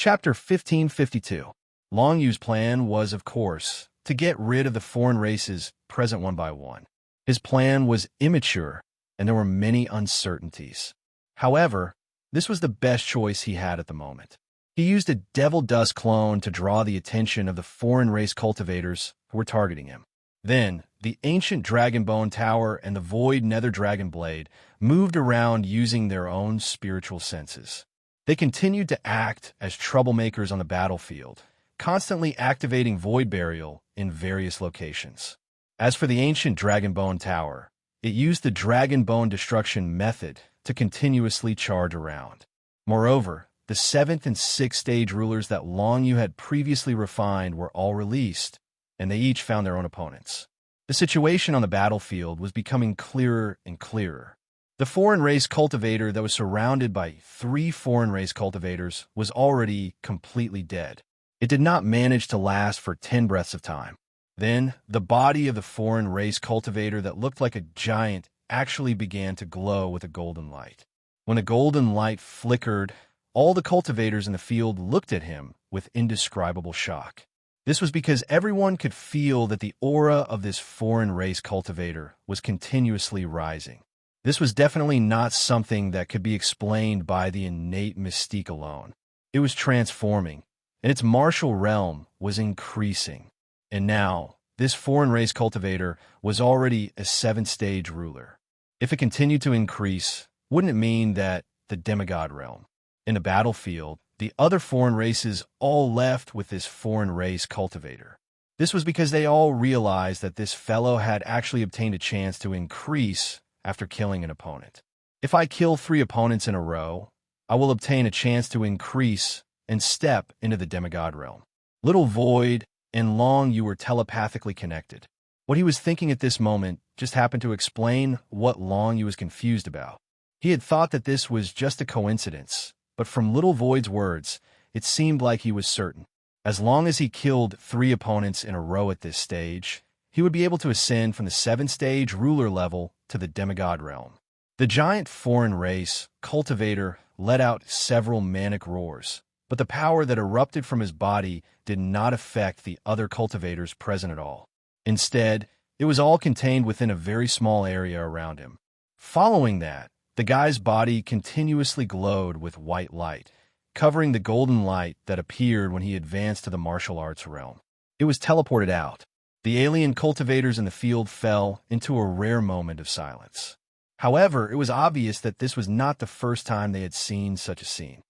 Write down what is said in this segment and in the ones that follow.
Chapter 1552. Long Yu's plan was, of course, to get rid of the foreign races present one by one. His plan was immature, and there were many uncertainties. However, this was the best choice he had at the moment. He used a devil dust clone to draw the attention of the foreign race cultivators who were targeting him. Then, the ancient Dragonbone Tower and the void nether dragon blade moved around using their own spiritual senses. They continued to act as troublemakers on the battlefield, constantly activating void burial in various locations. As for the ancient Dragonbone Tower, it used the Dragonbone destruction method to continuously charge around. Moreover, the 7th and 6th stage rulers that Long Yu had previously refined were all released, and they each found their own opponents. The situation on the battlefield was becoming clearer and clearer. The foreign race cultivator that was surrounded by 3 foreign race cultivators was already completely dead. It did not manage to last for 10 breaths of time. Then, the body of the foreign race cultivator that looked like a giant actually began to glow with a golden light. When the golden light flickered, all the cultivators in the field looked at him with indescribable shock. This was because everyone could feel that the aura of this foreign race cultivator was continuously rising. This was definitely not something that could be explained by the innate mystique alone. It was transforming, and its martial realm was increasing. And now, this foreign race cultivator was already a 7th-stage ruler. If it continued to increase, wouldn't it mean that the demigod realm? In the battlefield, the other foreign races all left with this foreign race cultivator. This was because they all realized that this fellow had actually obtained a chance to increase after killing an opponent. If I kill 3 opponents in a row, I will obtain a chance to increase and step into the demigod realm. Little Void and Long Yu were telepathically connected. What he was thinking at this moment just happened to explain what Long Yu was confused about. He had thought that this was just a coincidence, but from Little Void's words, it seemed like he was certain. As long as he killed 3 opponents in a row at this stage, he would be able to ascend from the 7th stage ruler level to the demigod realm. The giant foreign race cultivator let out several manic roars, but the power that erupted from his body did not affect the other cultivators present at all. Instead, it was all contained within a very small area around him. Following that, the guy's body continuously glowed with white light, covering the golden light that appeared when he advanced to the martial arts realm. It was teleported out. The alien cultivators in the field fell into a rare moment of silence. However, it was obvious that this was not the first time they had seen such a scene.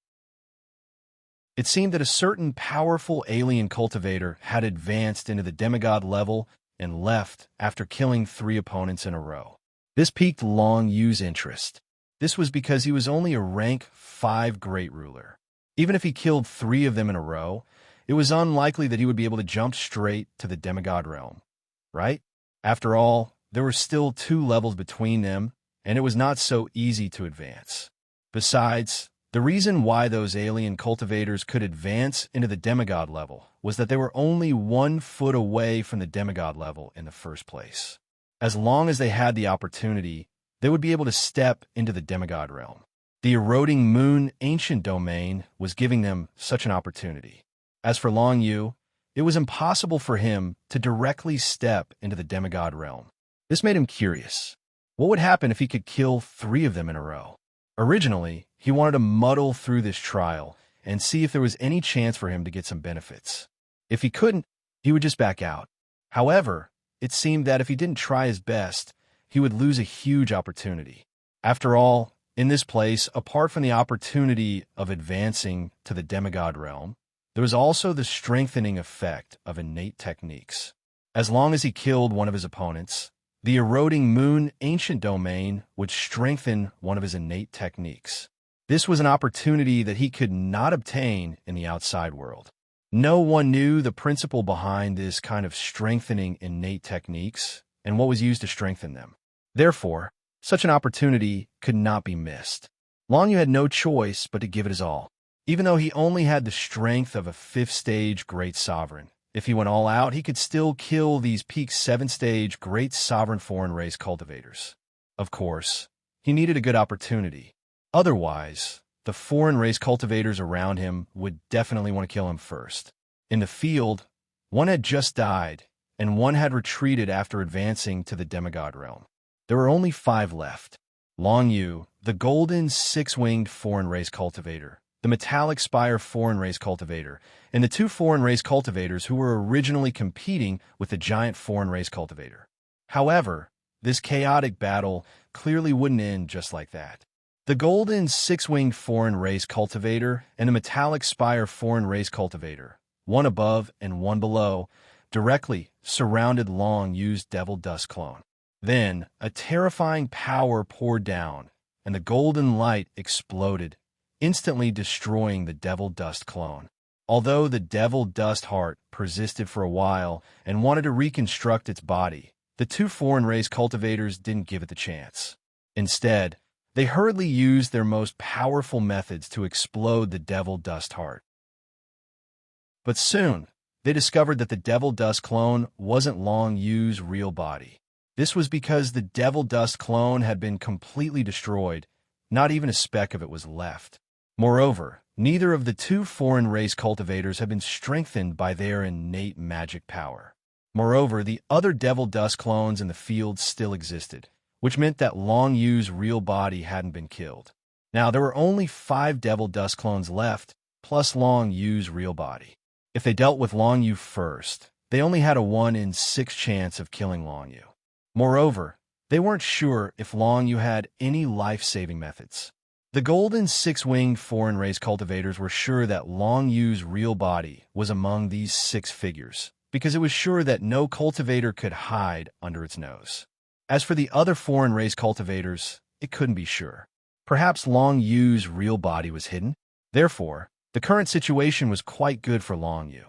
It seemed that a certain powerful alien cultivator had advanced into the demigod level and left after killing 3 opponents in a row. This piqued Long Yu's interest. This was because he was only a rank 5 great ruler. Even if he killed 3 of them in a row, it was unlikely that he would be able to jump straight to the demigod realm, right? After all, there were still 2 levels between them, and it was not so easy to advance. Besides, the reason why those alien cultivators could advance into the demigod level was that they were only 1 foot away from the demigod level in the first place. As long as they had the opportunity, they would be able to step into the demigod realm. The eroding moon ancient domain was giving them such an opportunity. As for Long Yu, it was impossible for him to directly step into the demigod realm. This made him curious. What would happen if he could kill 3 of them in a row? Originally, he wanted to muddle through this trial and see if there was any chance for him to get some benefits. If he couldn't, he would just back out. However, it seemed that if he didn't try his best, he would lose a huge opportunity. After all, in this place, apart from the opportunity of advancing to the demigod realm, there was also the strengthening effect of innate techniques. As long as he killed one of his opponents, the eroding moon ancient domain would strengthen one of his innate techniques. This was an opportunity that he could not obtain in the outside world. No one knew the principle behind this kind of strengthening innate techniques and what was used to strengthen them. Therefore, such an opportunity could not be missed. Long Yu had no choice but to give it his all. Even though he only had the strength of a 5th stage Great Sovereign, if he went all out, he could still kill these peak 7th stage Great Sovereign foreign race cultivators. Of course, he needed a good opportunity. Otherwise, the foreign race cultivators around him would definitely want to kill him first. In the field, one had just died, and one had retreated after advancing to the demigod realm. There were only 5 left. Long Yu, the golden six-winged foreign race cultivator, the metallic spire foreign race cultivator, and the 2 foreign race cultivators who were originally competing with the giant foreign race cultivator. However, this chaotic battle clearly wouldn't end just like that. The golden six-winged foreign race cultivator and the metallic spire foreign race cultivator, one above and one below, directly surrounded Long Yu's devil dust clone. Then, a terrifying power poured down, and the golden light exploded, instantly destroying the devil dust clone. Although the devil dust heart persisted for a while and wanted to reconstruct its body, the 2 foreign race cultivators didn't give it the chance. Instead, they hurriedly used their most powerful methods to explode the devil dust heart. But soon, they discovered that the devil dust clone wasn't Long Yu's real body. This was because the devil dust clone had been completely destroyed, not even a speck of it was left. Moreover, neither of the 2 foreign race cultivators had been strengthened by their innate magic power. Moreover, the other devil dust clones in the field still existed, which meant that Long Yu's real body hadn't been killed. Now, there were only 5 devil dust clones left, plus Long Yu's real body. If they dealt with Long Yu first, they only had a 1 in 6 chance of killing Long Yu. Moreover, they weren't sure if Long Yu had any life-saving methods. The golden six-winged foreign race cultivators were sure that Long Yu's real body was among these 6 figures, because it was sure that no cultivator could hide under its nose. As for the other foreign race cultivators, it couldn't be sure. Perhaps Long Yu's real body was hidden. Therefore, the current situation was quite good for Long Yu.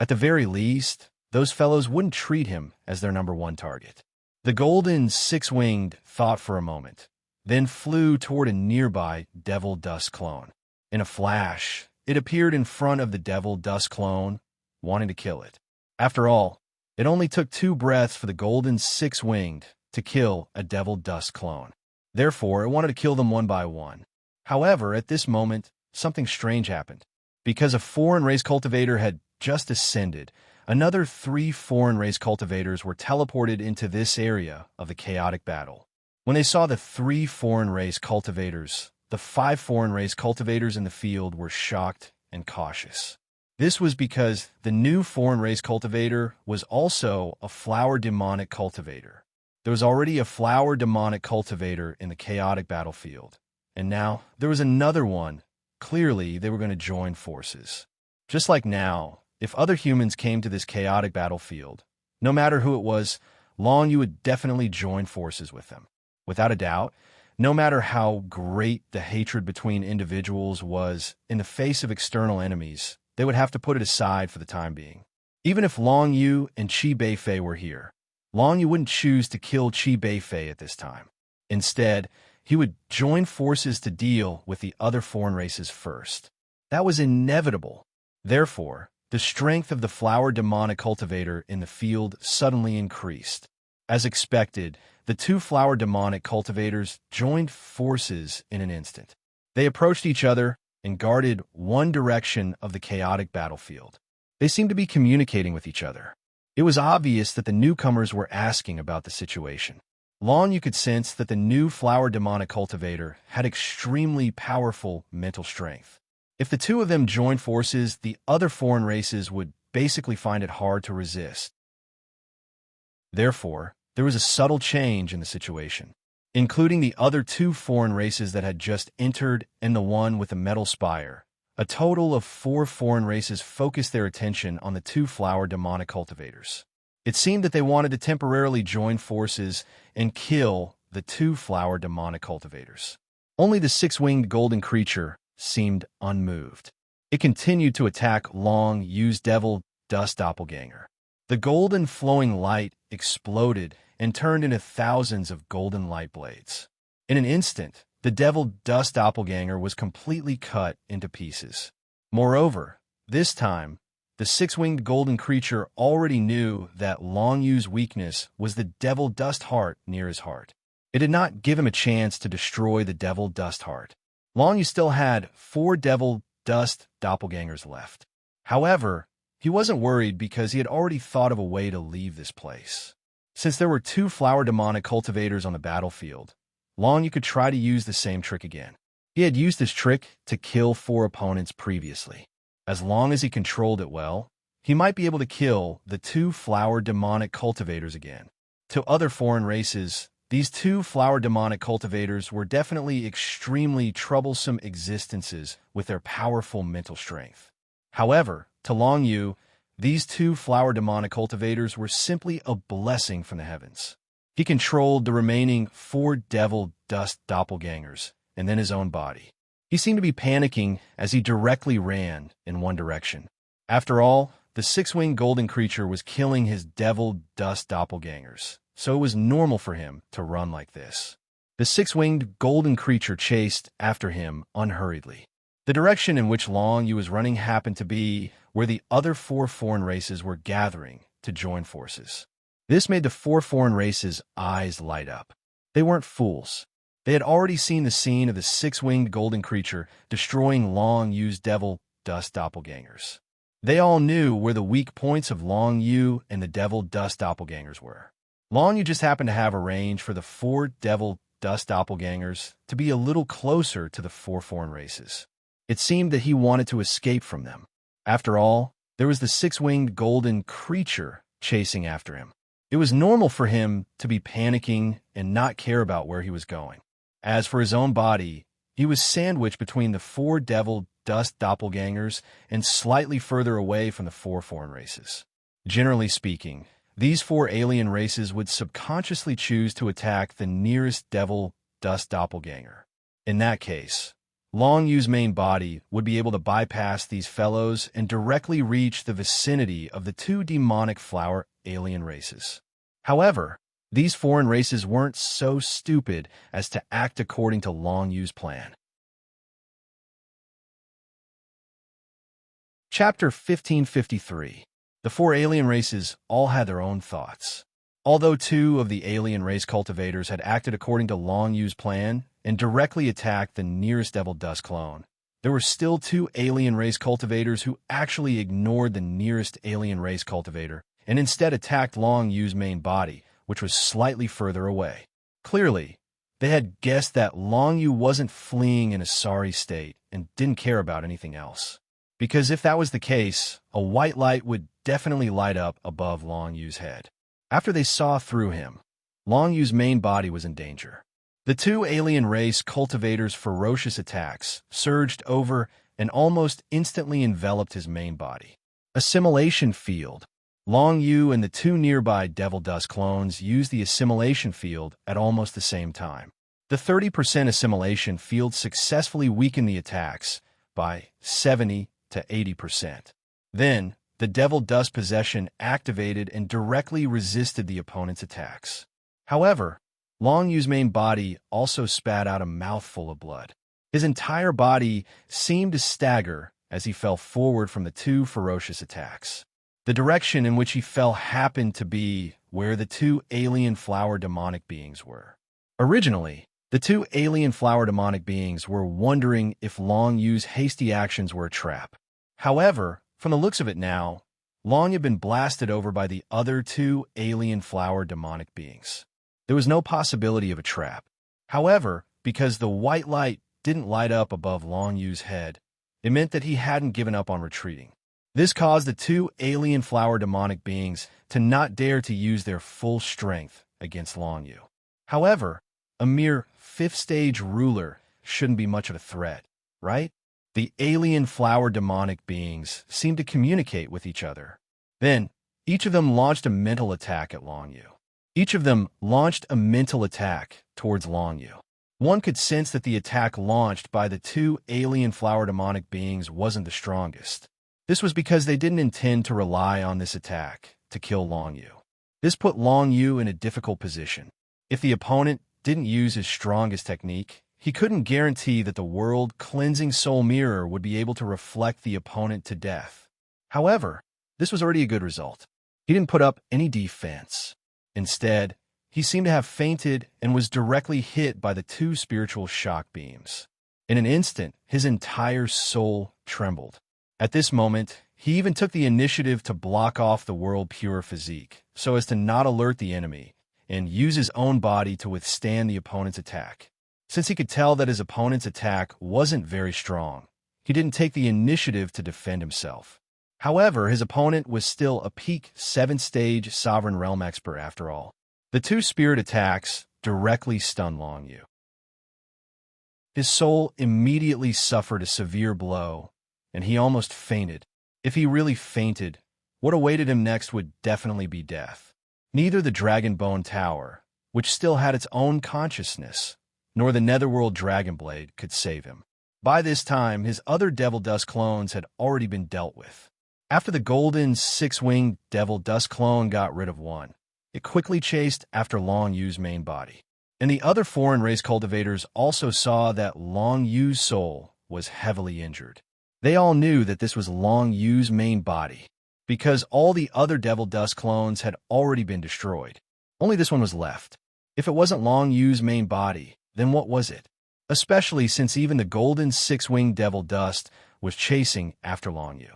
At the very least, those fellows wouldn't treat him as their number 1 target. The golden six-winged thought for a moment, then flew toward a nearby devil dust clone. In a flash, it appeared in front of the devil dust clone, wanting to kill it. After all, it only took 2 breaths for the golden six-winged to kill a devil dust clone. Therefore, it wanted to kill them one by one. However, at this moment, something strange happened. Because a foreign race cultivator had just ascended, another 3 foreign race cultivators were teleported into this area of the chaotic battle. When they saw the 3 foreign race cultivators, the 5 foreign race cultivators in the field were shocked and cautious. This was because the new foreign race cultivator was also a flower demonic cultivator. There was already a flower demonic cultivator in the chaotic battlefield, and now there was another one. Clearly, they were going to join forces. Just like now, if other humans came to this chaotic battlefield, no matter who it was, Long Yu would definitely join forces with them. Without a doubt, no matter how great the hatred between individuals was in the face of external enemies, they would have to put it aside for the time being. Even if Long Yu and Qi Beifei were here, Long Yu wouldn't choose to kill Qi Beifei at this time. Instead, he would join forces to deal with the other foreign races first. That was inevitable. Therefore, the strength of the flower demonic cultivator in the field suddenly increased. As expected, the 2 flower demonic cultivators joined forces in an instant. They approached each other and guarded one direction of the chaotic battlefield. They seemed to be communicating with each other. It was obvious that the newcomers were asking about the situation. Long Yu could sense that the new flower demonic cultivator had extremely powerful mental strength. If the 2 of them joined forces, the other foreign races would basically find it hard to resist. Therefore, there was a subtle change in the situation, including the other 2 foreign races that had just entered and the one with the metal spire. A total of 4 foreign races focused their attention on the 2 flower demonic cultivators. It seemed that they wanted to temporarily join forces and kill the 2 flower demonic cultivators. Only the 6-winged golden creature seemed unmoved. It continued to attack Long Yu's devil dust doppelganger. The golden flowing light exploded and turned into thousands of golden light blades. In an instant, the devil dust doppelganger was completely cut into pieces. Moreover, this time, the 6-winged golden creature already knew that Long Yu's weakness was the devil dust heart near his heart. It did not give him a chance to destroy the devil dust heart. Long Yu still had 4 devil dust doppelgangers left. However, he wasn't worried because he had already thought of a way to leave this place. Since there were 2 flower demonic cultivators on the battlefield, Long Yu could try to use the same trick again. He had used this trick to kill 4 opponents previously. As long as he controlled it well, he might be able to kill the 2 flower demonic cultivators again. To other foreign races, these 2 flower demonic cultivators were definitely extremely troublesome existences with their powerful mental strength. However, to Long Yu, these 2 flower demonic cultivators were simply a blessing from the heavens. He controlled the remaining 4 devil dust doppelgangers and then his own body. He seemed to be panicking as he directly ran in one direction. After all, the 6-winged golden creature was killing his devil dust doppelgangers, so it was normal for him to run like this. The 6-winged golden creature chased after him unhurriedly. The direction in which Long Yu was running happened to be where the other 4 foreign races were gathering to join forces. This made the 4 foreign races' eyes light up. They weren't fools. They had already seen the scene of the 6-winged golden creature destroying Long Yu's devil dust doppelgangers. They all knew where the weak points of Long Yu and the devil dust doppelgangers were. Long Yu just happened to have arranged for the 4 devil dust doppelgangers to be a little closer to the 4 foreign races. It seemed that he wanted to escape from them. After all, there was the 6-winged golden creature chasing after him. It was normal for him to be panicking and not care about where he was going. As for his own body, he was sandwiched between the 4 devil dust doppelgangers and slightly further away from the 4 foreign races. Generally speaking, these 4 alien races would subconsciously choose to attack the nearest devil dust doppelganger. In that case, Long Yu's main body would be able to bypass these fellows and directly reach the vicinity of the 2 demonic flower alien races. However, these foreign races weren't so stupid as to act according to Long Yu's plan. Chapter 1553. The 4 alien races all had their own thoughts. Although 2 of the alien race cultivators had acted according to Long Yu's plan and directly attacked the nearest devil dust clone, there were still 2 alien race cultivators who actually ignored the nearest alien race cultivator and instead attacked Long Yu's main body, which was slightly further away. Clearly, they had guessed that Long Yu wasn't fleeing in a sorry state and didn't care about anything else. Because if that was the case, a white light would definitely light up above Long Yu's head. After they saw through him, Long Yu's main body was in danger. The 2 alien race cultivators' ferocious attacks surged over and almost instantly enveloped his main body. Assimilation field. Long Yu and the 2 nearby devil dust clones used the assimilation field at almost the same time. The 30% assimilation field successfully weakened the attacks by 70 to 80%. Then, the devil dust possession activated and directly resisted the opponent's attacks. However, Long Yu's main body also spat out a mouthful of blood. His entire body seemed to stagger as he fell forward from the 2 ferocious attacks. The direction in which he fell happened to be where the 2 alien flower demonic beings were. Originally, the 2 alien flower demonic beings were wondering if Long Yu's hasty actions were a trap. However, from the looks of it now, Long had been blasted over by the other 2 alien flower demonic beings. There was no possibility of a trap. However, because the white light didn't light up above Long Yu's head, it meant that he hadn't given up on retreating. This caused the 2 alien flower demonic beings to not dare to use their full strength against Long Yu. However, a mere 5th stage ruler shouldn't be much of a threat, right? The alien flower demonic beings seemed to communicate with each other. Then, each of them launched a mental attack at Long Yu. Each of them launched a mental attack towards Long Yu. One could sense that the attack launched by the 2 alien flower demonic beings wasn't the strongest. This was because they didn't intend to rely on this attack to kill Long Yu. This put Long Yu in a difficult position. If the opponent didn't use his strongest technique, he couldn't guarantee that the world-cleansing soul mirror would be able to reflect the opponent to death. However, this was already a good result. He didn't put up any defense. Instead, he seemed to have fainted and was directly hit by the 2 spiritual shock beams. In an instant, his entire soul trembled. At this moment, he even took the initiative to block off the world pure physique, so as to not alert the enemy, and use his own body to withstand the opponent's attack. Since he could tell that his opponent's attack wasn't very strong, he didn't take the initiative to defend himself. However, his opponent was still a peak 7th-stage Sovereign Realm expert after all. The two spirit attacks directly stunned Long Yu. His soul immediately suffered a severe blow, and he almost fainted. If he really fainted, what awaited him next would definitely be death. Neither the Dragonbone Tower, which still had its own consciousness, nor the Netherworld Dragonblade could save him. By this time, his other Devil Dust clones had already been dealt with. After the golden 6-winged Devil Dust clone got rid of one, it quickly chased after Long Yu's main body. And the other foreign race cultivators also saw that Long Yu's soul was heavily injured. They all knew that this was Long Yu's main body, because all the other Devil Dust clones had already been destroyed. Only this one was left. If it wasn't Long Yu's main body, then what was it? Especially since even the golden 6-winged Devil Dust was chasing after Long Yu.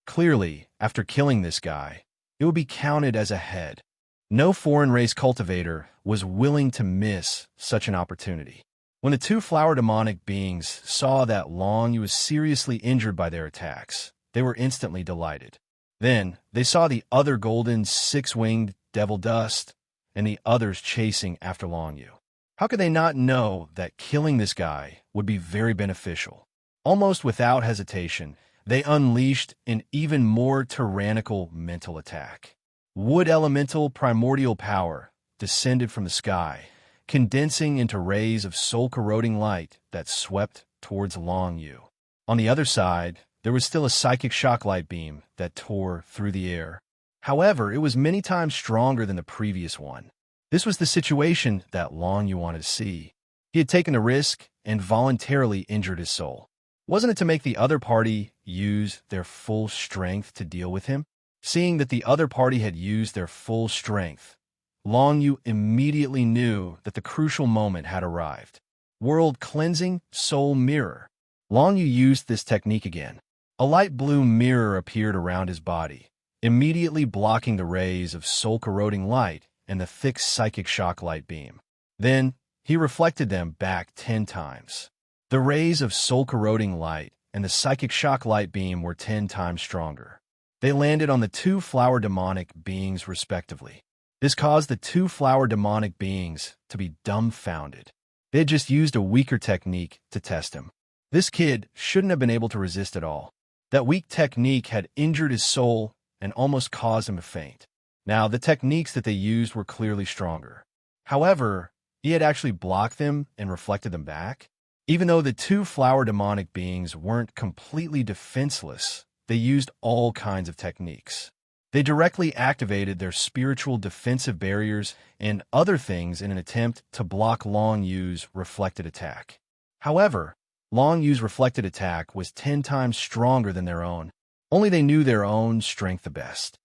Clearly, after killing this guy, it would be counted as a head. No foreign race cultivator was willing to miss such an opportunity. When the two flower demonic beings saw that Long Yu was seriously injured by their attacks, they were instantly delighted. Then, they saw the other golden 6-winged Devil Dust and the others chasing after Long Yu. How could they not know that killing this guy would be very beneficial? Almost without hesitation, they unleashed an even more tyrannical mental attack. Wood elemental primordial power descended from the sky, condensing into rays of soul-corroding light that swept towards Long Yu. On the other side, there was still a psychic shock light beam that tore through the air. However, it was many times stronger than the previous one. This was the situation that Long Yu wanted to see. He had taken a risk and voluntarily injured his soul. Wasn't it to make the other party use their full strength to deal with him? Seeing that the other party had used their full strength, Long Yu immediately knew that the crucial moment had arrived. World Cleansing Soul Mirror. Long Yu used this technique again. A light blue mirror appeared around his body, immediately blocking the rays of soul-corroding light and the thick psychic shock light beam. Then, he reflected them back 10 times. The rays of soul-corroding light and the psychic shock light beam were 10 times stronger. They landed on the two flower demonic beings respectively. This caused the two flower demonic beings to be dumbfounded. They had just used a weaker technique to test him. This kid shouldn't have been able to resist at all. That weak technique had injured his soul and almost caused him to faint. Now, the techniques that they used were clearly stronger. However, he had actually blocked them and reflected them back. Even though the two flower demonic beings weren't completely defenseless, they used all kinds of techniques. They directly activated their spiritual defensive barriers and other things in an attempt to block Long Yu's reflected attack. However, Long Yu's reflected attack was 10 times stronger than their own. Only they knew their own strength the best.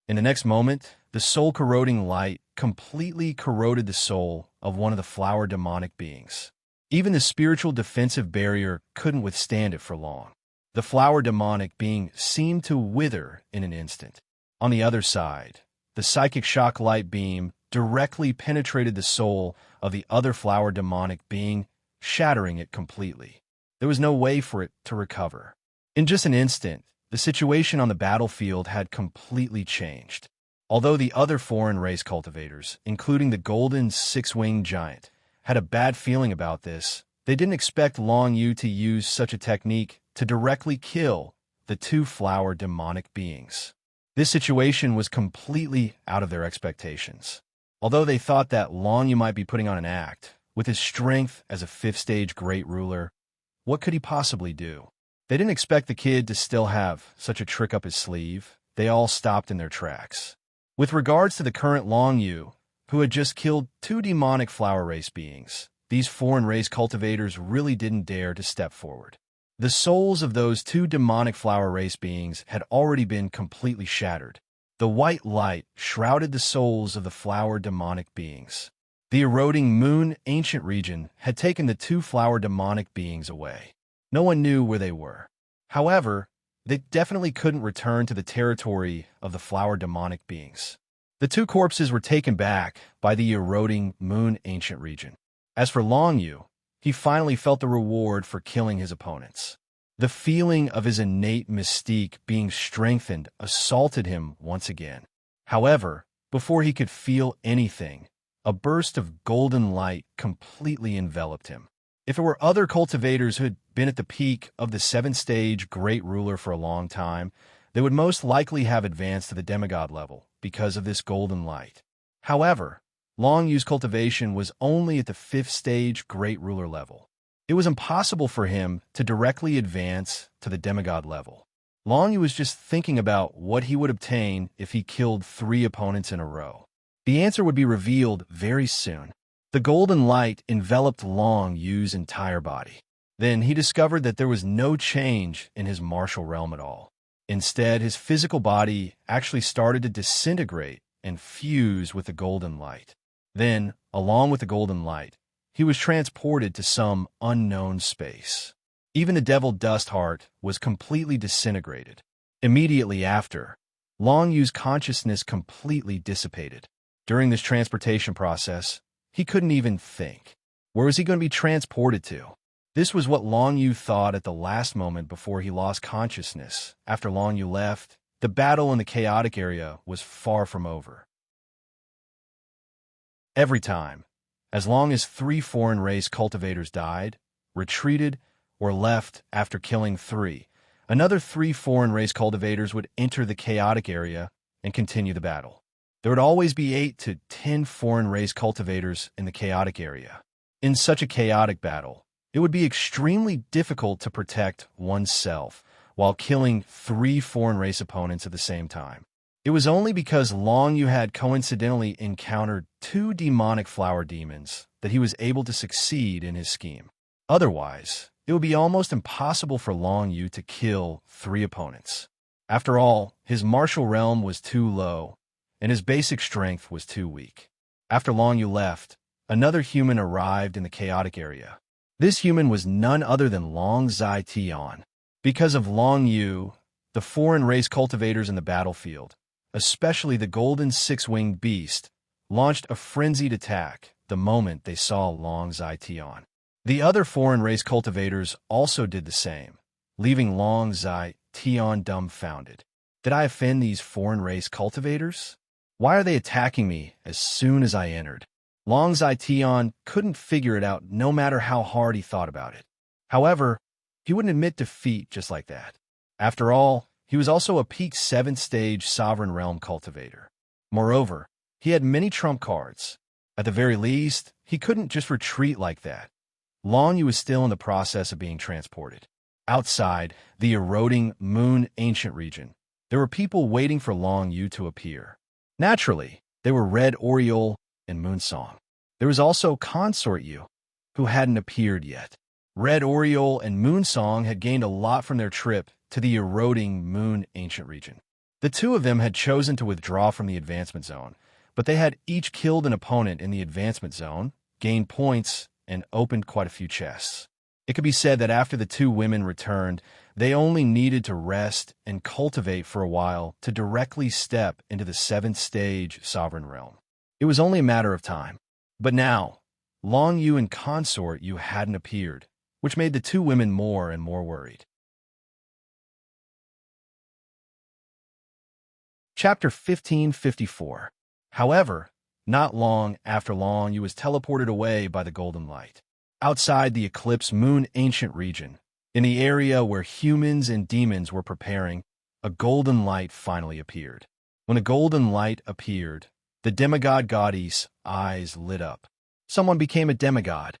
In the next moment, the soul-corroding light completely corroded the soul of one of the flower demonic beings. Even the spiritual defensive barrier couldn't withstand it for long. The flower demonic being seemed to wither in an instant. On the other side, the psychic shock light beam directly penetrated the soul of the other flower demonic being, shattering it completely. There was no way for it to recover. In just an instant, the situation on the battlefield had completely changed. Although the other foreign race cultivators, including the golden 6-winged giant, had a bad feeling about this, they didn't expect Long Yu to use such a technique to directly kill the two flower demonic beings. This situation was completely out of their expectations. Although they thought that Long Yu might be putting on an act, with his strength as a 5th-stage great ruler, what could he possibly do? They didn't expect the kid to still have such a trick up his sleeve. They all stopped in their tracks. With regards to the current Long Yu, who had just killed 2 demonic flower race beings, these foreign race cultivators really didn't dare to step forward. The souls of those 2 demonic flower race beings had already been completely shattered. The white light shrouded the souls of the flower demonic beings. The eroding moon ancient region had taken the two flower demonic beings away. No one knew where they were. However, they definitely couldn't return to the territory of the flower demonic beings. The two corpses were taken back by the eroding moon ancient region. As for Long Yu, he finally felt the reward for killing his opponents. The feeling of his innate mystique being strengthened assaulted him once again. However, before he could feel anything, a burst of golden light completely enveloped him. If it were other cultivators who had been at the peak of the 7th-stage Great Ruler for a long time, they would most likely have advanced to the demigod level because of this golden light. However, Long Yu's cultivation was only at the 5th-stage Great Ruler level. It was impossible for him to directly advance to the demigod level. Long Yu was just thinking about what he would obtain if he killed 3 opponents in a row. The answer would be revealed very soon. The golden light enveloped Long Yu's entire body. Then he discovered that there was no change in his martial realm at all. Instead, his physical body actually started to disintegrate and fuse with the golden light. Then, along with the golden light, he was transported to some unknown space. Even the devil dust heart was completely disintegrated. Immediately after, Long Yu's consciousness completely dissipated. During this transportation process, he couldn't even think. Where was he going to be transported to? This was what Long Yu thought at the last moment before he lost consciousness. After Long Yu left, the battle in the chaotic area was far from over. Every time, as long as 3 foreign race cultivators died, retreated, or left after killing 3, another 3 foreign race cultivators would enter the chaotic area and continue the battle. There would always be 8 to 10 foreign race cultivators in the chaotic area. In such a chaotic battle, it would be extremely difficult to protect oneself while killing 3 foreign race opponents at the same time. It was only because Long Yu had coincidentally encountered 2 demonic flower demons that he was able to succeed in his scheme. Otherwise, it would be almost impossible for Long Yu to kill 3 opponents. After all, his martial realm was too low, and his basic strength was too weak. After Long Yu left, another human arrived in the chaotic area. This human was none other than Long Zai Tian. Because of Long Yu, the foreign race cultivators in the battlefield, especially the golden 6-winged beast, launched a frenzied attack the moment they saw Long Zai Tian. The other foreign race cultivators also did the same, leaving Long Zai Tian dumbfounded. Did I offend these foreign race cultivators? Why are they attacking me as soon as I entered? Long Zai Tian couldn't figure it out no matter how hard he thought about it. However, he wouldn't admit defeat just like that. After all, he was also a peak 7th-stage Sovereign Realm cultivator. Moreover, he had many trump cards. At the very least, he couldn't just retreat like that. Long Yu was still in the process of being transported. Outside the eroding moon ancient region, there were people waiting for Long Yu to appear. Naturally, they were Red Oriole and Moonsong. There was also Consort Yu, who hadn't appeared yet. Red Oriole and Moonsong had gained a lot from their trip to the eroding moon ancient region. The 2 of them had chosen to withdraw from the advancement zone, but they had each killed an opponent in the advancement zone, gained points, and opened quite a few chests. It could be said that after the 2 women returned, they only needed to rest and cultivate for a while to directly step into the 7th-stage Sovereign Realm. It was only a matter of time. But now, Long Yu and Consort Yu hadn't appeared, which made the 2 women more and more worried. Chapter 1554. However, not long after Long Yu was teleported away by the golden light. Outside the Eclipse Moon ancient region, in the area where humans and demons were preparing, a golden light finally appeared. When a golden light appeared, the demigod goddess eyes lit up. Someone became a demigod.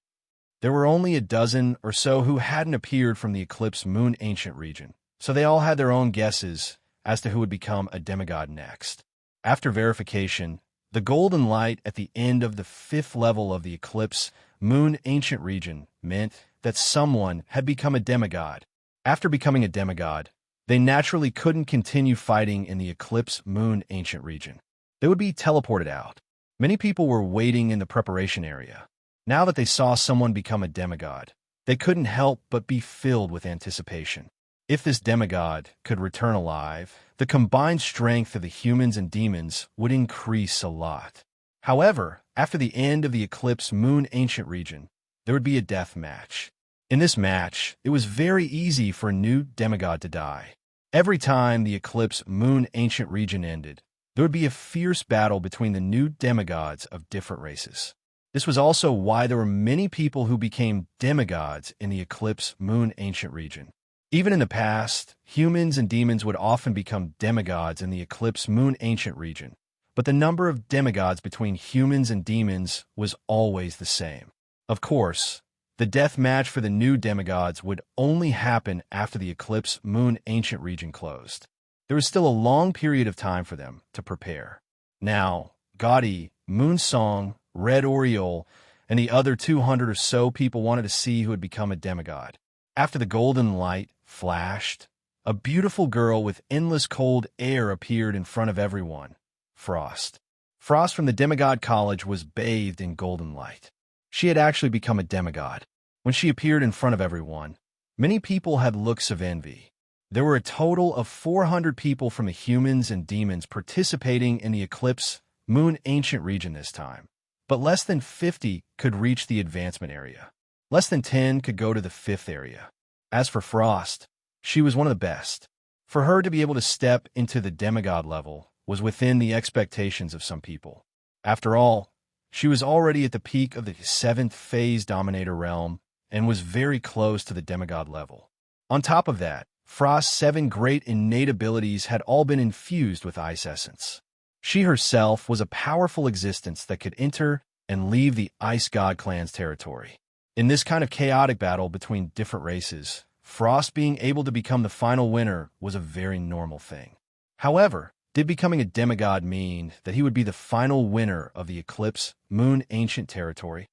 There were only a dozen or so who hadn't appeared from the Eclipse Moon ancient region, so they all had their own guesses as to who would become a demigod next. After verification, the golden light at the end of the 5th level of the Eclipse Moon ancient region meant that someone had become a demigod. After becoming a demigod, they naturally couldn't continue fighting in the Eclipse Moon ancient region. They would be teleported out. Many people were waiting in the preparation area. Now that they saw someone become a demigod, they couldn't help but be filled with anticipation. If this demigod could return alive, the combined strength of the humans and demons would increase a lot. However, after the end of the Eclipse Moon Ancient region, there would be a death match. In this match, it was very easy for a new demigod to die. Every time the Eclipse Moon Ancient region ended, there would be a fierce battle between the new demigods of different races. This was also why there were many people who became demigods in the Eclipse Moon Ancient region. Even in the past, humans and demons would often become demigods in the Eclipse Moon Ancient region, but the number of demigods between humans and demons was always the same. Of course, the death match for the new demigods would only happen after the Eclipse Moon Ancient region closed. There was still a long period of time for them to prepare. Now, Gaudi, Moonsong, Red Oriole, and the other 200 or so people wanted to see who had become a demigod. After the golden light flashed, a beautiful girl with endless cold air appeared in front of everyone. Frost. Frost from the Demigod College was bathed in golden light. She had actually become a demigod. When she appeared in front of everyone, many people had looks of envy. There were a total of 400 people from the humans and demons participating in the Eclipse Moon Ancient region this time, but less than 50 could reach the advancement area. Less than 10 could go to the 5th area. As for Frost, she was one of the best. For her to be able to step into the demigod level was within the expectations of some people. After all, she was already at the peak of the 7th phase Dominator realm and was very close to the demigod level. On top of that, Frost's 7 great innate abilities had all been infused with ice essence. She herself was a powerful existence that could enter and leave the Ice God clan's territory. In this kind of chaotic battle between different races, Frost being able to become the final winner was a very normal thing. However, did becoming a demigod mean that he would be the final winner of the Eclipse Moon Ancient territory?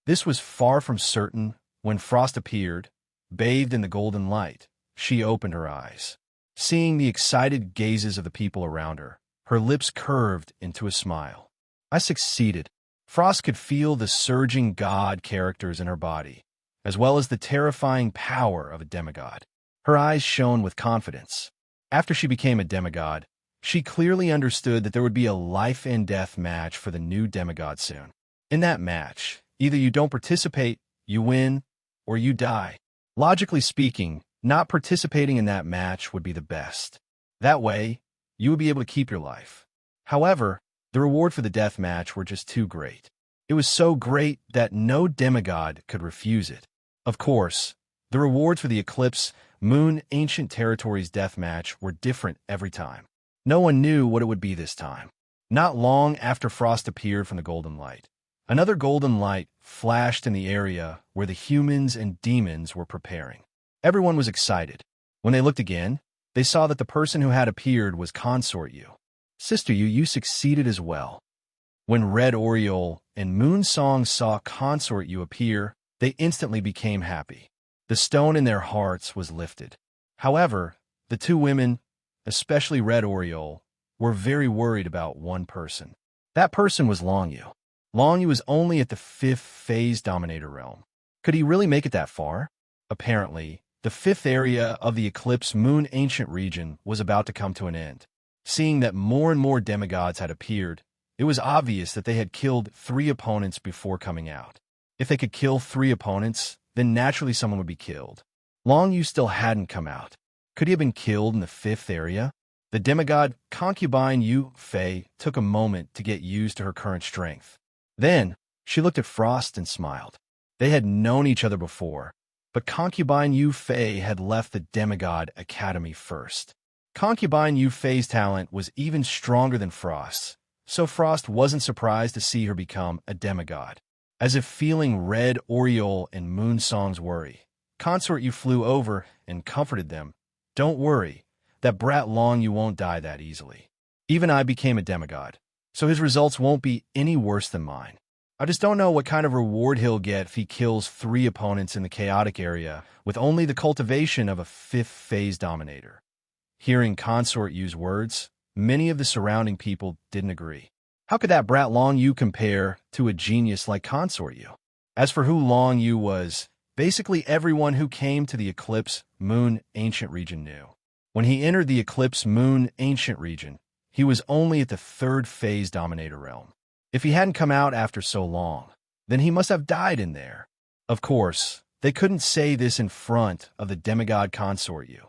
This was far from certain. When Frost appeared, bathed in the golden light, she opened her eyes. Seeing the excited gazes of the people around her, her lips curved into a smile. I succeeded. Frost could feel the surging god characters in her body, as well as the terrifying power of a demigod. Her eyes shone with confidence. After she became a demigod, she clearly understood that there would be a life and death match for the new demigod soon. In that match, either you don't participate, you win, or you die. Logically speaking, not participating in that match would be the best. That way, you would be able to keep your life. However, the reward for the death match were just too great. It was so great that no demigod could refuse it. Of course, the rewards for the Eclipse Moon Ancient Territories death match were different every time. No one knew what it would be this time. Not long after Frost appeared from the golden light, another golden light flashed in the area where the humans and demons were preparing. Everyone was excited. When they looked again, they saw that the person who had appeared was Consort Yu. Sister Yu, you succeeded as well. When Red Oriole and Moonsong saw Consort Yu appear, they instantly became happy. The stone in their hearts was lifted. However, the two women, especially Red Oriole, were very worried about one person. That person was Long Yu. Long Yu was only at the 5th phase Dominator realm. Could he really make it that far? Apparently, the 5th area of the Eclipse Moon Ancient region was about to come to an end. Seeing that more and more demigods had appeared, it was obvious that they had killed 3 opponents before coming out. If they could kill 3 opponents, then naturally someone would be killed. Long Yu still hadn't come out. Could he have been killed in the 5th area? The demigod concubine Yu Fei took a moment to get used to her current strength. Then, she looked at Frost and smiled. They had known each other before, but concubine Yu Fei had left the Demigod Academy first. Concubine Yu Fei's talent was even stronger than Frost's, so Frost wasn't surprised to see her become a demigod. As if feeling Red Oriole and Moonsong's worry, Consort Yu flew over and comforted them. Don't worry, that brat Long Yu won't die that easily. Even I became a demigod, so his results won't be any worse than mine. I just don't know what kind of reward he'll get if he kills 3 opponents in the chaotic area with only the cultivation of a 5th phase Dominator. Hearing Consort Yu's words, many of the surrounding people didn't agree. How could that brat Long Yu compare to a genius like Consort Yu? As for who Long Yu was, basically everyone who came to the Eclipse Moon Ancient region knew. When he entered the Eclipse Moon Ancient region, he was only at the third phase Dominator realm. If he hadn't come out after so long, then he must have died in there. Of course, they couldn't say this in front of the demigod Consort Yu.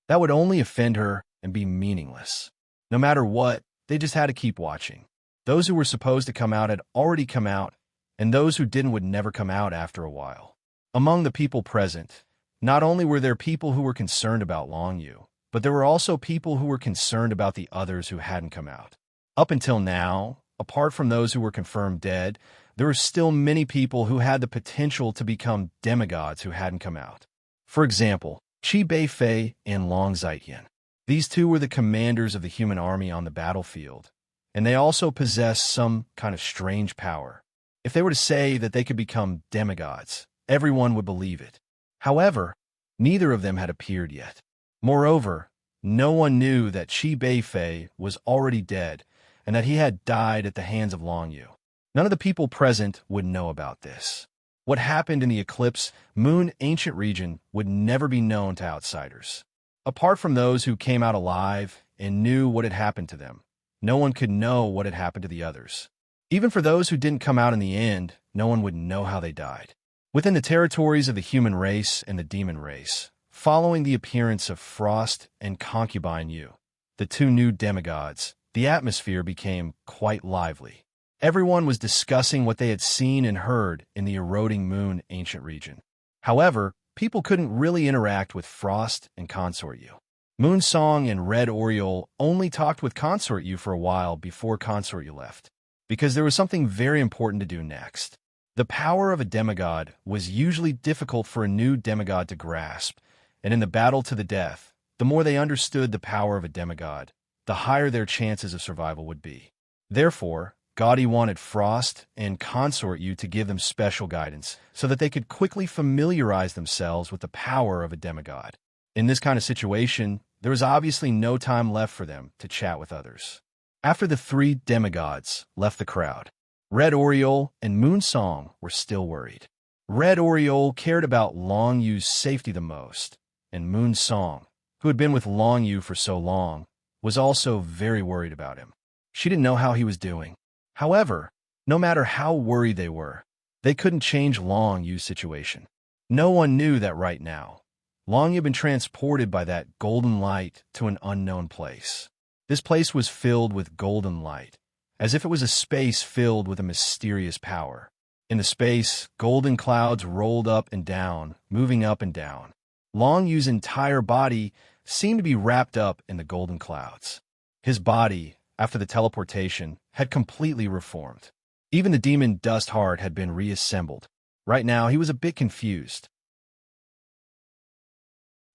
That would only offend her and be meaningless. No matter what, they just had to keep watching. Those who were supposed to come out had already come out, and those who didn't would never come out after a while. Among the people present, not only were there people who were concerned about Long Yu, but there were also people who were concerned about the others who hadn't come out. Up until now, apart from those who were confirmed dead, there were still many people who had the potential to become demigods who hadn't come out. For example, Qi Beifei and Long Zitian. These two were the commanders of the human army on the battlefield, and they also possessed some kind of strange power. If they were to say that they could become demigods, everyone would believe it. However, neither of them had appeared yet. Moreover, no one knew that Qi Beifei was already dead and that he had died at the hands of Long Yu. None of the people present would know about this. What happened in the Eclipse Moon Ancient region would never be known to outsiders. Apart from those who came out alive and knew what had happened to them, no one could know what had happened to the others. Even for those who didn't come out in the end, no one would know how they died. Within the territories of the human race and the demon race, following the appearance of Frost and Concubine Yu, the two new demigods, the atmosphere became quite lively. Everyone was discussing what they had seen and heard in the eroding Moon Ancient region. However, people couldn't really interact with Frost and Consort Yu. Moonsong and Red Oriole only talked with Consort Yu for a while before Consort Yu left, because there was something very important to do next. The power of a demigod was usually difficult for a new demigod to grasp, and in the battle to the death, the more they understood the power of a demigod, the higher their chances of survival would be. Therefore, Gaudi wanted Frost and Consort Yu to give them special guidance so that they could quickly familiarize themselves with the power of a demigod. In this kind of situation, there was obviously no time left for them to chat with others. After the three demigods left the crowd, Red Oriole and Moonsong were still worried. Red Oriole cared about Long Yu's safety the most, and Moonsong, who had been with Long Yu for so long, was also very worried about him. She didn't know how he was doing. However, no matter how worried they were, they couldn't change Long Yu's situation. No one knew that right now, Long Yu had been transported by that golden light to an unknown place. This place was filled with golden light, as if it was a space filled with a mysterious power. In the space, golden clouds rolled up and down, moving up and down. Long Yu's entire body seemed to be wrapped up in the golden clouds. His body, after the teleportation, had completely reformed. Even the demon Dust Heart had been reassembled. Right now, he was a bit confused.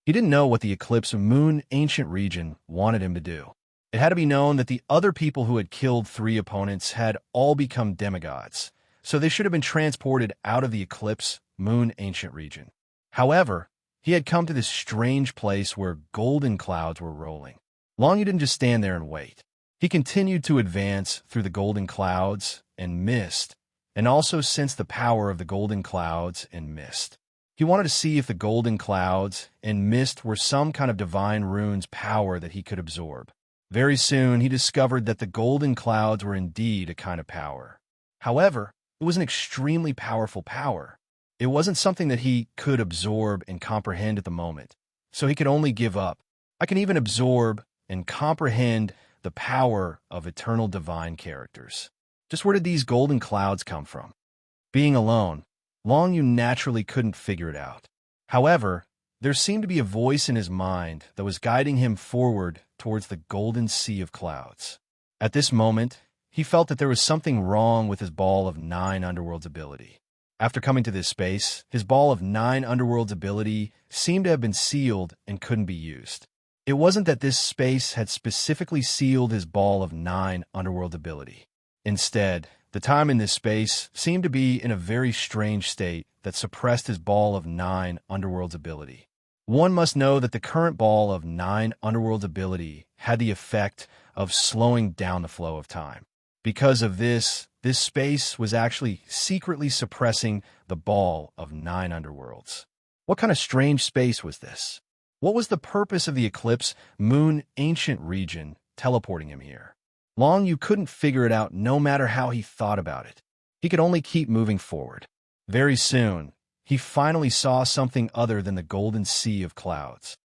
He didn't know what the Eclipse Moon Ancient region wanted him to do. It had to be known that the other people who had killed three opponents had all become demigods, so they should have been transported out of the Eclipse Moon Ancient region. However, he had come to this strange place where golden clouds were rolling. Long Yu didn't just stand there and wait. He continued to advance through the golden clouds and mist, and also sensed the power of the golden clouds and mist. He wanted to see if the golden clouds and mist were some kind of divine rune's power that he could absorb. Very soon, he discovered that the golden clouds were indeed a kind of power. However, it was an extremely powerful power. It wasn't something that he could absorb and comprehend at the moment, so he could only give up. I can even absorb and comprehend the power of eternal divine characters. Just where did these golden clouds come from? Being alone, Long Yu naturally couldn't figure it out. However, there seemed to be a voice in his mind that was guiding him forward towards the golden sea of clouds. At this moment, he felt that there was something wrong with his Ball of 9 Underworlds ability. After coming to this space, his Ball of 9 Underworlds ability seemed to have been sealed and couldn't be used. It wasn't that this space had specifically sealed his Ball of 9 Underworld ability. Instead, the time in this space seemed to be in a very strange state that suppressed his Ball of 9 Underworld's ability. One must know that the current ball of 9 underworld's ability had the effect of slowing down the flow of time. Because of this space was actually secretly suppressing the ball of 9 underworlds. What kind of strange space was this? What was the purpose of the eclipse moon ancient region teleporting him here? Long Yu couldn't figure it out no matter how he thought about it. He could only keep moving forward. Very soon, he finally saw something other than the golden sea of clouds.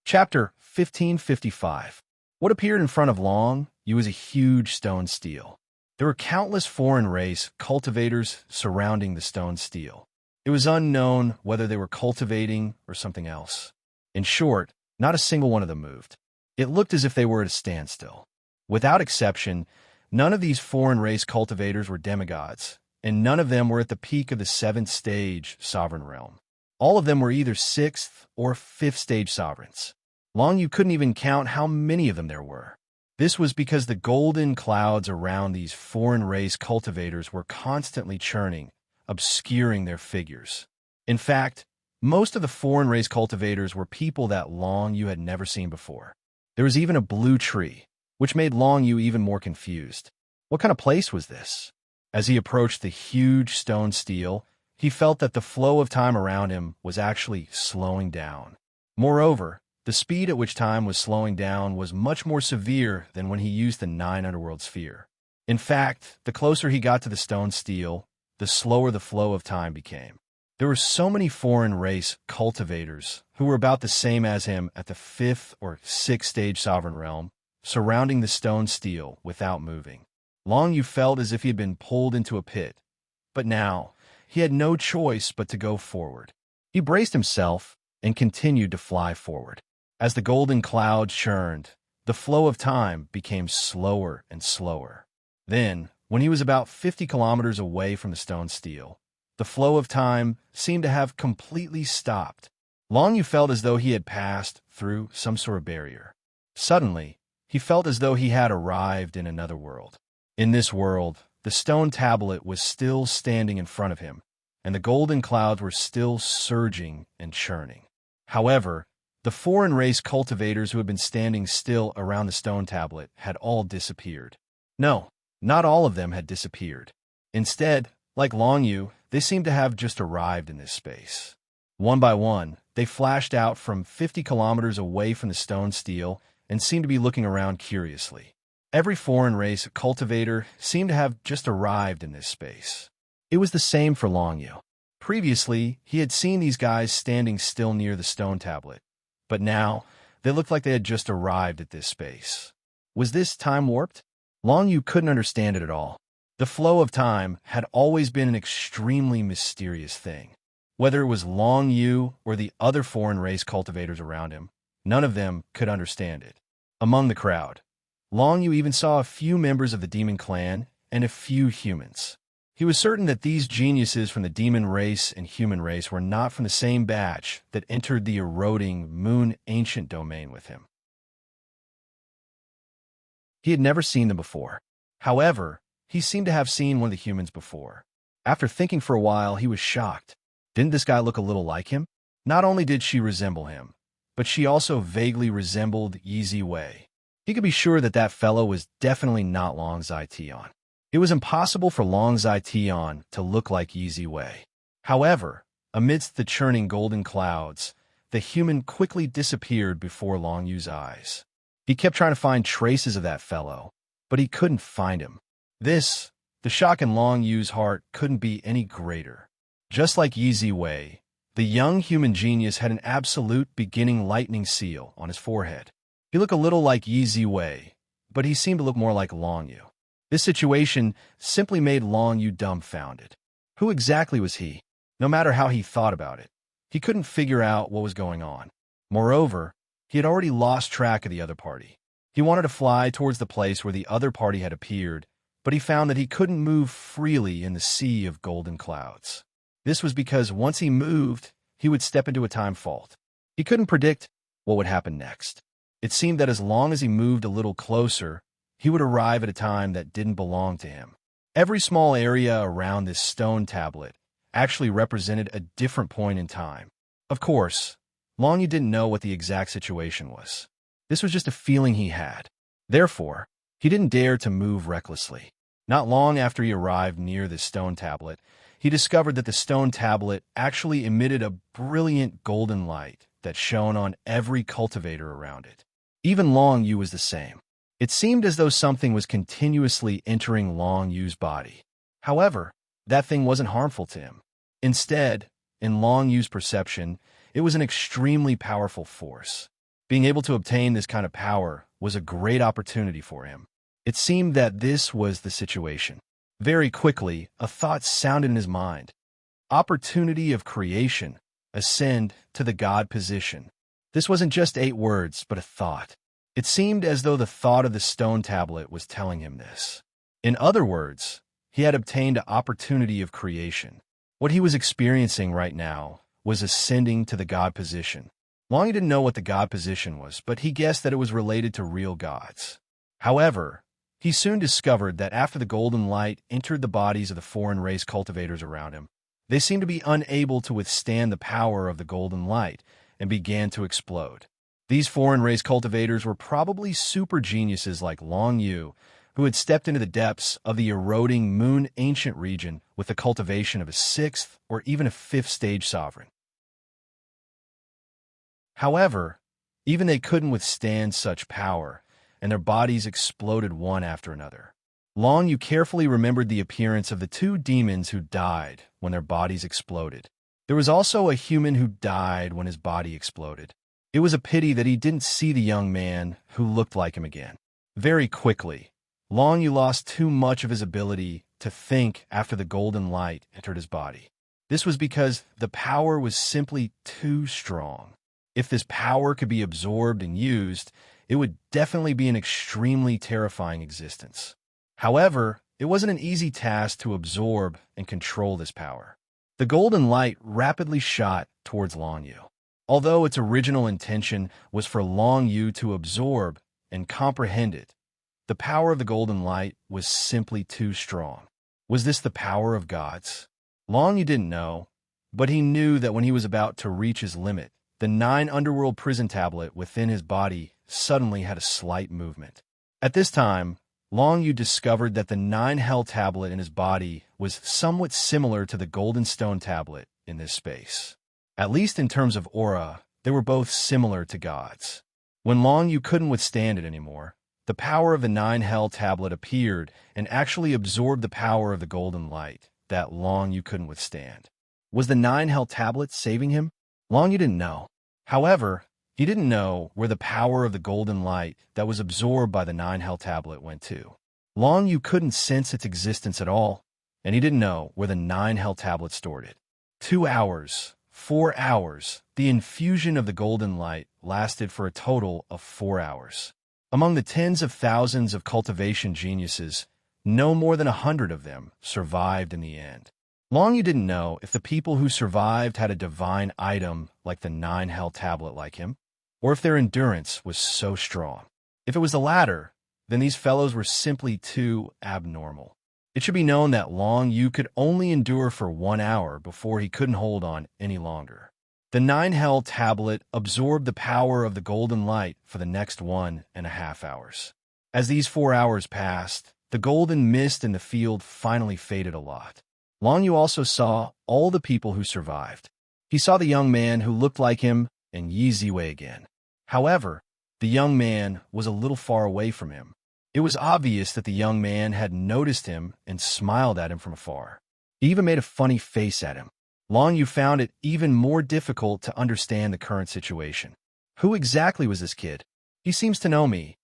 Chapter 1555. What appeared in front of Long Yu was a huge stone stele. There were countless foreign race cultivators surrounding the stone stele. It was unknown whether they were cultivating or something else. In short, not a single one of them moved. It looked as if they were at a standstill. Without exception, none of these foreign race cultivators were demigods, and none of them were at the peak of the 7th stage sovereign realm. All of them were either 6th or 5th stage sovereigns. Long Yu couldn't even count how many of them there were. This was because the golden clouds around these foreign race cultivators were constantly churning, obscuring their figures. In fact, most of the foreign race cultivators were people that Long Yu had never seen before. There was even a blue tree, which made Long Yu even more confused. What kind of place was this? As he approached the huge stone stele, he felt that the flow of time around him was actually slowing down. Moreover, the speed at which time was slowing down was much more severe than when he used the 9 underworld sphere. In fact, the closer he got to the stone stele, the slower the flow of time became. There were so many foreign race cultivators who were about the same as him at the 5th or 6th stage sovereign realm, surrounding the stone stele without moving. Long Yu felt as if he had been pulled into a pit, but now he had no choice but to go forward. He braced himself and continued to fly forward. As the golden cloud churned, the flow of time became slower and slower. Then, when he was about 50 kilometers away from the stone stele, the flow of time seemed to have completely stopped. Long Yu felt as though he had passed through some sort of barrier. Suddenly, he felt as though he had arrived in another world. In this world, the stone tablet was still standing in front of him, and the golden clouds were still surging and churning. However, the foreign race cultivators who had been standing still around the stone tablet had all disappeared. No, not all of them had disappeared. Instead, like Long Yu, they seemed to have just arrived in this space. One by one, they flashed out from 50 kilometers away from the stone stele and seemed to be looking around curiously. Every foreign race cultivator seemed to have just arrived in this space. It was the same for Long Yu. Previously, he had seen these guys standing still near the stone tablet, but now they looked like they had just arrived at this space. Was this time warped? Long Yu couldn't understand it at all. The flow of time had always been an extremely mysterious thing. Whether it was Long Yu or the other foreign race cultivators around him, none of them could understand it. Among the crowd, Long Yu even saw a few members of the demon clan and a few humans. He was certain that these geniuses from the demon race and human race were not from the same batch that entered the eroding moon ancient domain with him. He had never seen them before. However, he seemed to have seen one of the humans before. After thinking for a while, he was shocked. Didn't this guy look a little like him? Not only did she resemble him, but she also vaguely resembled Yi Wei. He could be sure that that fellow was definitely not Long Zai Tian. It was impossible for Long Zai Tian to look like Yi Wei. However, amidst the churning golden clouds, the human quickly disappeared before Long Yu's eyes. He kept trying to find traces of that fellow, but he couldn't find him. The shock in Long Yu's heart couldn't be any greater. Just like Yi Wei, the young human genius had an absolute beginning lightning seal on his forehead. He looked a little like Yi Wei, but he seemed to look more like Long Yu. This situation simply made Long Yu dumbfounded. Who exactly was he? No matter how he thought about it, he couldn't figure out what was going on. Moreover, he had already lost track of the other party. He wanted to fly towards the place where the other party had appeared, but he found that he couldn't move freely in the sea of golden clouds. This was because once he moved, he would step into a time fault. He couldn't predict what would happen next. It seemed that as long as he moved a little closer, he would arrive at a time that didn't belong to him. Every small area around this stone tablet actually represented a different point in time. Of course, Long Yu didn't know what the exact situation was. This was just a feeling he had. Therefore, he didn't dare to move recklessly. Not long after he arrived near the stone tablet, he discovered that the stone tablet actually emitted a brilliant golden light that shone on every cultivator around it. Even Long Yu was the same. It seemed as though something was continuously entering Long Yu's body. However, that thing wasn't harmful to him. Instead, in Long Yu's perception, it was an extremely powerful force. Being able to obtain this kind of power was a great opportunity for him. It seemed that this was the situation. Very quickly, a thought sounded in his mind. Opportunity of creation. Ascend to the God position. This wasn't just 8 words, but a thought. It seemed as though the thought of the stone tablet was telling him this. In other words, he had obtained an opportunity of creation. What he was experiencing right now was ascending to the God position. Long Yu didn't know what the God position was, but he guessed that it was related to real gods. However, he soon discovered that after the golden light entered the bodies of the foreign race cultivators around him, they seemed to be unable to withstand the power of the golden light and began to explode. These foreign race cultivators were probably super geniuses like Long Yu, who had stepped into the depths of the eroding moon ancient region with the cultivation of a 6th or even a 5th stage sovereign. However, even they couldn't withstand such power, and their bodies exploded one after another. Long Yu carefully remembered the appearance of the 2 demons who died when their bodies exploded. There was also a human who died when his body exploded. It was a pity that he didn't see the young man who looked like him again. Very quickly, Long Yu lost too much of his ability to think after the golden light entered his body. This was because the power was simply too strong. If this power could be absorbed and used, it would definitely be an extremely terrifying existence. However, it wasn't an easy task to absorb and control this power. The golden light rapidly shot towards Long Yu. Although its original intention was for Long Yu to absorb and comprehend it, the power of the golden light was simply too strong. Was this the power of gods? Long Yu didn't know, but he knew that when he was about to reach his limit, the 9 underworld prison tablet within his body suddenly had a slight movement. At this time, Long Yu discovered that the 9 hell tablet in his body was somewhat similar to the golden stone tablet in this space. At least in terms of aura, they were both similar to gods. When Long Yu couldn't withstand it anymore, the power of the 9 hell tablet appeared and actually absorbed the power of the golden light that Long Yu couldn't withstand. Was the 9 hell tablet saving him? Long Yu didn't know. However, he didn't know where the power of the golden light that was absorbed by the 9 hell tablet went to. Long Yu couldn't sense its existence at all, and he didn't know where the 9 hell tablet stored it. 2 hours, 4 hours, the infusion of the golden light lasted for a total of 4 hours. Among the tens of thousands of cultivation geniuses, no more than 100 of them survived in the end. Long Yu didn't know if the people who survived had a divine item like the 9 hell tablet like him, or if their endurance was so strong. If it was the latter, then these fellows were simply too abnormal. It should be known that Long Yu could only endure for 1 hour before he couldn't hold on any longer. The 9 hell tablet absorbed the power of the golden light for the next 1.5 hours. As these 4 hours passed, the golden mist in the field finally faded a lot. Long Yu also saw all the people who survived. He saw the young man who looked like him and Yi Ziwei again. However, the young man was a little far away from him. It was obvious that the young man had noticed him and smiled at him from afar. He even made a funny face at him. Long Yu found it even more difficult to understand the current situation. Who exactly was this kid? He seems to know me.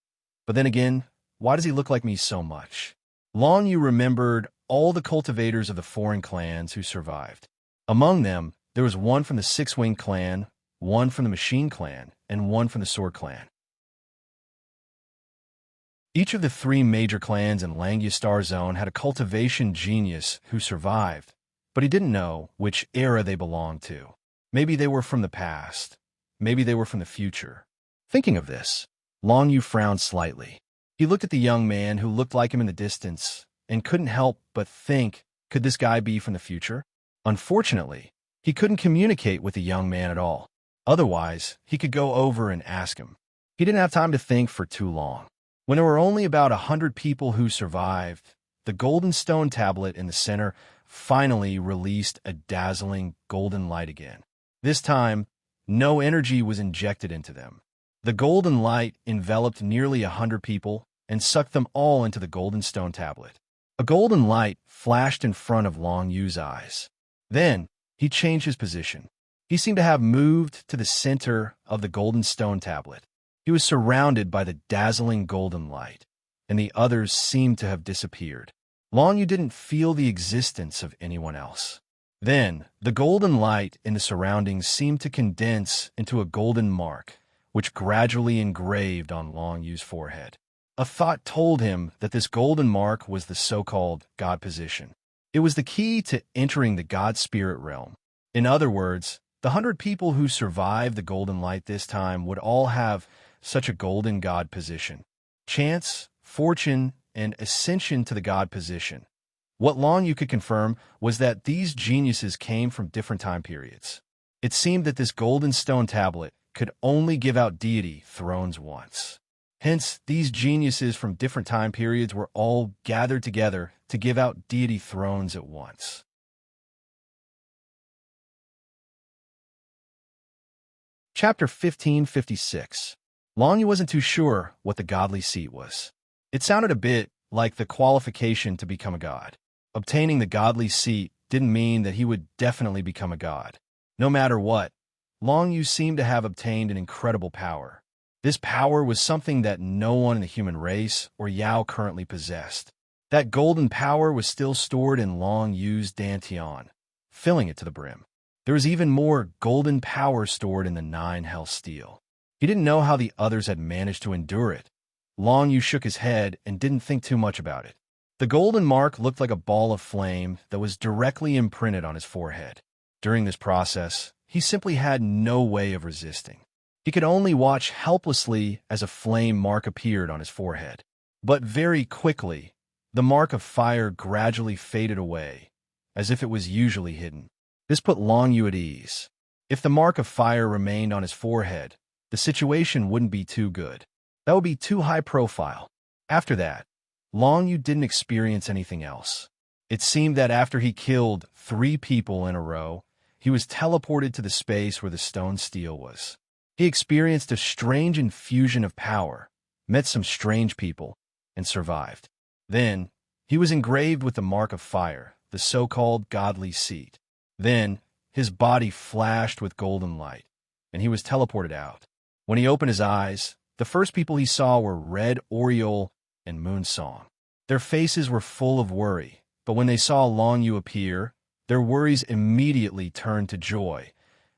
But then again, why does he look like me so much? Long Yu remembered all the cultivators of the foreign clans who survived. Among them, there was one from the Six-Winged clan, one from the Machine clan, and one from the Sword clan. Each of the 3 major clans in Langyastar Zone had a cultivation genius who survived, but he didn't know which era they belonged to. Maybe they were from the past. Maybe they were from the future. Thinking of this, Long Yu frowned slightly. He looked at the young man who looked like him in the distance and couldn't help but think, could this guy be from the future? Unfortunately, he couldn't communicate with the young man at all. Otherwise, he could go over and ask him. He didn't have time to think for too long. When there were only about 100 people who survived, the golden stone tablet in the center finally released a dazzling golden light again. This time, no energy was injected into them. The golden light enveloped nearly 100 people and sucked them all into the golden stone tablet. A golden light flashed in front of Long Yu's eyes. Then, he changed his position. He seemed to have moved to the center of the golden stone tablet. He was surrounded by the dazzling golden light, and the others seemed to have disappeared. Long Yu didn't feel the existence of anyone else. Then, the golden light in the surroundings seemed to condense into a golden mark, which gradually engraved on Long Yu's forehead. A thought told him that this golden mark was the so-called God position. It was the key to entering the God spirit realm. In other words, the 100 people who survived the golden light this time would all have such a golden God position. Chance, fortune, and ascension to the God position. What Long Yu could confirm was that these geniuses came from different time periods. It seemed that this golden stone tablet could only give out deity thrones once. Hence, these geniuses from different time periods were all gathered together to give out deity thrones at once. Chapter 1556. Long Yu wasn't too sure what the godly seat was. It sounded a bit like the qualification to become a god. Obtaining the godly seat didn't mean that he would definitely become a god. No matter what, Long Yu seemed to have obtained an incredible power. This power was something that no one in the human race or Yao currently possessed. That golden power was still stored in Long Yu's dantian, filling it to the brim. There was even more golden power stored in the 9 hell steel. He didn't know how the others had managed to endure it. Long Yu shook his head and didn't think too much about it. The golden mark looked like a ball of flame that was directly imprinted on his forehead. During this process, he simply had no way of resisting. He could only watch helplessly as a flame mark appeared on his forehead. But very quickly, the mark of fire gradually faded away, as if it was usually hidden. This put Long Yu at ease. If the mark of fire remained on his forehead, the situation wouldn't be too good. That would be too high profile. After that, Long Yu didn't experience anything else. It seemed that after he killed 3 people in a row, he was teleported to the space where the stone steel was. He experienced a strange infusion of power, met some strange people, and survived. Then, he was engraved with the mark of fire, the so-called godly seat. Then, his body flashed with golden light, and he was teleported out. When he opened his eyes, the first people he saw were Red Oriole and Moon Song. Their faces were full of worry, but when they saw Long Yu appear, their worries immediately turned to joy,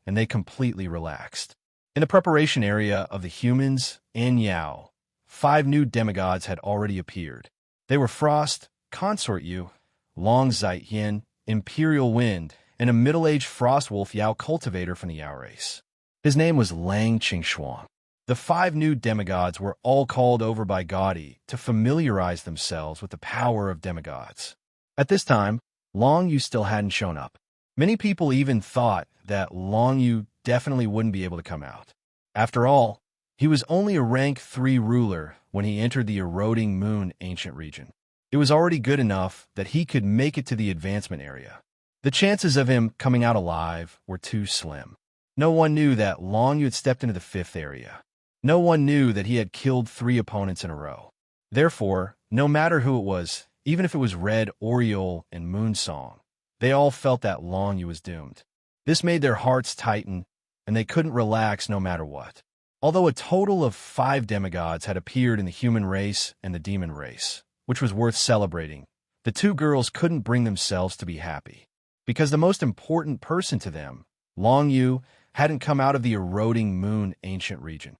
and they completely relaxed. In the preparation area of the humans and Yao, 5 new demigods had already appeared. They were Frost, Consort Yu, Long Zait Yin, Imperial Wind, and a middle-aged frost wolf Yao cultivator from the Yao race. His name was Lang Qingshuang. The 5 new demigods were all called over by Gaudi to familiarize themselves with the power of demigods. At this time, Long Yu still hadn't shown up. Many people even thought that Long Yu definitely wouldn't be able to come out. After all, he was only a rank 3 ruler when he entered the eroding moon ancient region. It was already good enough that he could make it to the advancement area. The chances of him coming out alive were too slim. No one knew that Long Yu had stepped into the 5th area. No one knew that he had killed 3 opponents in a row. Therefore, no matter who it was, even if it was Red Oriole and Moon Song, they all felt that Long Yu was doomed. This made their hearts tighten, and they couldn't relax no matter what. Although a total of 5 demigods had appeared in the human race and the demon race, which was worth celebrating, the 2 girls couldn't bring themselves to be happy. Because the most important person to them, Long Yu, hadn't come out of the eroding moon ancient region.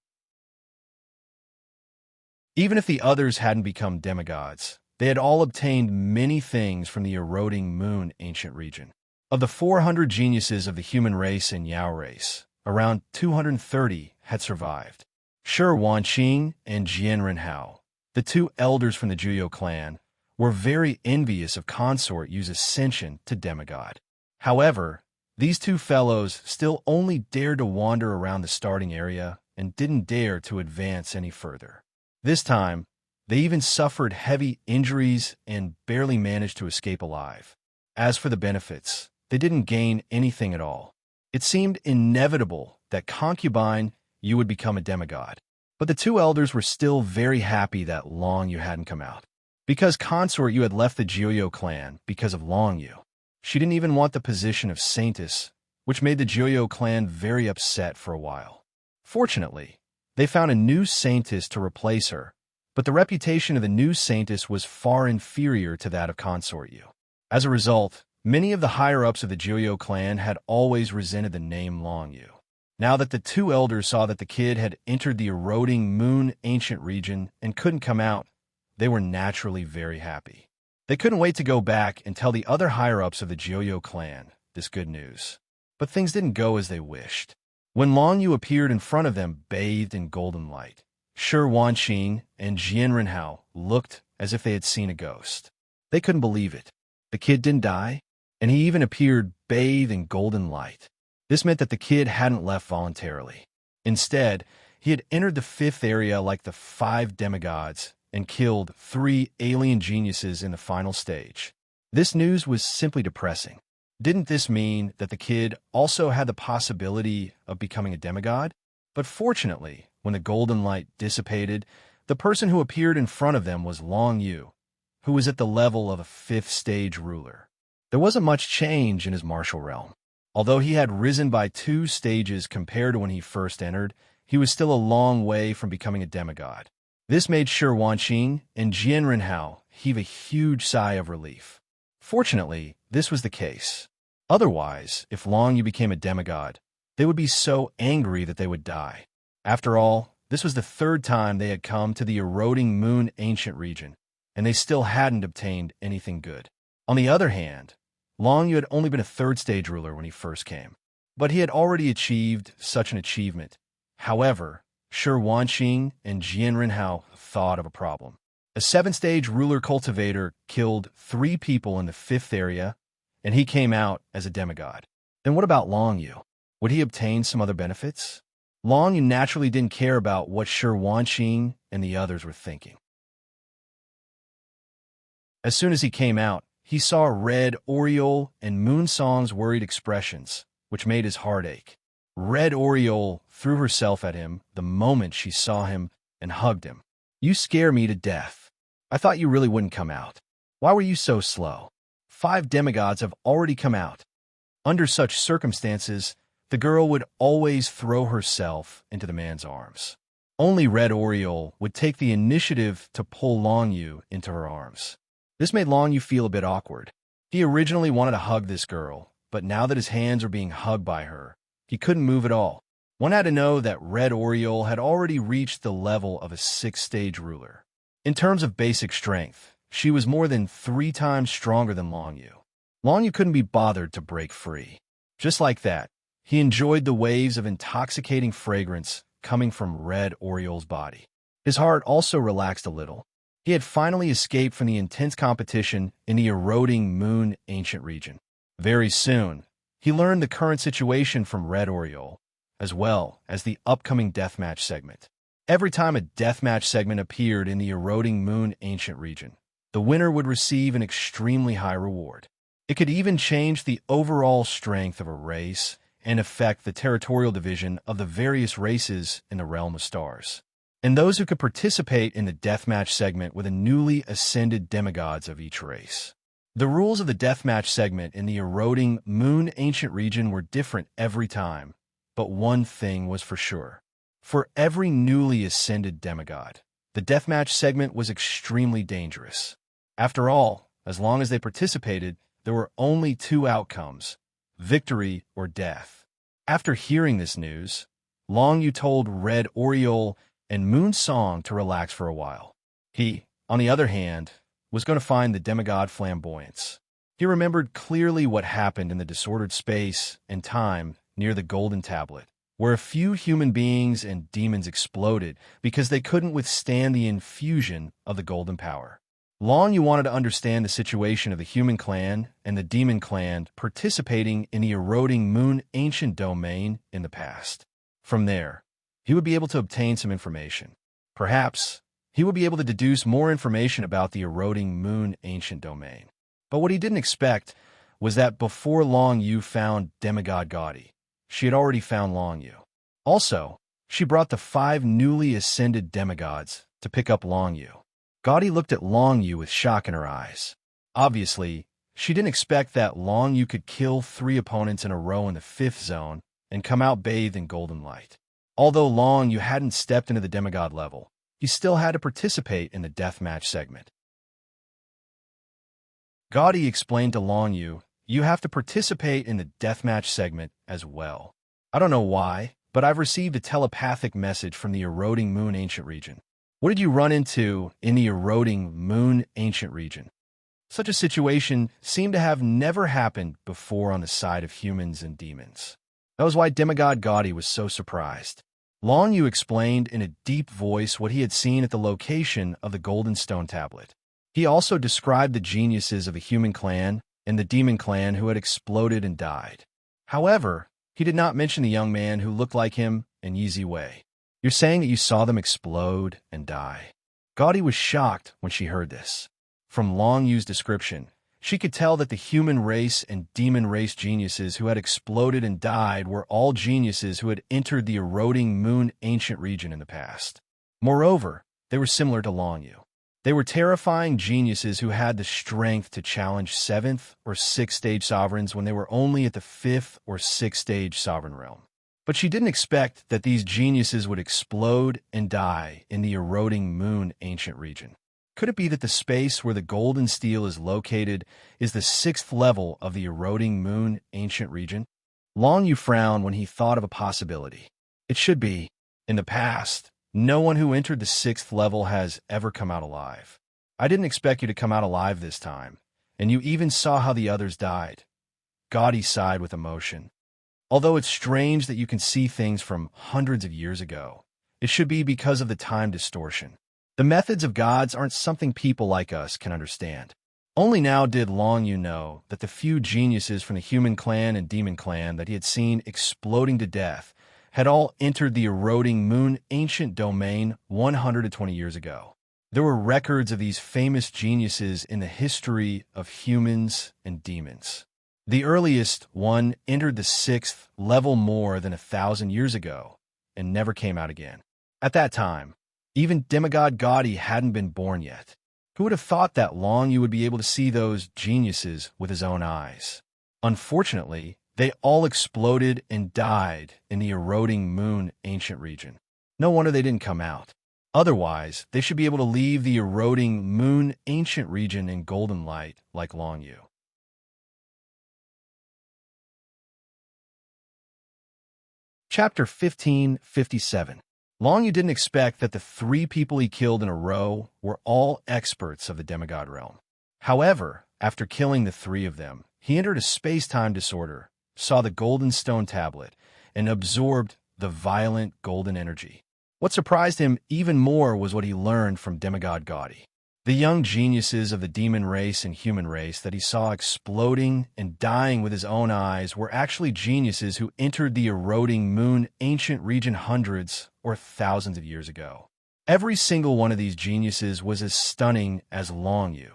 Even if the others hadn't become demigods, they had all obtained many things from the eroding moon ancient region. Of the 400 geniuses of the human race and Yao race, around 230 had survived. Shi Wanqing and Jian Renhao, the 2 elders from the Juyo clan, were very envious of Consort Yu's ascension to demigod. However, these two fellows still only dared to wander around the starting area and didn't dare to advance any further. This time, they even suffered heavy injuries and barely managed to escape alive. As for the benefits, they didn't gain anything at all. It seemed inevitable that concubine, you would become a demigod. But the two elders were still very happy that Long Yu hadn't come out. Because consort, you had left the Jiuyo clan because of Long Yu. She didn't even want the position of saintess, which made the Jiuyo clan very upset for a while. Fortunately, they found a new saintess to replace her, but the reputation of the new saintess was far inferior to that of consort Yu. As a result, many of the higher-ups of the Jiuyo clan had always resented the name Long Yu. Now that the two elders saw that the kid had entered the eroding moon ancient region and couldn't come out, they were naturally very happy. They couldn't wait to go back and tell the other higher-ups of the Jiuyo clan this good news. But things didn't go as they wished. When Long Yu appeared in front of them bathed in golden light, Shi Wanqing and Jian Renhao looked as if they had seen a ghost. They couldn't believe it. The kid didn't die, and he even appeared bathed in golden light. This meant that the kid hadn't left voluntarily. Instead, he had entered the fifth area like the 5 demigods and killed 3 alien geniuses in the final stage. This news was simply depressing. Didn't this mean that the kid also had the possibility of becoming a demigod? But fortunately, when the golden light dissipated, the person who appeared in front of them was Long Yu, who was at the level of a 5th stage ruler. There wasn't much change in his martial realm. Although he had risen by 2 stages compared to when he first entered, he was still a long way from becoming a demigod. This made Shi Wanqing and Jian Renhao heave a huge sigh of relief. Fortunately, this was the case. Otherwise, if Long Yu became a demigod, they would be so angry that they would die. After all, this was the 3rd time they had come to the eroding moon ancient region, and they still hadn't obtained anything good. On the other hand, Long Yu had only been a 3rd stage ruler when he first came, but he had already achieved such an achievement. However, Shi Wanqing and Jian Renhao thought of a problem. A 7th stage ruler cultivator killed 3 people in the 5th area, and he came out as a demigod. Then what about Long Yu? Would he obtain some other benefits? Long Yu naturally didn't care about what Shi Wanqing and the others were thinking. As soon as he came out, he saw Red Oriole and Moon Song's worried expressions, which made his heart ache. Red Oriole threw herself at him the moment she saw him and hugged him. "You scare me to death. I thought you really wouldn't come out. Why were you so slow? 5 demigods have already come out." Under such circumstances, the girl would always throw herself into the man's arms. Only Red Oriole would take the initiative to pull Long Yu into her arms. This made Long Yu feel a bit awkward. He originally wanted to hug this girl, but now that his hands were being hugged by her, he couldn't move at all. One had to know that Red Oriole had already reached the level of a 6th stage ruler. In terms of basic strength, she was more than 3 times stronger than Long Yu. Long Yu couldn't be bothered to break free. Just like that, he enjoyed the waves of intoxicating fragrance coming from Red Oriole's body. His heart also relaxed a little. He had finally escaped from the intense competition in the eroding moon ancient region. Very soon, he learned the current situation from Red Oriole, as well as the upcoming deathmatch segment. Every time a deathmatch segment appeared in the eroding moon ancient region, the winner would receive an extremely high reward. It could even change the overall strength of a race and affect the territorial division of the various races in the realm of stars. And those who could participate in the deathmatch segment were the newly ascended demigods of each race. The rules of the deathmatch segment in the eroding moon ancient region were different every time, but one thing was for sure. For every newly ascended demigod, the deathmatch segment was extremely dangerous. After all, as long as they participated, there were only 2 outcomes: victory or death. After hearing this news, Long Yu told Red Oriole and Moon Song to relax for a while. He, on the other hand, was going to find the demigod flamboyance. He remembered clearly what happened in the disordered space and time near the Golden Tablet, where a few human beings and demons exploded because they couldn't withstand the infusion of the golden power. Long Yu wanted to understand the situation of the human clan and the demon clan participating in the eroding moon ancient domain in the past. From there, he would be able to obtain some information. Perhaps, he would be able to deduce more information about the eroding moon ancient domain. But what he didn't expect was that before Long Yu found demigod Gaudi, she had already found Long Yu. Also, she brought the 5 newly ascended demigods to pick up Long Yu. Gaudi looked at Long Yu with shock in her eyes. Obviously, she didn't expect that Long Yu could kill 3 opponents in a row in the 5th zone and come out bathed in golden light. Although Long Yu hadn't stepped into the demigod level, he still had to participate in the deathmatch segment. Gaudi explained to Long Yu, "You have to participate in the deathmatch segment as well. I don't know why, but I've received a telepathic message from the eroding moon ancient region. What did you run into in the eroding moon ancient region?" Such a situation seemed to have never happened before on the side of humans and demons. That was why demigod Gaudi was so surprised. Long Yu explained in a deep voice what he had seen at the location of the golden stone tablet. He also described the geniuses of the human clan and the demon clan who had exploded and died. However, he did not mention the young man who looked like him and Yi Wei. "You're saying that you saw them explode and die?" Gaudi was shocked when she heard this. From Long Yu's description, she could tell that the human race and demon race geniuses who had exploded and died were all geniuses who had entered the eroding moon ancient region in the past. Moreover, they were similar to Long Yu. They were terrifying geniuses who had the strength to challenge 7th or 6th stage sovereigns when they were only at the 5th or 6th stage sovereign realm. But she didn't expect that these geniuses would explode and die in the eroding moon ancient region. Could it be that the space where the golden steel is located is the 6th level of the eroding moon ancient region? Long Yu frowned when he thought of a possibility. It should be. In the past, no one who entered the 6th level has ever come out alive. I didn't expect you to come out alive this time, and you even saw how the others died. Gaudi sighed with emotion. Although it's strange that you can see things from hundreds of years ago, it should be because of the time distortion. The methods of gods aren't something people like us can understand. Only now did Long Yu know that the few geniuses from the human clan and demon clan that he had seen exploding to death had all entered the eroding moon ancient domain 120 years ago. There were records of these famous geniuses in the history of humans and demons. The earliest one entered the 6th level more than 1,000 years ago and never came out again. At that time, even demigod Gaudi hadn't been born yet. Who would have thought that Long Yu would be able to see those geniuses with his own eyes? Unfortunately, they all exploded and died in the eroding moon ancient region. No wonder they didn't come out. Otherwise, they should be able to leave the eroding moon ancient region in golden light like Long Yu. Chapter 1557. Long Yu didn't expect that the 3 people he killed in a row were all experts of the demigod realm. However, after killing the 3 of them, he entered a space-time disorder, saw the golden stone tablet, and absorbed the violent golden energy. What surprised him even more was what he learned from demigod Gaudi. The young geniuses of the demon race and human race that he saw exploding and dying with his own eyes were actually geniuses who entered the eroding moon ancient region hundreds or thousands of years ago. Every single one of these geniuses was as stunning as Long Yu.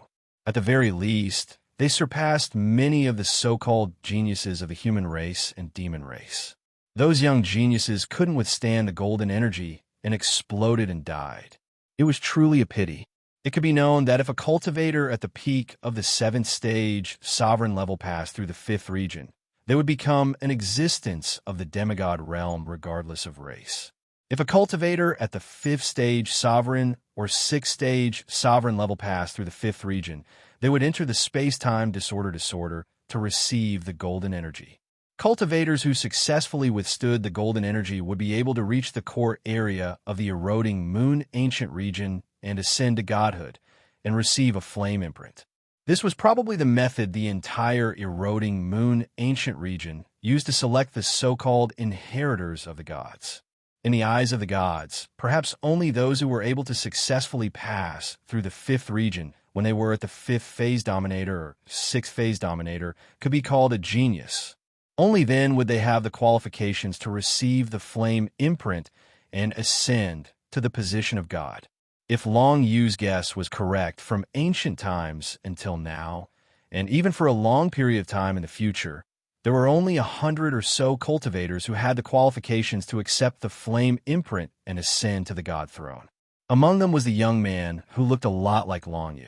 At the very least, they surpassed many of the so-called geniuses of the human race and demon race. Those young geniuses couldn't withstand the golden energy and exploded and died. It was truly a pity. It could be known that if a cultivator at the peak of the 7th stage sovereign level passed through the 5th region, they would become an existence of the demigod realm regardless of race. If a cultivator at the 5th stage sovereign or 6th stage sovereign level passed through the 5th region, they would enter the space-time disorder to receive the golden energy. Cultivators who successfully withstood the golden energy would be able to reach the core area of the eroding moon ancient region and ascend to godhood and receive a flame imprint. This was probably the method the entire eroding moon ancient region used to select the so-called inheritors of the gods. In the eyes of the gods, perhaps only those who were able to successfully pass through the 5th region when they were at the 5th phase dominator or 6th phase dominator, could be called a genius. Only then would they have the qualifications to receive the flame imprint and ascend to the position of God. If Long Yu's guess was correct from ancient times until now, and even for a long period of time in the future, there were only 100 or so cultivators who had the qualifications to accept the flame imprint and ascend to the God throne. Among them was the young man who looked a lot like Long Yu.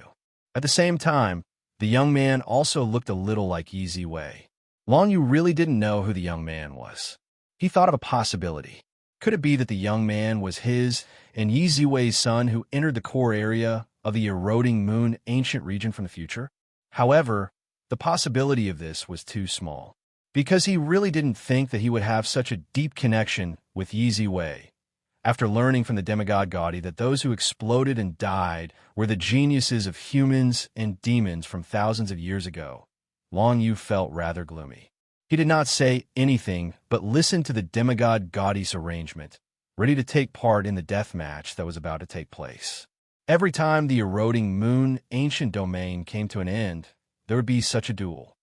At the same time, the young man also looked a little like Yi Ziwei. Long Yu really didn't know who the young man was. He thought of a possibility. Could it be that the young man was his and Yi Ziwei's son who entered the core area of the eroding moon ancient region from the future? However, the possibility of this was too small, because he really didn't think that he would have such a deep connection with Yi Ziwei. After learning from the demigod Gaudi that those who exploded and died were the geniuses of humans and demons from thousands of years ago, Long Yu felt rather gloomy. He did not say anything but listened to the demigod Gaudi's arrangement, ready to take part in the death match that was about to take place. Every time the eroding moon ancient domain came to an end, there would be such a duel.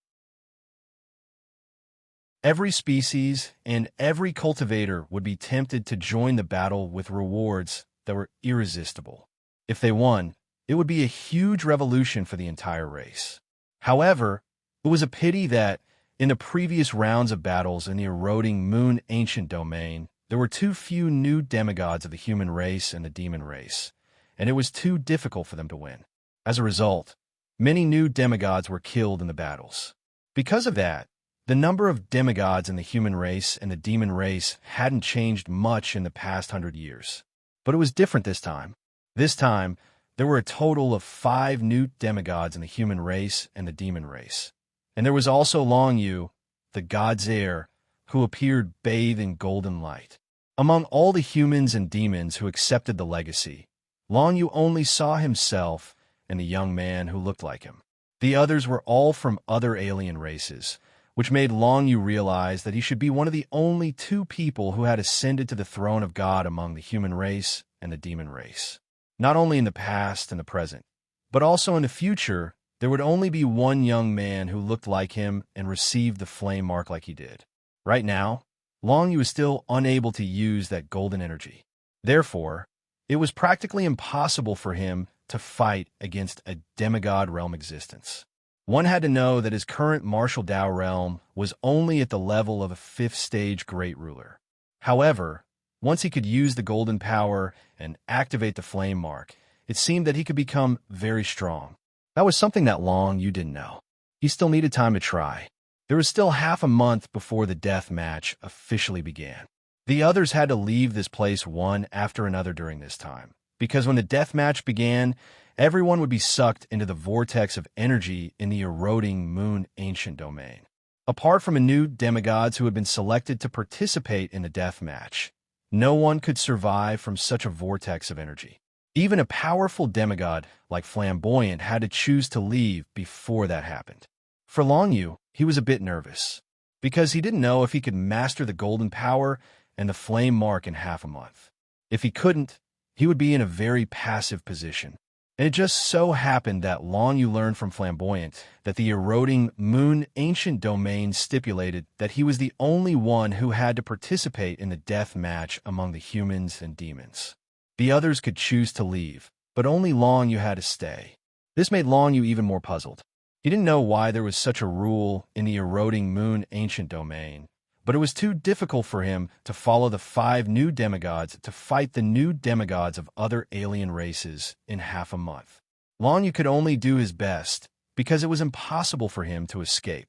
Every species and every cultivator would be tempted to join the battle with rewards that were irresistible. If they won, it would be a huge revolution for the entire race. However, it was a pity that, in the previous rounds of battles in the eroding moon ancient domain, there were too few new demigods of the human race and the demon race, and it was too difficult for them to win. As a result, many new demigods were killed in the battles. Because of that, the number of demigods in the human race and the demon race hadn't changed much in the past 100 years. But it was different this time. This time, there were a total of 5 new demigods in the human race and the demon race. And there was also Long Yu, the god's heir, who appeared bathed in golden light. Among all the humans and demons who accepted the legacy, Long Yu only saw himself and the young man who looked like him. The others were all from other alien races, which made Long Yu realize that he should be one of the only 2 people who had ascended to the throne of God among the human race and the demon race. Not only in the past and the present, but also in the future, there would only be one young man who looked like him and received the flame mark like he did. Right now, Long Yu is still unable to use that golden energy. Therefore, it was practically impossible for him to fight against a demigod realm existence. One had to know that his current martial Dao realm was only at the level of a 5th stage great ruler. However, once he could use the golden power and activate the flame mark, it seemed that he could become very strong. That was something that Long Yu didn't know. He still needed time to try. There was still half a month before the death match officially began. The others had to leave this place one after another during this time, because when the death match began, everyone would be sucked into the vortex of energy in the eroding moon ancient domain. Apart from a new demigods who had been selected to participate in the death match, no one could survive from such a vortex of energy. Even a powerful demigod like Flamboyant had to choose to leave before that happened. For Long Yu, he was a bit nervous, because he didn't know if he could master the golden power and the flame mark in half a month. If he couldn't, he would be in a very passive position. And it just so happened that Long Yu learned from Flamboyant that the eroding moon ancient domain stipulated that he was the only one who had to participate in the death match among the humans and demons. The others could choose to leave, but only Long Yu had to stay. This made Long Yu even more puzzled. He didn't know why there was such a rule in the eroding moon ancient domain, but it was too difficult for him to follow the 5 new demigods to fight the new demigods of other alien races in half a month. Long Yu could only do his best, because it was impossible for him to escape.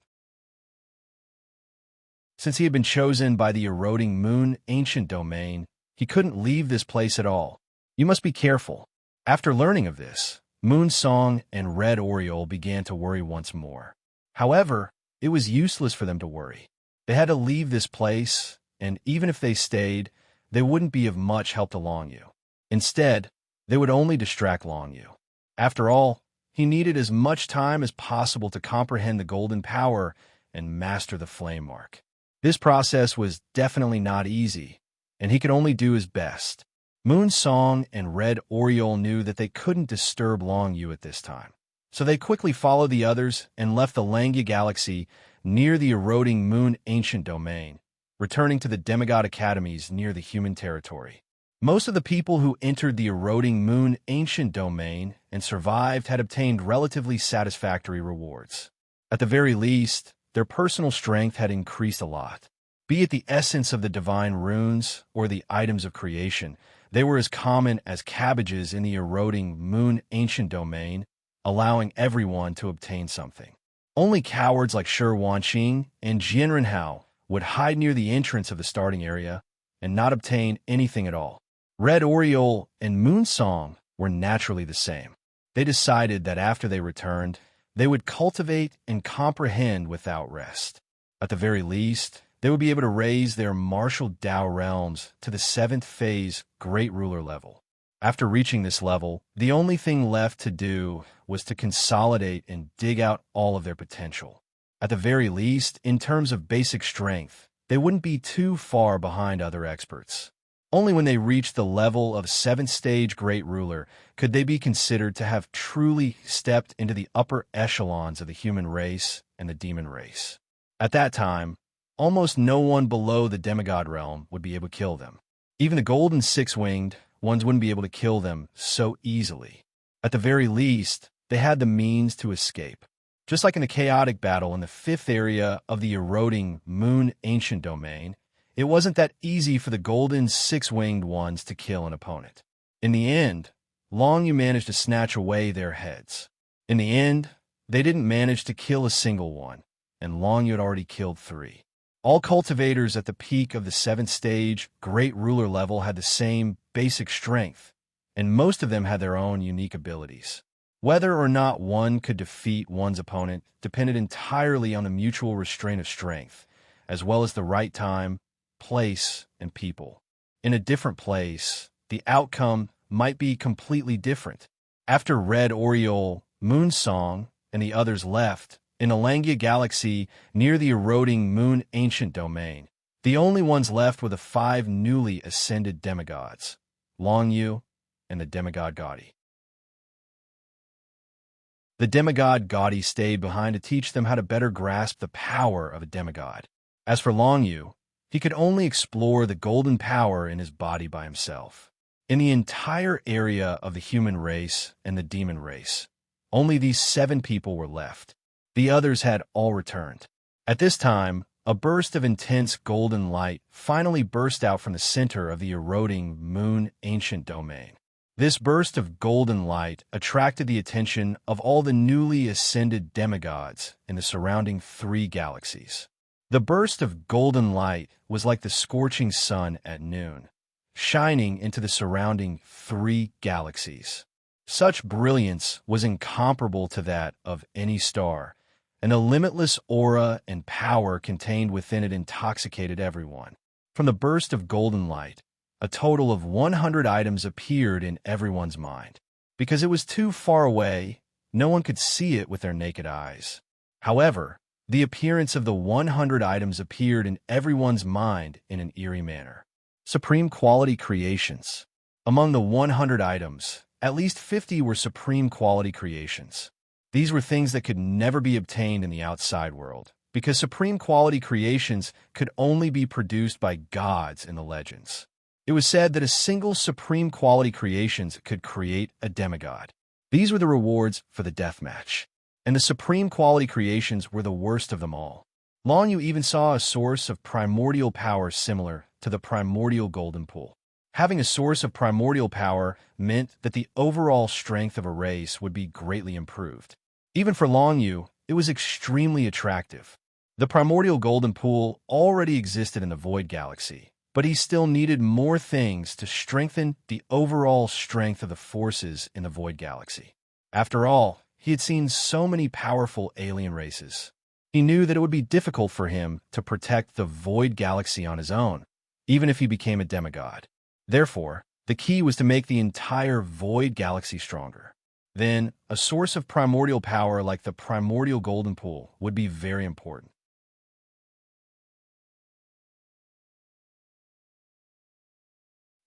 Since he had been chosen by the eroding moon ancient domain, he couldn't leave this place at all. You must be careful. After learning of this, Moonsong and Red Oriole began to worry once more. However, it was useless for them to worry. They had to leave this place, and even if they stayed, they wouldn't be of much help to Long Yu. Instead, they would only distract Long Yu. After all, he needed as much time as possible to comprehend the golden power and master the flame mark. This process was definitely not easy, and he could only do his best. Moonsong and Red Oriole knew that they couldn't disturb Long Yu at this time. So they quickly followed the others and left the Langia galaxy near the eroding moon ancient domain, returning to the demigod academies near the human territory. Most of the people who entered the eroding moon ancient domain and survived had obtained relatively satisfactory rewards. At the very least, their personal strength had increased a lot. Be it the essence of the divine runes or the items of creation, they were as common as cabbages in the eroding moon ancient domain, allowing everyone to obtain something. Only cowards like Shi Wanqing and Jianren Hao would hide near the entrance of the starting area and not obtain anything at all. Red Oriole and Moon Song were naturally the same. They decided that after they returned, they would cultivate and comprehend without rest. At the very least, they would be able to raise their martial Dao realms to the 7th phase Great Ruler level. After reaching this level, the only thing left to do was to consolidate and dig out all of their potential. At the very least, in terms of basic strength, they wouldn't be too far behind other experts. Only when they reached the level of 7th stage Great Ruler could they be considered to have truly stepped into the upper echelons of the human race and the demon race. At that time, almost no one below the demigod realm would be able to kill them. Even the golden six-winged ones wouldn't be able to kill them so easily. At the very least, they had the means to escape. Just like in the chaotic battle in the 5th area of the eroding moon ancient domain, it wasn't that easy for the golden six-winged ones to kill an opponent. In the end, Long Yu managed to snatch away their heads. In the end, they didn't manage to kill a single one, and Long Yu had already killed 3. All cultivators at the peak of the 7th stage Great Ruler level had the same basic strength, and most of them had their own unique abilities. Whether or not one could defeat one's opponent depended entirely on the mutual restraint of strength, as well as the right time, place, and people. In a different place, the outcome might be completely different. After Red Oriole, Moon Song, and the others left, in a Langia galaxy near the eroding moon ancient domain, the only ones left were the 5 newly ascended demigods, Long Yu and the demigod Gaudi. The demigod Gaudi stayed behind to teach them how to better grasp the power of a demigod. As for Long Yu, he could only explore the golden power in his body by himself. In the entire area of the human race and the demon race, only these 7 people were left. The others had all returned. At this time, a burst of intense golden light finally burst out from the center of the eroding moon ancient domain. This burst of golden light attracted the attention of all the newly ascended demigods in the surrounding 3 galaxies. The burst of golden light was like the scorching sun at noon, shining into the surrounding 3 galaxies. Such brilliance was incomparable to that of any star, and the limitless aura and power contained within it intoxicated everyone. From the burst of golden light, a total of 100 items appeared in everyone's mind. Because it was too far away, no one could see it with their naked eyes. However, the appearance of the 100 items appeared in everyone's mind in an eerie manner. Supreme quality creations. Among the 100 items, at least 50 were supreme quality creations. These were things that could never be obtained in the outside world, because supreme quality creations could only be produced by gods in the legends. It was said that a single supreme quality creations could create a demigod. These were the rewards for the deathmatch, and the supreme quality creations were the worst of them all. Long Yu even saw a source of primordial power similar to the primordial golden pool. Having a source of primordial power meant that the overall strength of a race would be greatly improved. Even for Long Yu, it was extremely attractive. The primordial golden pool already existed in the Void Galaxy, but he still needed more things to strengthen the overall strength of the forces in the Void Galaxy. After all, he had seen so many powerful alien races. He knew that it would be difficult for him to protect the Void Galaxy on his own, even if he became a demigod. Therefore, the key was to make the entire Void Galaxy stronger. Then, a source of primordial power like the primordial golden pool would be very important.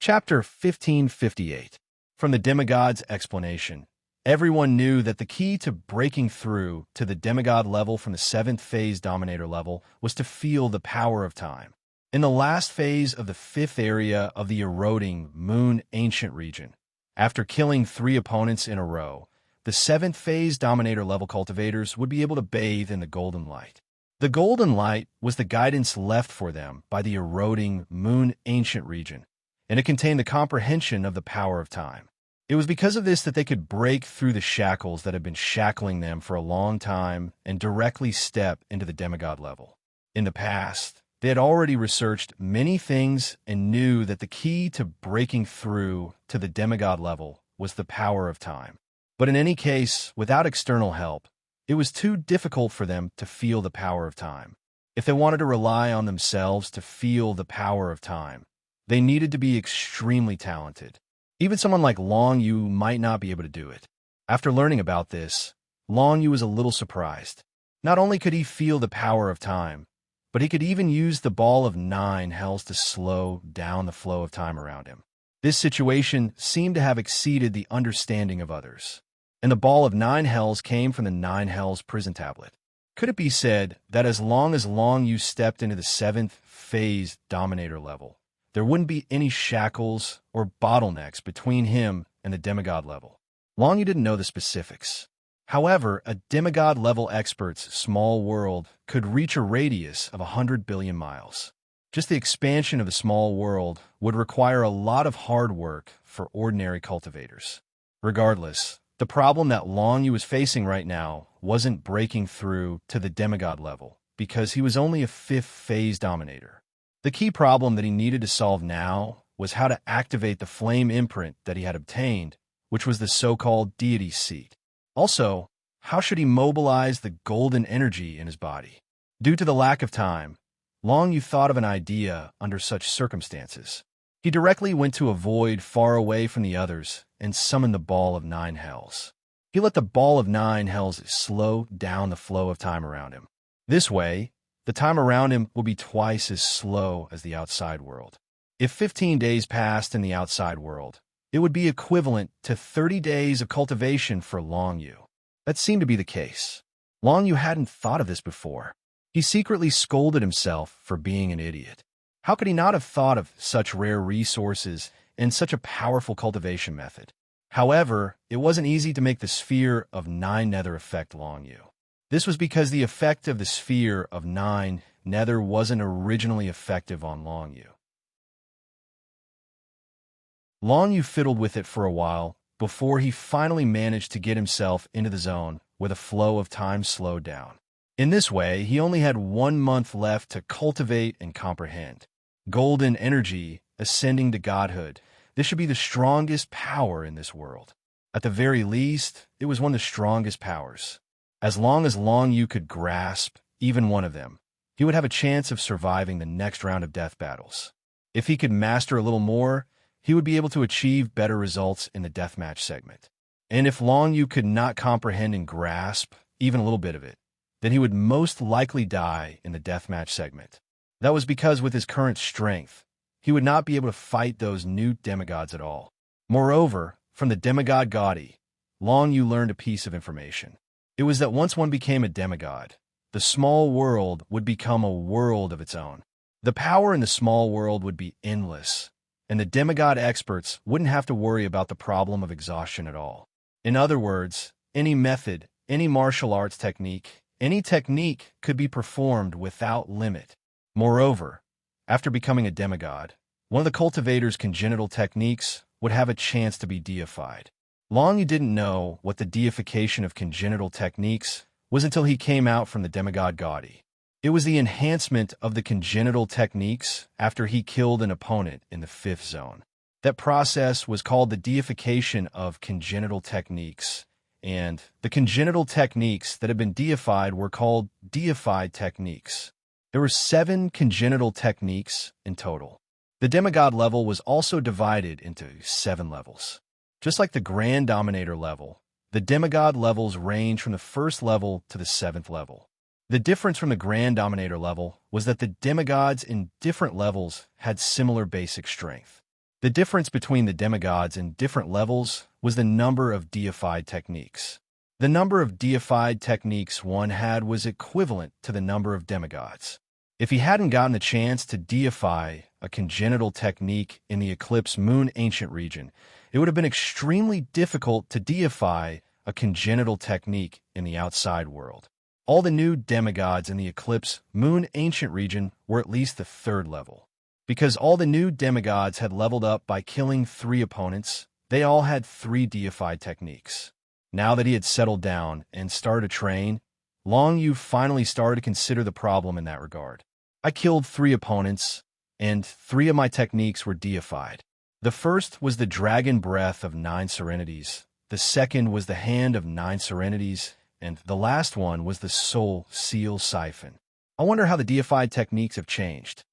Chapter 1558. From the Demigod's Explanation. Everyone knew that the key to breaking through to the demigod level from the 7th phase dominator level was to feel the power of time. In the last phase of the 5th area of the eroding moon ancient region, after killing 3 opponents in a row, the 7th phase dominator level cultivators would be able to bathe in the golden light. The golden light was the guidance left for them by the eroding moon ancient region, and it contained the comprehension of the power of time. It was because of this that they could break through the shackles that had been shackling them for a long time and directly step into the demigod level. In the past, they had already researched many things and knew that the key to breaking through to the demigod level was the power of time. But in any case, without external help, it was too difficult for them to feel the power of time. If they wanted to rely on themselves to feel the power of time, they needed to be extremely talented. Even someone like Long Yu might not be able to do it. After learning about this, Long Yu was a little surprised. Not only could he feel the power of time, but he could even use the ball of 9 hells to slow down the flow of time around him. This situation seemed to have exceeded the understanding of others, and the ball of 9 hells came from the 9 hells prison tablet. Could it be said that as Long Yu stepped into the 7th phase dominator level, there wouldn't be any shackles or bottlenecks between him and the demigod level? Long Yu didn't know the specifics. However, a demigod-level expert's small world could reach a radius of 100 billion miles. Just the expansion of the small world would require a lot of hard work for ordinary cultivators. Regardless, the problem that Long Yu was facing right now wasn't breaking through to the demigod level, because he was only a 5th phase dominator. The key problem that he needed to solve now was how to activate the flame imprint that he had obtained, which was the so-called deity seat. Also, how should he mobilize the golden energy in his body? Due to the lack of time, Long Yu thought of an idea under such circumstances. He directly went to a void far away from the others and summoned the ball of 9 hells. He let the ball of 9 hells slow down the flow of time around him. This way, the time around him will be twice as slow as the outside world. If 15 days passed in the outside world, it would be equivalent to 30 days of cultivation for Long Yu. That seemed to be the case. Long Yu hadn't thought of this before. He secretly scolded himself for being an idiot. How could he not have thought of such rare resources and such a powerful cultivation method? However, it wasn't easy to make the sphere of 9 nether affect Long Yu. This was because the effect of the sphere of 9 nether wasn't originally effective on Long Yu. Long Yu fiddled with it for a while before he finally managed to get himself into the zone where the flow of time slowed down. In this way, he only had 1 month left to cultivate and comprehend. Golden energy ascending to godhood. This should be the strongest power in this world. At the very least, it was one of the strongest powers. As Long Yu could grasp even one of them, he would have a chance of surviving the next round of death battles. If he could master a little more, he would be able to achieve better results in the deathmatch segment. And if Long Yu could not comprehend and grasp even a little bit of it, then he would most likely die in the deathmatch segment. That was because with his current strength, he would not be able to fight those new demigods at all. Moreover, from the demigod Gaudi, Long Yu learned a piece of information. It was that once one became a demigod, the small world would become a world of its own. The power in the small world would be endless, and the demigod experts wouldn't have to worry about the problem of exhaustion at all. In other words, any method, any martial arts technique, any technique could be performed without limit. Moreover, after becoming a demigod, one of the cultivator's congenital techniques would have a chance to be deified. Long Yu didn't know what the deification of congenital techniques was until he came out from the demigod Gaudi. It was the enhancement of the congenital techniques after he killed an opponent in the 5th zone. That process was called the deification of congenital techniques, and the congenital techniques that had been deified were called deified techniques. There were 7 congenital techniques in total. The demigod level was also divided into 7 levels. Just like the Grand Dominator level, the demigod levels range from the 1st level to the 7th level. The difference from the Grand Dominator level was that the demigods in different levels had similar basic strength. The difference between the demigods in different levels was the number of deified techniques. The number of deified techniques one had was equivalent to the number of demigods. If he hadn't gotten the chance to deify a congenital technique in the Eclipse Moon Ancient region, it would have been extremely difficult to deify a congenital technique in the outside world. All the new demigods in the Eclipse Moon Ancient region were at least the 3rd level. Because all the new demigods had leveled up by killing 3 opponents, they all had 3 deified techniques. Now that he had settled down and started to train, Long Yu finally started to consider the problem in that regard. I killed 3 opponents, and 3 of my techniques were deified. The first was the Dragon Breath of 9 Serenities, the second was the Hand of 9 Serenities, and the last one was the Soul Seal Siphon. I wonder how the deified techniques have changed.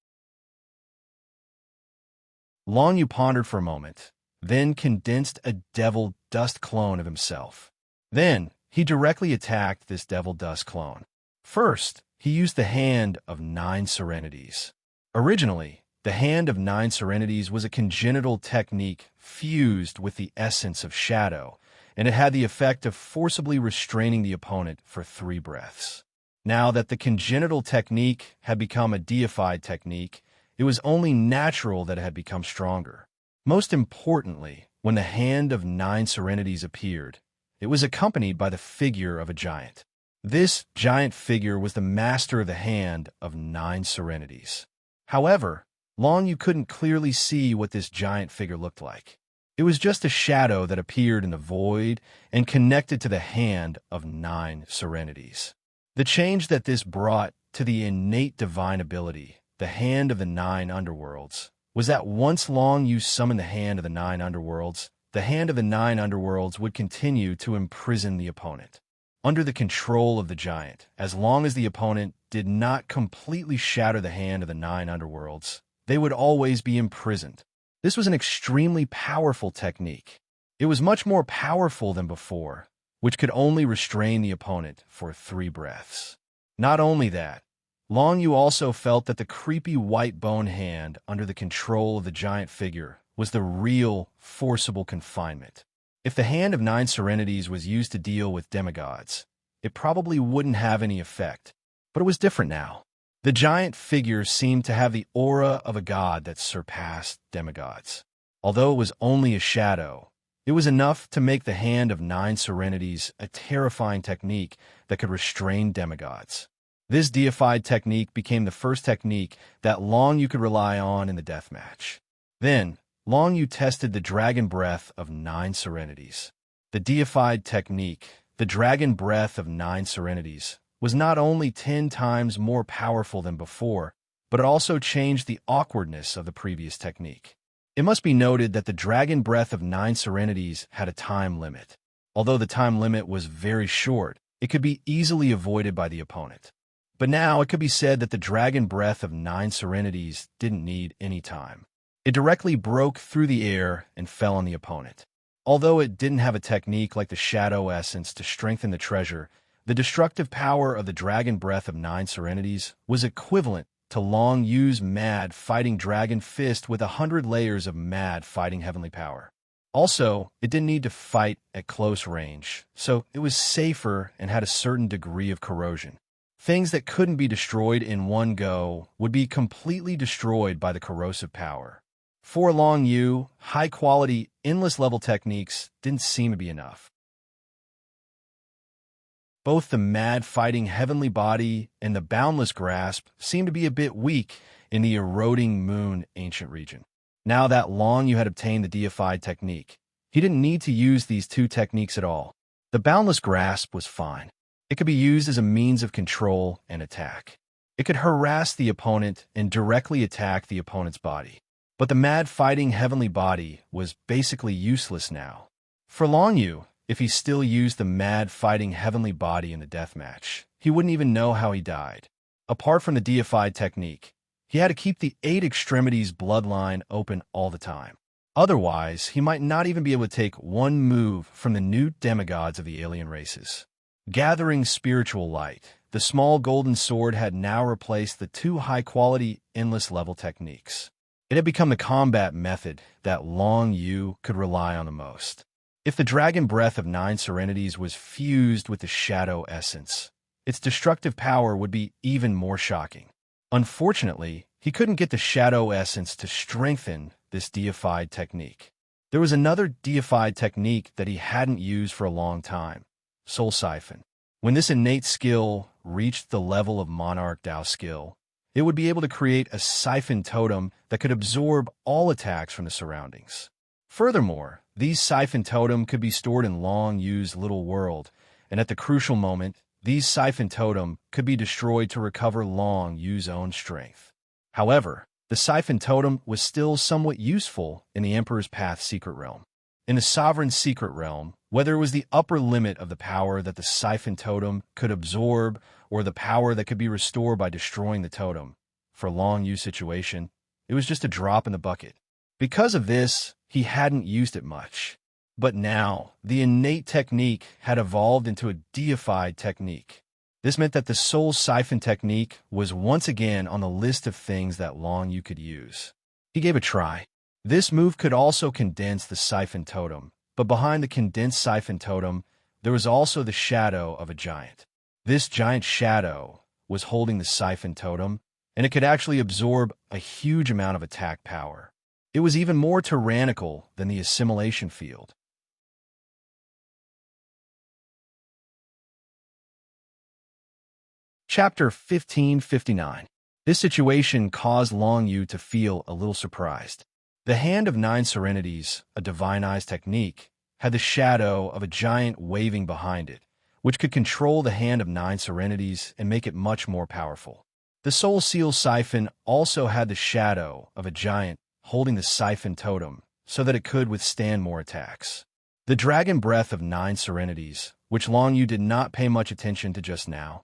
Long Yu pondered for a moment, then condensed a devil dust clone of himself. Then, he directly attacked this devil dust clone. First, he used the Hand of 9 Serenities. Originally, the Hand of 9 Serenities was a congenital technique fused with the essence of shadow, and it had the effect of forcibly restraining the opponent for 3 breaths. Now that the congenital technique had become a deified technique, it was only natural that it had become stronger. Most importantly, when the Hand of 9 Serenities appeared, it was accompanied by the figure of a giant. This giant figure was the master of the Hand of 9 Serenities. However, Long Yu couldn't clearly see what this giant figure looked like. It was just a shadow that appeared in the void and connected to the Hand of 9 Serenities. The change that this brought to the innate divine ability, the Hand of the 9 Underworlds, was that once Long Yu summoned the Hand of the 9 Underworlds, the Hand of the 9 Underworlds would continue to imprison the opponent. Under the control of the giant, as long as the opponent did not completely shatter the Hand of the 9 Underworlds, they would always be imprisoned. This was an extremely powerful technique. It was much more powerful than before, which could only restrain the opponent for 3 breaths. Not only that, Long Yu also felt that the creepy white bone hand under the control of the giant figure was the real, forcible confinement. If the Hand of 9 Serenities was used to deal with demigods, it probably wouldn't have any effect. But it was different now. The giant figure seemed to have the aura of a god that surpassed demigods. Although it was only a shadow, it was enough to make the Hand of 9 Serenities a terrifying technique that could restrain demigods. This deified technique became the first technique that Long Yu could rely on in the deathmatch. Then, Long Yu tested the Dragon Breath of 9 Serenities. The deified technique, the Dragon Breath of 9 Serenities, was not only 10 times more powerful than before, but it also changed the awkwardness of the previous technique. It must be noted that the Dragon Breath of 9 Serenities had a time limit. Although the time limit was very short, it could be easily avoided by the opponent. But now it could be said that the Dragon Breath of 9 Serenities didn't need any time. It directly broke through the air and fell on the opponent. Although it didn't have a technique like the Shadow Essence to strengthen the treasure, the destructive power of the Dragon Breath of 9 Serenities was equivalent to Long Yu's Mad Fighting Dragon Fist with 100 layers of Mad Fighting Heavenly Power. Also, it didn't need to fight at close range, so it was safer and had a certain degree of corrosion. Things that couldn't be destroyed in one go would be completely destroyed by the corrosive power. For Long Yu, high-quality, endless-level techniques didn't seem to be enough. Both the Mad Fighting Heavenly Body and the Boundless Grasp seemed to be a bit weak in the Eroding Moon Ancient region. Now that Long Yu had obtained the deified technique, he didn't need to use these 2 techniques at all. The Boundless Grasp was fine. It could be used as a means of control and attack. It could harass the opponent and directly attack the opponent's body. But the Mad Fighting Heavenly Body was basically useless now. For Long Yu, if he still used the Mad Fighting Heavenly Body in the deathmatch, he wouldn't even know how he died. Apart from the deified technique, he had to keep the 8 Extremities bloodline open all the time. Otherwise, he might not even be able to take one move from the new demigods of the alien races. Gathering spiritual light, the small golden sword had now replaced the 2 high-quality, endless-level techniques. It had become the combat method that Long Yu could rely on the most. If the dragon breath of 9 serenities was fused with the shadow essence, its destructive power would be even more shocking. Unfortunately, he couldn't get the shadow essence to strengthen this deified technique. There was another deified technique that he hadn't used for a long time, Soul Siphon. When this innate skill reached the level of Monarch Dao skill, it would be able to create a siphon totem that could absorb all attacks from the surroundings. Furthermore, these siphon totem could be stored in long-used little world, and at the crucial moment, these siphon totem could be destroyed to recover long-used own strength. However, the siphon totem was still somewhat useful in the Emperor's Path secret realm. In the Sovereign secret realm, whether it was the upper limit of the power that the siphon totem could absorb or the power that could be restored by destroying the totem, for a long-use situation, it was just a drop in the bucket. Because of this, he hadn't used it much. But now, the innate technique had evolved into a deified technique. This meant that the Soul Siphon technique was once again on the list of things that Long Yu could use. He gave a try. This move could also condense the siphon totem, but behind the condensed siphon totem, there was also the shadow of a giant. This giant shadow was holding the siphon totem, and it could actually absorb a huge amount of attack power. It was even more tyrannical than the assimilation field. Chapter 1559. This situation caused Long Yu to feel a little surprised. The Hand of 9 serenities, a divinized technique, had the shadow of a giant waving behind it, which could control the Hand of 9 serenities and make it much more powerful. The Soul Seal Siphon also had the shadow of a giant holding the siphon totem so that it could withstand more attacks. The Dragon Breath of 9 serenities, which Long Yu did not pay much attention to just now,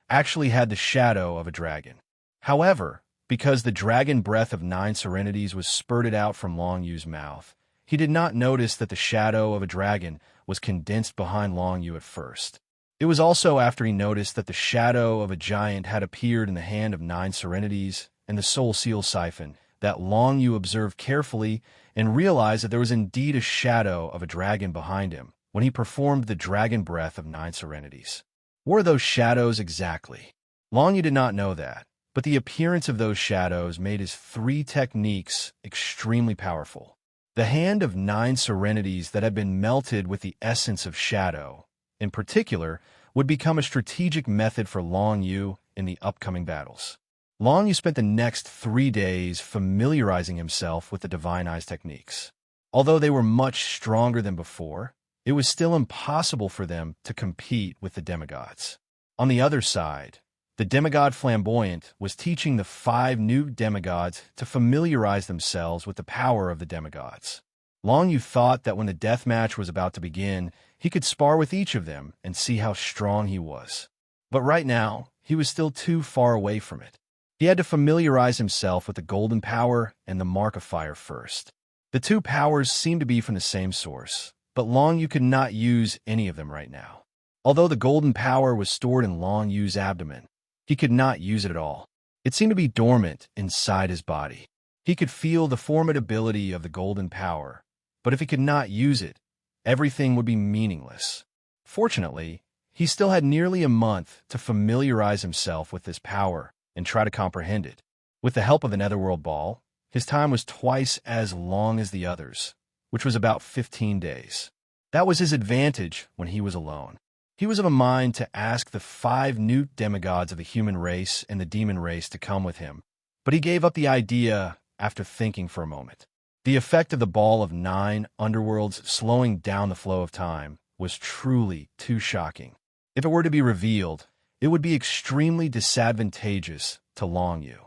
actually had the shadow of a dragon. However, because the Dragon Breath of 9 serenities was spurted out from Long Yu's mouth, he did not notice that the shadow of a dragon was condensed behind Long Yu at first. It was also after he noticed that the shadow of a giant had appeared in the Hand of 9 serenities and the Soul Seal Siphon that Long Yu observed carefully and realized that there was indeed a shadow of a dragon behind him when he performed the Dragon Breath of 9 serenities. What were those shadows exactly? Long Yu did not know that, but the appearance of those shadows made his 3 techniques extremely powerful. The Hand of 9 serenities that had been melted with the essence of shadow, in particular, would become a strategic method for Long Yu in the upcoming battles. Long Yu spent the next 3 days familiarizing himself with the divinized techniques. Although they were much stronger than before, it was still impossible for them to compete with the demigods. On the other side, the demigod Flamboyant was teaching the 5 new demigods to familiarize themselves with the power of the demigods. Long Yu thought that when the death match was about to begin, he could spar with each of them and see how strong he was. But right now, he was still too far away from it. He had to familiarize himself with the Golden Power and the Mark of Fire first. The 2 powers seemed to be from the same source, but Long Yu could not use any of them right now. Although the Golden Power was stored in Long Yu's abdomen, he could not use it at all. It seemed to be dormant inside his body. He could feel the formidability of the Golden Power, but if he could not use it, everything would be meaningless. Fortunately, he still had nearly a month to familiarize himself with this power and try to comprehend it. With the help of the Netherworld Ball, his time was twice as long as the others, which was about 15 days. That was his advantage when he was alone. He was of a mind to ask the 5 new demigods of the human race and the demon race to come with him, but he gave up the idea after thinking for a moment. The effect of the Ball of 9 underworlds slowing down the flow of time was truly too shocking. If it were to be revealed, it would be extremely disadvantageous to Long Yu.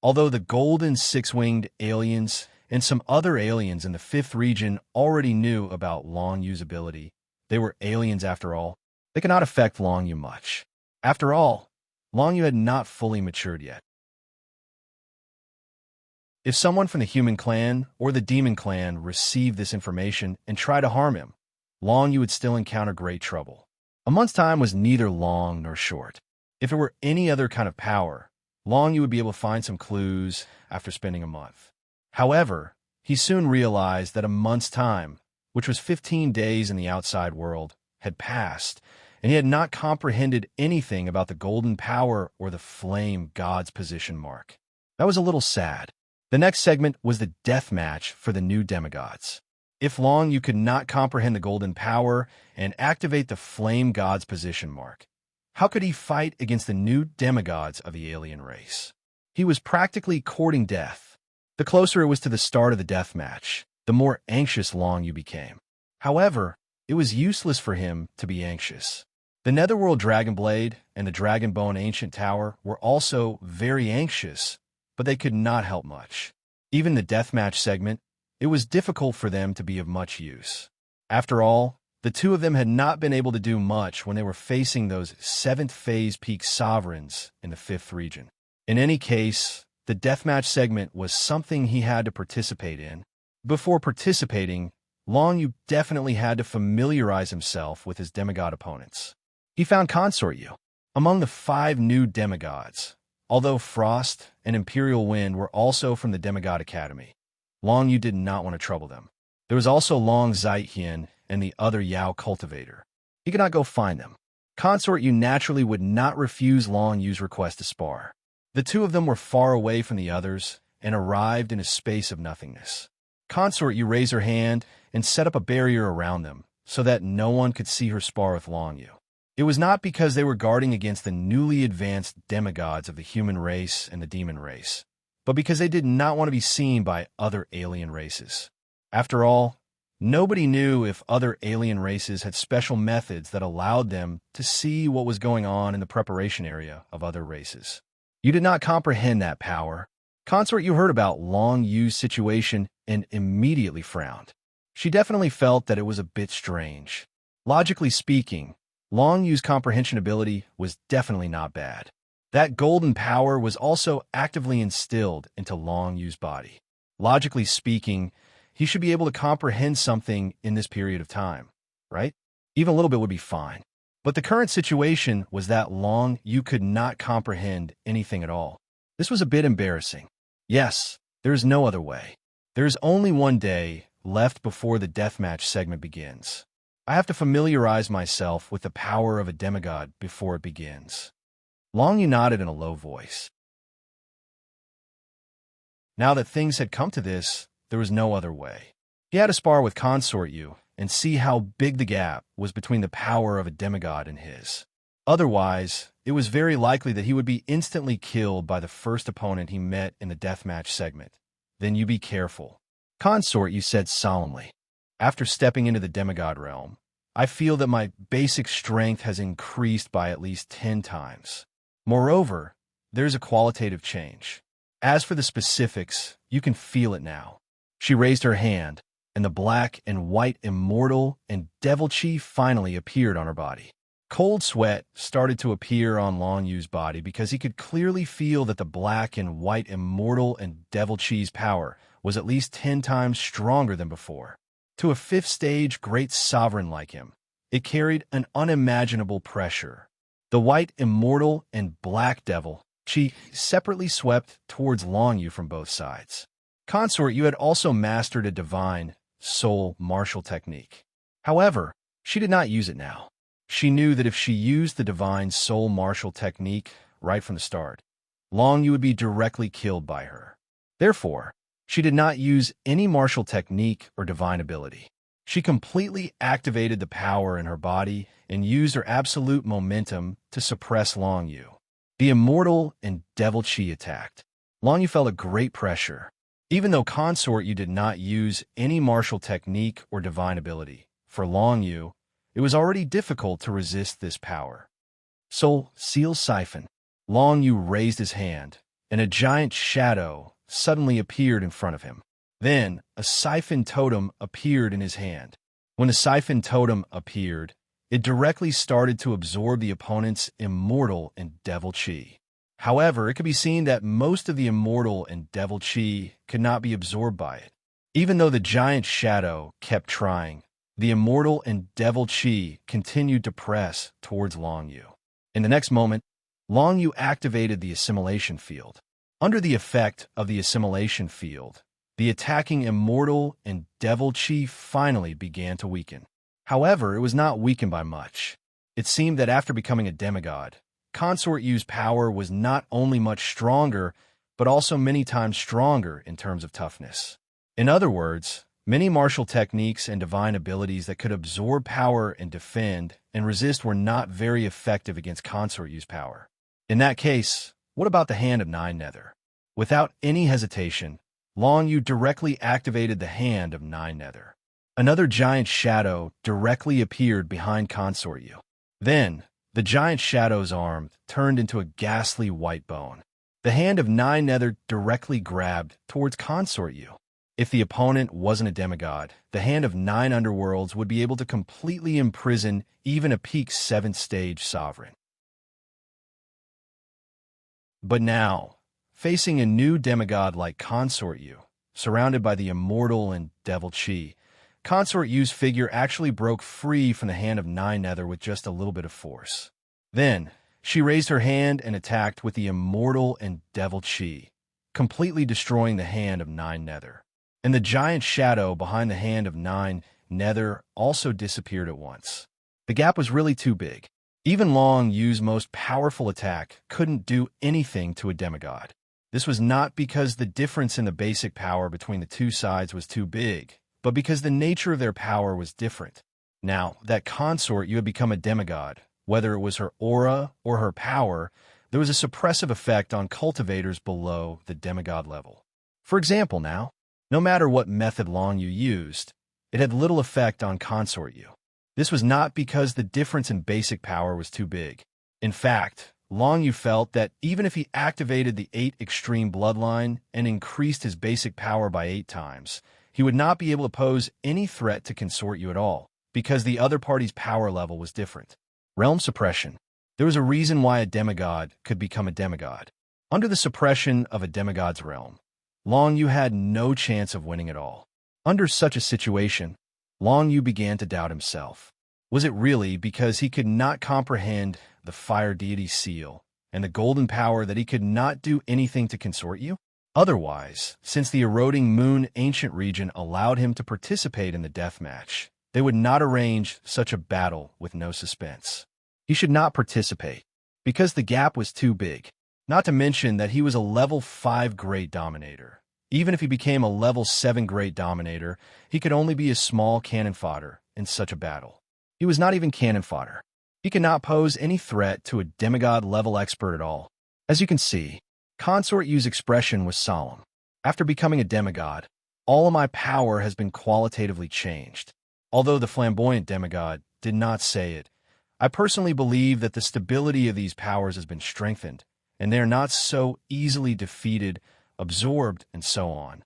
Although the golden 6-winged aliens and some other aliens in the 5th region already knew about Long Yu's ability, they were aliens after all. They could not affect Long Yu much. After all, Long Yu had not fully matured yet. If someone from the human clan or the demon clan received this information and tried to harm him, Long Yu would still encounter great trouble. A month's time was neither long nor short. If it were any other kind of power, Long Yu would be able to find some clues after spending a month. However, he soon realized that a month's time which was 15 days in the outside world, had passed, and he had not comprehended anything about the golden power or the flame god's position mark. That was a little sad. The next segment was the death match for the new demigods. If Long Yu could not comprehend the golden power and activate the flame god's position mark, how could he fight against the new demigods of the alien race? He was practically courting death. The closer it was to the start of the death match, the more anxious Long Yu became. However, it was useless for him to be anxious. The Netherworld Dragonblade and the Dragonbone Ancient Tower were also very anxious, but they could not help much. Even the deathmatch segment, it was difficult for them to be of much use. After all, the two of them had not been able to do much when they were facing those 7th phase peak sovereigns in the 5th region. In any case, the deathmatch segment was something he had to participate in. Before participating, Long Yu definitely had to familiarize himself with his demigod opponents. He found Consort Yu among the 5 new demigods. Although Frost and Imperial Wind were also from the Demigod Academy, Long Yu did not want to trouble them. There was also Long Zaijian and the other Yao cultivator. He could not go find them. Consort Yu naturally would not refuse Long Yu's request to spar. The two of them were far away from the others and arrived in a space of nothingness. Consort Yu raised her hand and set up a barrier around them so that no one could see her spar with Long Yu. It was not because they were guarding against the newly advanced demigods of the human race and the demon race, but because they did not want to be seen by other alien races. After all, nobody knew if other alien races had special methods that allowed them to see what was going on in the preparation area of other races. You did not comprehend that power. Consort Yu heard about Long Yu's situation and immediately frowned. She definitely felt that it was a bit strange. Logically speaking, Long Yu's comprehension ability was definitely not bad. That golden power was also actively instilled into Long Yu's body. Logically speaking, he should be able to comprehend something in this period of time, right? Even a little bit would be fine. But the current situation was that Long Yu could not comprehend anything at all. This was a bit embarrassing. Yes, there is no other way. There is only one day left before the deathmatch segment begins. I have to familiarize myself with the power of a demigod before it begins. Long Yu nodded in a low voice. Now that things had come to this, there was no other way. He had to spar with Consort Yu and see how big the gap was between the power of a demigod and his. Otherwise, it was very likely that he would be instantly killed by the first opponent he met in the deathmatch segment. Then you be careful. Consort Yu said solemnly. After stepping into the demigod realm, I feel that my basic strength has increased by at least 10 times. Moreover, there's a qualitative change. As for the specifics, you can feel it now. She raised her hand, and the black and white immortal and devil chi finally appeared on her body. Cold sweat started to appear on Long Yu's body because he could clearly feel that the black and white immortal and devil chi's power was at least 10 times stronger than before. To a 5th stage great sovereign like him, it carried an unimaginable pressure. The white immortal and black devil chi separately swept towards Long Yu from both sides. Consort Yu had also mastered a divine soul martial technique. However, she did not use it now. She knew that if she used the divine soul martial technique right from the start, Long Yu would be directly killed by her. Therefore, she did not use any martial technique or divine ability. She completely activated the power in her body and used her absolute momentum to suppress Long Yu. The immortal and devil chi attacked. Long Yu felt a great pressure. Even though Consort Yu did not use any martial technique or divine ability, for Long Yu, it was already difficult to resist this power. Soul Seal Siphon. Long Yu raised his hand, and a giant shadow suddenly appeared in front of him. Then, a siphon totem appeared in his hand. When the siphon totem appeared, it directly started to absorb the opponent's immortal and devil chi. However, it could be seen that most of the immortal and devil chi could not be absorbed by it. Even though the giant shadow kept trying, the immortal and devil chi continued to press towards Long Yu. In the next moment, Long Yu activated the assimilation field. Under the effect of the assimilation field, The attacking immortal and devil chi finally began to weaken. However, it was not weakened by much. It seemed that after becoming a demigod, Consort Yu's power was not only much stronger, but also many times stronger in terms of toughness. In other words, many martial techniques and divine abilities that could absorb power and defend and resist were not very effective against Consort Yu's power. In that case, what about the Hand of Nine Nether? Without any hesitation, Long Yu directly activated the Hand of Nine Nether. Another giant shadow directly appeared behind Consort Yu. Then, the giant shadow's arm turned into a ghastly white bone. The Hand of Nine Nether directly grabbed towards Consort Yu. If the opponent wasn't a demigod, the Hand of Nine Underworlds would be able to completely imprison even a peak 7th stage sovereign. But now, facing a new demigod like Consort Yu, surrounded by the immortal and devil chi, Consort Yu's figure actually broke free from the Hand of Nine Nether with just a little bit of force. Then, she raised her hand and attacked with the immortal and devil chi, completely destroying the Hand of Nine Nether. And the giant shadow behind the Hand of Nine Nether also disappeared at once. The gap was really too big. Even Long Yu's most powerful attack couldn't do anything to a demigod. This was not because the difference in the basic power between the two sides was too big, but because the nature of their power was different. Now, that Consort Yu had become a demigod, whether it was her aura or her power, there was a suppressive effect on cultivators below the demigod level. For example now, no matter what method Long Yu used, it had little effect on Consort Yu. This was not because the difference in basic power was too big. In fact, Long Yu felt that even if he activated the 8 extreme bloodline and increased his basic power by 8 times, he would not be able to pose any threat to Consort Yu at all, because the other party's power level was different. Realm suppression. There was a reason why a demigod could become a demigod. Under the suppression of a demigod's realm, Long Yu had no chance of winning at all. Under such a situation, Long Yu began to doubt himself. Was it really because he could not comprehend the fire deity's seal and the golden power that he could not do anything to Consort Yu? Otherwise, since the eroding moon ancient region allowed him to participate in the deathmatch, they would not arrange such a battle with no suspense. He should not participate, because the gap was too big. Not to mention that he was a level 5 Great Dominator. Even if he became a level 7 Great Dominator, he could only be a small cannon fodder in such a battle. He was not even cannon fodder. He could not pose any threat to a demigod-level expert at all. As you can see, Consort Yu's expression was solemn. After becoming a demigod, all of my power has been qualitatively changed. Although the flamboyant demigod did not say it, I personally believe that the stability of these powers has been strengthened, and they are not so easily defeated, absorbed, and so on.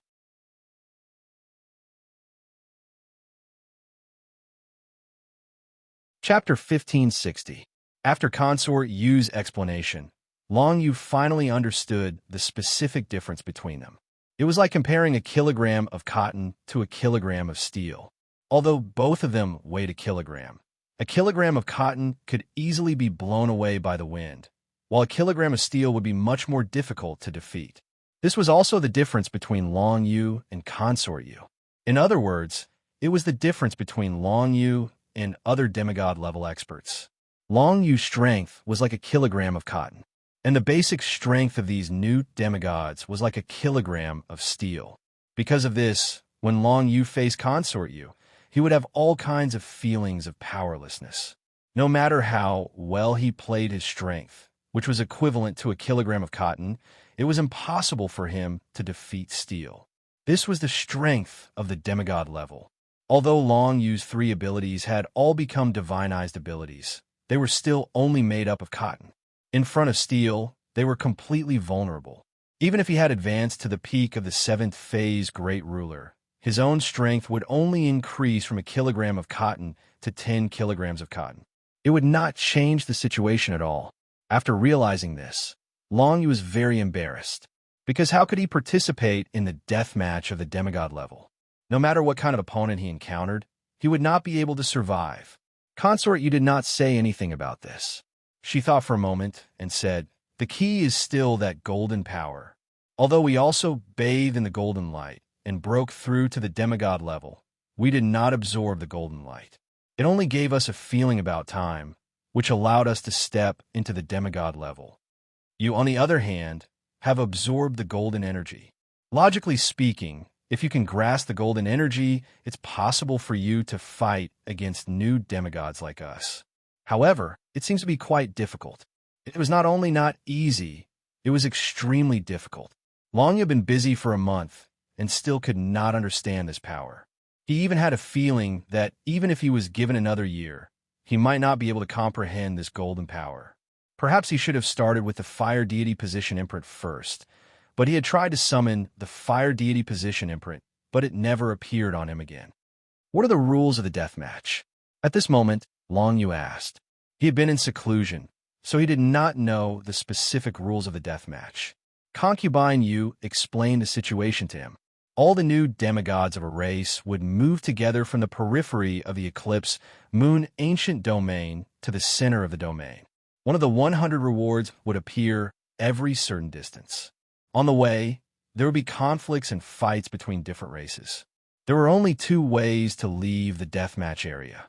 Chapter 1560. After Consort Yu's explanation, Long Yu finally understood the specific difference between them. It was like comparing a kilogram of cotton to a kilogram of steel. Although both of them weighed a kilogram of cotton could easily be blown away by the wind, while a kilogram of steel would be much more difficult to defeat. This was also the difference between Long Yu and Consort Yu. In other words, it was the difference between Long Yu and other demigod-level experts. Long Yu's strength was like a kilogram of cotton, and the basic strength of these new demigods was like a kilogram of steel. Because of this, when Long Yu faced Consort Yu, he would have all kinds of feelings of powerlessness. No matter how well he played his strength, which was equivalent to a kilogram of cotton, it was impossible for him to defeat steel. This was the strength of the demigod level. Although Long Yu's 3 abilities had all become divinized abilities, they were still only made up of cotton. In front of steel, they were completely vulnerable. Even if he had advanced to the peak of the 7th phase Great Ruler, his own strength would only increase from a kilogram of cotton to 10 kilograms of cotton. It would not change the situation at all. After realizing this, Long Yu was very embarrassed, because how could he participate in the death match of the demigod level? No matter what kind of opponent he encountered, he would not be able to survive. Consort Yu did not say anything about this. She thought for a moment and said, "The key is still that golden power. Although we also bathe in the golden light, and broke through to the demigod level, we did not absorb the golden light. It only gave us a feeling about time, which allowed us to step into the demigod level. You, on the other hand, have absorbed the golden energy. Logically speaking, if you can grasp the golden energy, it's possible for you to fight against new demigods like us. However, it seems to be quite difficult. It was not only not easy, it was extremely difficult. Long had been busy for a month and still could not understand this power. He even had a feeling that even if he was given another year, he might not be able to comprehend this golden power. Perhaps he should have started with the fire deity position imprint first, but he had tried to summon the fire deity position imprint, but it never appeared on him again. What are the rules of the deathmatch? At this moment, Long Yu asked. He had been in seclusion, so he did not know the specific rules of the deathmatch. Concubine Yu explained the situation to him. All the new demigods of a race would move together from the periphery of the eclipse moon ancient domain to the center of the domain. One of the 100 rewards would appear every certain distance. On the way, there would be conflicts and fights between different races. There were only 2 ways to leave the deathmatch area.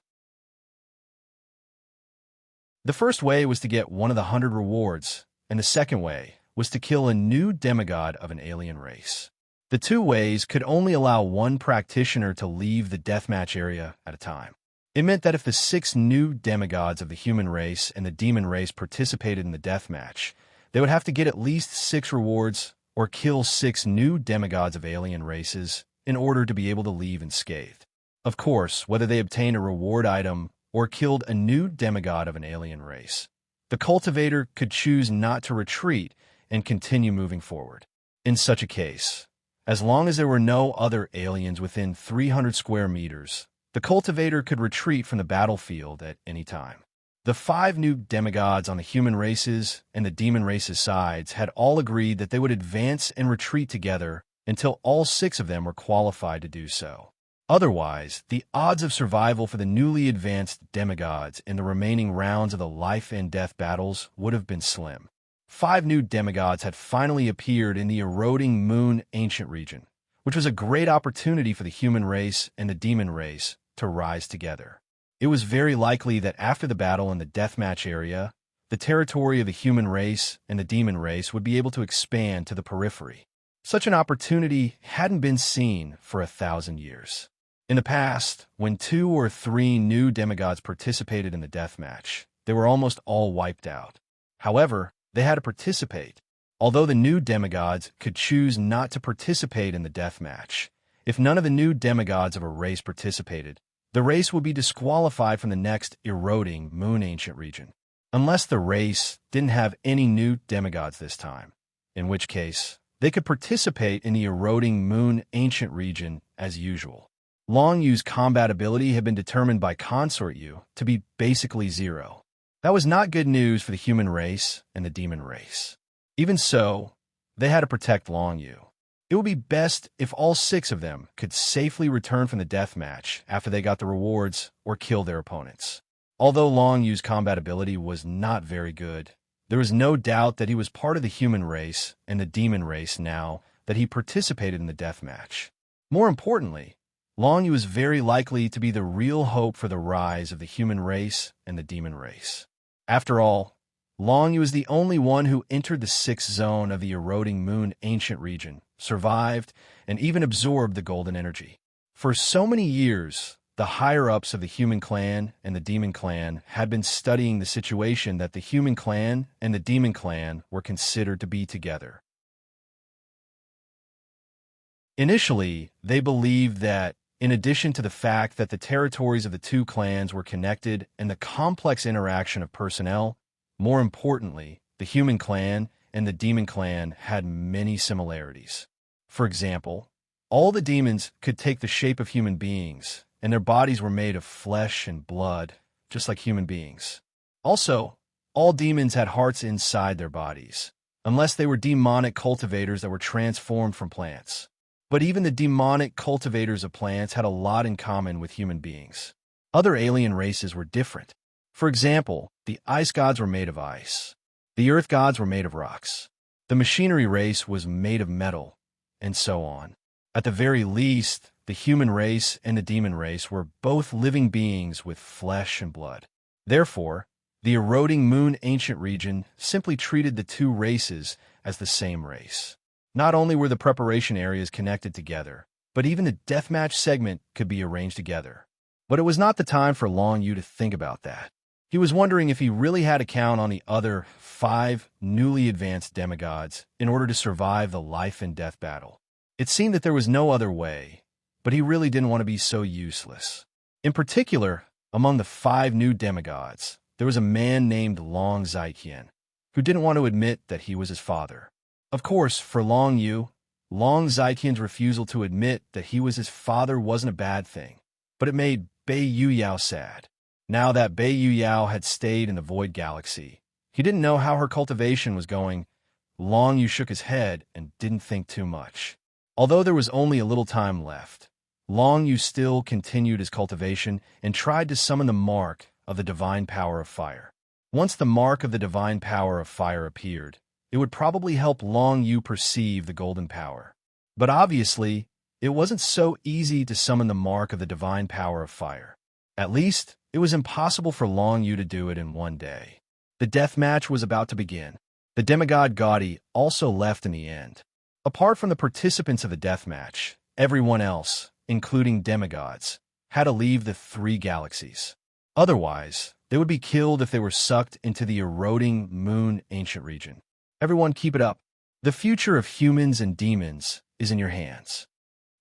The first way was to get one of the 100 rewards, and the second way was to kill a new demigod of an alien race. The 2 ways could only allow one practitioner to leave the deathmatch area at a time. It meant that if the 6 new demigods of the human race and the demon race participated in the deathmatch, they would have to get at least 6 rewards or kill 6 new demigods of alien races in order to be able to leave unscathed. Of course, whether they obtained a reward item or killed a new demigod of an alien race, the cultivator could choose not to retreat and continue moving forward. In such a case, as long as there were no other aliens within 300 square meters, the cultivator could retreat from the battlefield at any time. The 5 new demigods on the human races and the demon races sides had all agreed that they would advance and retreat together until all 6 of them were qualified to do so. Otherwise, the odds of survival for the newly advanced demigods in the remaining rounds of the life and death battles would have been slim. 5 new demigods had finally appeared in the eroding moon ancient region, which was a great opportunity for the human race and the demon race to rise together. It was very likely that after the battle in the deathmatch area, the territory of the human race and the demon race would be able to expand to the periphery. Such an opportunity hadn't been seen for 1,000 years. In the past, when 2 or 3 new demigods participated in the deathmatch, they were almost all wiped out. However, they had to participate. Although the new demigods could choose not to participate in the deathmatch, if none of the new demigods of a race participated, the race would be disqualified from the next eroding moon ancient region, unless the race didn't have any new demigods this time, in which case they could participate in the eroding moon ancient region as usual. Long Yu's combat ability had been determined by Consort Yu to be basically 0. That was not good news for the human race and the demon race. Even so, they had to protect Long Yu. It would be best if all 6 of them could safely return from the deathmatch after they got the rewards or kill their opponents. Although Long Yu's combat ability was not very good, there was no doubt that he was part of the human race and the demon race now that he participated in the deathmatch. More importantly, Long Yu was very likely to be the real hope for the rise of the human race and the demon race. After all, Long Yu was the only one who entered the 6th zone of the eroding moon ancient region, survived, and even absorbed the golden energy. For so many years, the higher-ups of the human clan and the demon clan had been studying the situation that the human clan and the demon clan were considered to be together. Initially, they believed that, in addition to the fact that the territories of the 2 clans were connected and the complex interaction of personnel, more importantly, the human clan and the demon clan had many similarities. For example, all the demons could take the shape of human beings, and their bodies were made of flesh and blood, just like human beings. Also, all demons had hearts inside their bodies, unless they were demonic cultivators that were transformed from plants. But even the demonic cultivators of plants had a lot in common with human beings. Other alien races were different. For example, the ice gods were made of ice. The earth gods were made of rocks. The machinery race was made of metal, and so on. At the very least, the human race and the demon race were both living beings with flesh and blood. Therefore, the eroding moon ancient region simply treated the two races as the same race. Not only were the preparation areas connected together, but even the deathmatch segment could be arranged together. But it was not the time for Long Yu to think about that. He was wondering if he really had to count on the other 5 newly advanced demigods in order to survive the life and death battle. It seemed that there was no other way, but he really didn't want to be so useless. In particular, among the 5 new demigods, there was a man named Long Zaiqian, who didn't want to admit that he was his father. Of course, for Long Yu, Long Zaiqian's refusal to admit that he was his father wasn't a bad thing, but it made Bei Yuyao sad. Now that Bei Yuyao had stayed in the Void Galaxy, he didn't know how her cultivation was going. Long Yu shook his head and didn't think too much. Although there was only a little time left, Long Yu still continued his cultivation and tried to summon the mark of the divine power of fire. Once the mark of the divine power of fire appeared, it would probably help Long Yu perceive the golden power. But obviously, it wasn't so easy to summon the mark of the divine power of fire. At least, it was impossible for Long Yu to do it in one day. The death match was about to begin. The demigod Gaudi also left in the end. Apart from the participants of the death match, everyone else, including demigods, had to leave the 3 galaxies. Otherwise, they would be killed if they were sucked into the eroding moon ancient region. Everyone keep it up. The future of humans and demons is in your hands.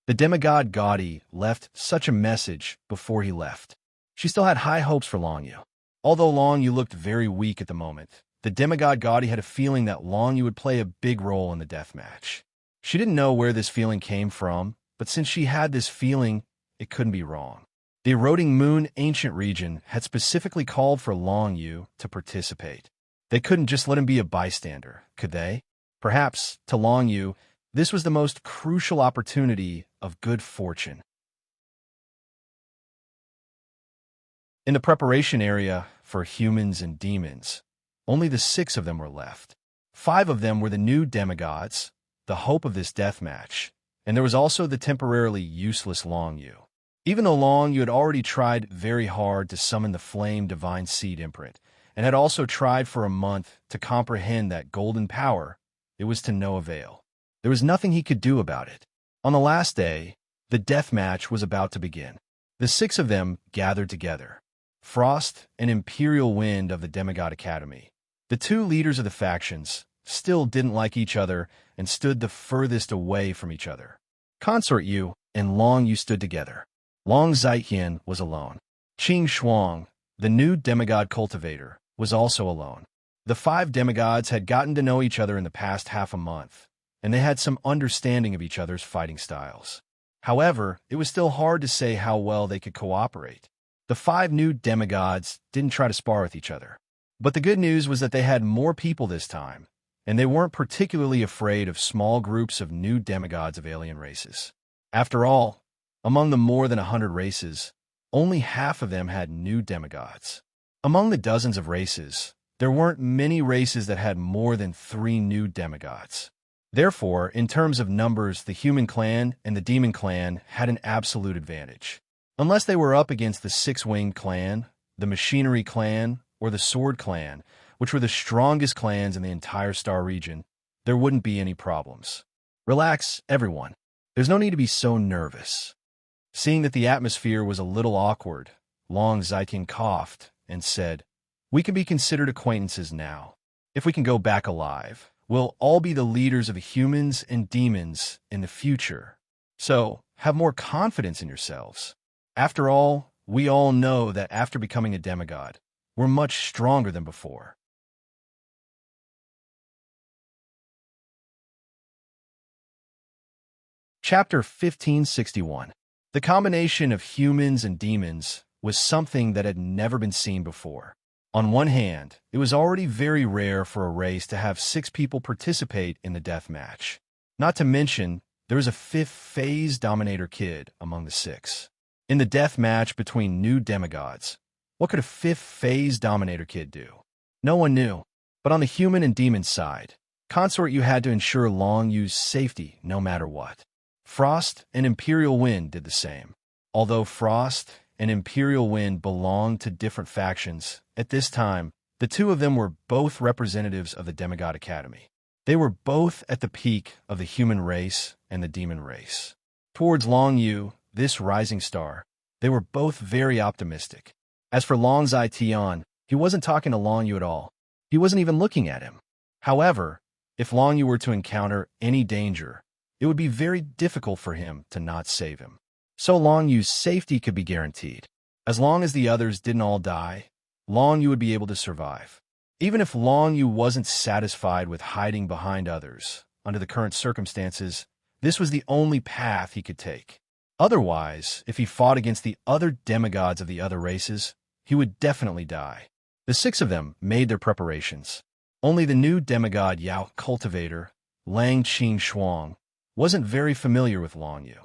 The demigod Gaudi left such a message before he left. She still had high hopes for Long Yu. Although Long Yu looked very weak at the moment, the demigod Gaudi had a feeling that Long Yu would play a big role in the death match. She didn't know where this feeling came from, but since she had this feeling, it couldn't be wrong. The eroding moon ancient region had specifically called for Long Yu to participate. They couldn't just let him be a bystander, could they? Perhaps, to Long Yu, this was the most crucial opportunity of good fortune. In the preparation area for humans and demons, only the 6 of them were left. 5 of them were the new demigods, the hope of this death match, and there was also the temporarily useless Long Yu. Even though Long Yu had already tried very hard to summon the Flame Divine Seed imprint, and had also tried for a month to comprehend that golden power, it was to no avail. There was nothing he could do about it. On the last day, the death match was about to begin. The 6 of them gathered together. Frost and Imperial Wind of the Demigod Academy. The 2 leaders of the factions still didn't like each other and stood the furthest away from each other. Consort Yu and Long Yu stood together. Long Zaiqian was alone. Qing Shuang, the new demigod cultivator, was also alone. The 5 demigods had gotten to know each other in the past half a month, and they had some understanding of each other's fighting styles. However, it was still hard to say how well they could cooperate. The 5 new demigods didn't try to spar with each other. But the good news was that they had more people this time, and they weren't particularly afraid of small groups of new demigods of alien races. After all, among the more than 100 races, only half of them had new demigods. Among the dozens of races, there weren't many races that had more than 3 new demigods. Therefore, in terms of numbers, the human clan and the demon clan had an absolute advantage. Unless they were up against the 6-winged clan, the machinery clan, or the sword clan, which were the strongest clans in the entire star region, there wouldn't be any problems. Relax, everyone. There's no need to be so nervous. Seeing that the atmosphere was a little awkward, Long Zaiqian coughed and said, "We can be considered acquaintances now. If we can go back alive, we'll all be the leaders of humans and demons in the future. So, have more confidence in yourselves. After all, we all know that after becoming a demigod, we're much stronger than before." Chapter 1561. The combination of humans and demons was something that had never been seen before. On one hand, it was already very rare for a race to have 6 people participate in the death match. Not to mention, there was a 5th phase Dominator kid among the 6. In the death match between new demigods, what could a 5th phase Dominator kid do? No one knew. But on the human and demon side, Consort Yu had to ensure Long Yu's safety no matter what. Frost and Imperial Wind did the same. Although Frost and Imperial Wind belonged to different factions, at this time, the two of them were both representatives of the Demigod Academy. They were both at the peak of the human race and the demon race. Towards Long Yu, this rising star, they were both very optimistic. As for Long Zai Tian, he wasn't talking to Long Yu at all. He wasn't even looking at him. However, if Long Yu were to encounter any danger, it would be very difficult for him to not save him. So Long Yu's safety could be guaranteed. As long as the others didn't all die, Long Yu would be able to survive. Even if Long Yu wasn't satisfied with hiding behind others, under the current circumstances, this was the only path he could take. Otherwise, if he fought against the other demigods of the other races, he would definitely die. The six of them made their preparations. Only the new demigod Yao cultivator, Lang Qing Shuang, wasn't very familiar with Long Yu.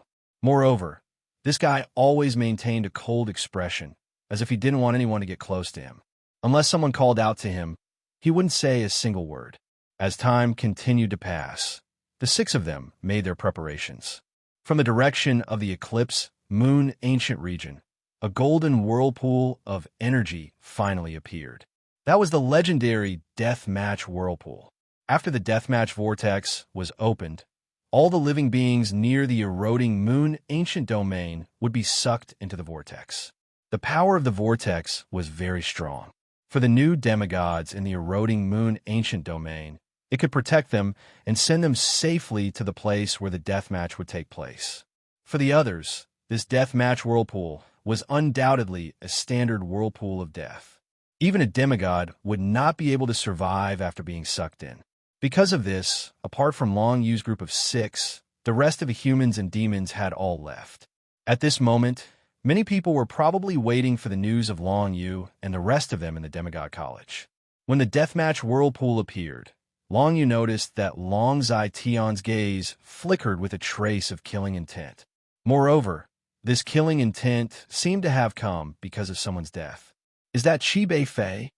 Moreover, this guy always maintained a cold expression, as if he didn't want anyone to get close to him. Unless someone called out to him, he wouldn't say a single word. As time continued to pass, the six of them made their preparations. From the direction of the eclipse, moon ancient region, a golden whirlpool of energy finally appeared. That was the legendary deathmatch whirlpool. After the deathmatch vortex was opened, all the living beings near the eroding moon ancient domain would be sucked into the vortex. The power of the vortex was very strong. For the new demigods in the eroding moon ancient domain, it could protect them and send them safely to the place where the deathmatch would take place. For the others, this deathmatch whirlpool was undoubtedly a standard whirlpool of death. Even a demigod would not be able to survive after being sucked in. Because of this, apart from Long Yu's group of six, the rest of the humans and demons had all left. At this moment, many people were probably waiting for the news of Long Yu and the rest of them in the Demigod College. When the deathmatch whirlpool appeared, Long Yu noticed that Long Zai Tian's gaze flickered with a trace of killing intent. Moreover, this killing intent seemed to have come because of someone's death. Is that Qi Beifei?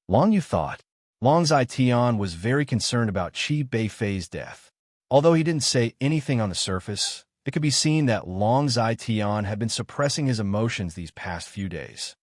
Long Yu thought. Long Zai Tian was very concerned about Qi Beifei's death. Although he didn't say anything on the surface, it could be seen that Long Zai Tian had been suppressing his emotions these past few days.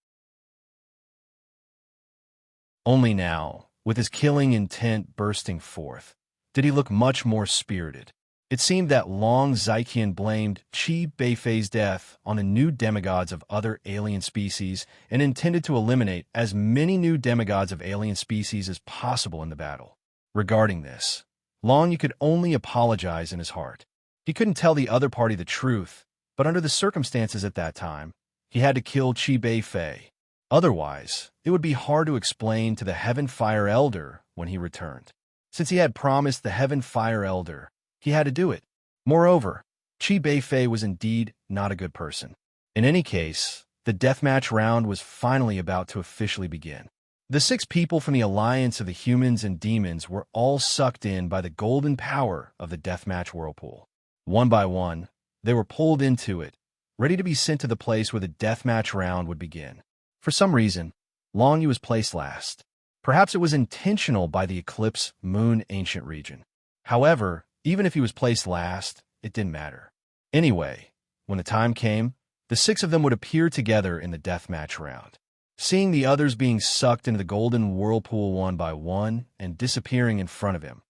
Only now, with his killing intent bursting forth, did he look much more spirited. It seemed that Long Zaiqian blamed Qi Beifei's death on the new demigods of other alien species and intended to eliminate as many new demigods of alien species as possible in the battle. Regarding this, Long Yu could only apologize in his heart. He couldn't tell the other party the truth, but under the circumstances at that time, he had to kill Qi Beifei. Otherwise, it would be hard to explain to the Heaven Fire Elder when he returned. Since he had promised the Heaven Fire Elder, he had to do it. Moreover, Qi Beifei was indeed not a good person. In any case, the deathmatch round was finally about to officially begin. The six people from the alliance of the humans and demons were all sucked in by the golden power of the deathmatch whirlpool. One by one, they were pulled into it, ready to be sent to the place where the deathmatch round would begin. For some reason, Long Yu was placed last. Perhaps it was intentional by the eclipse moon ancient region. However, even if he was placed last, it didn't matter. Anyway, when the time came, the six of them would appear together in the deathmatch round. Seeing the others being sucked into the golden whirlpool one by one and disappearing in front of him,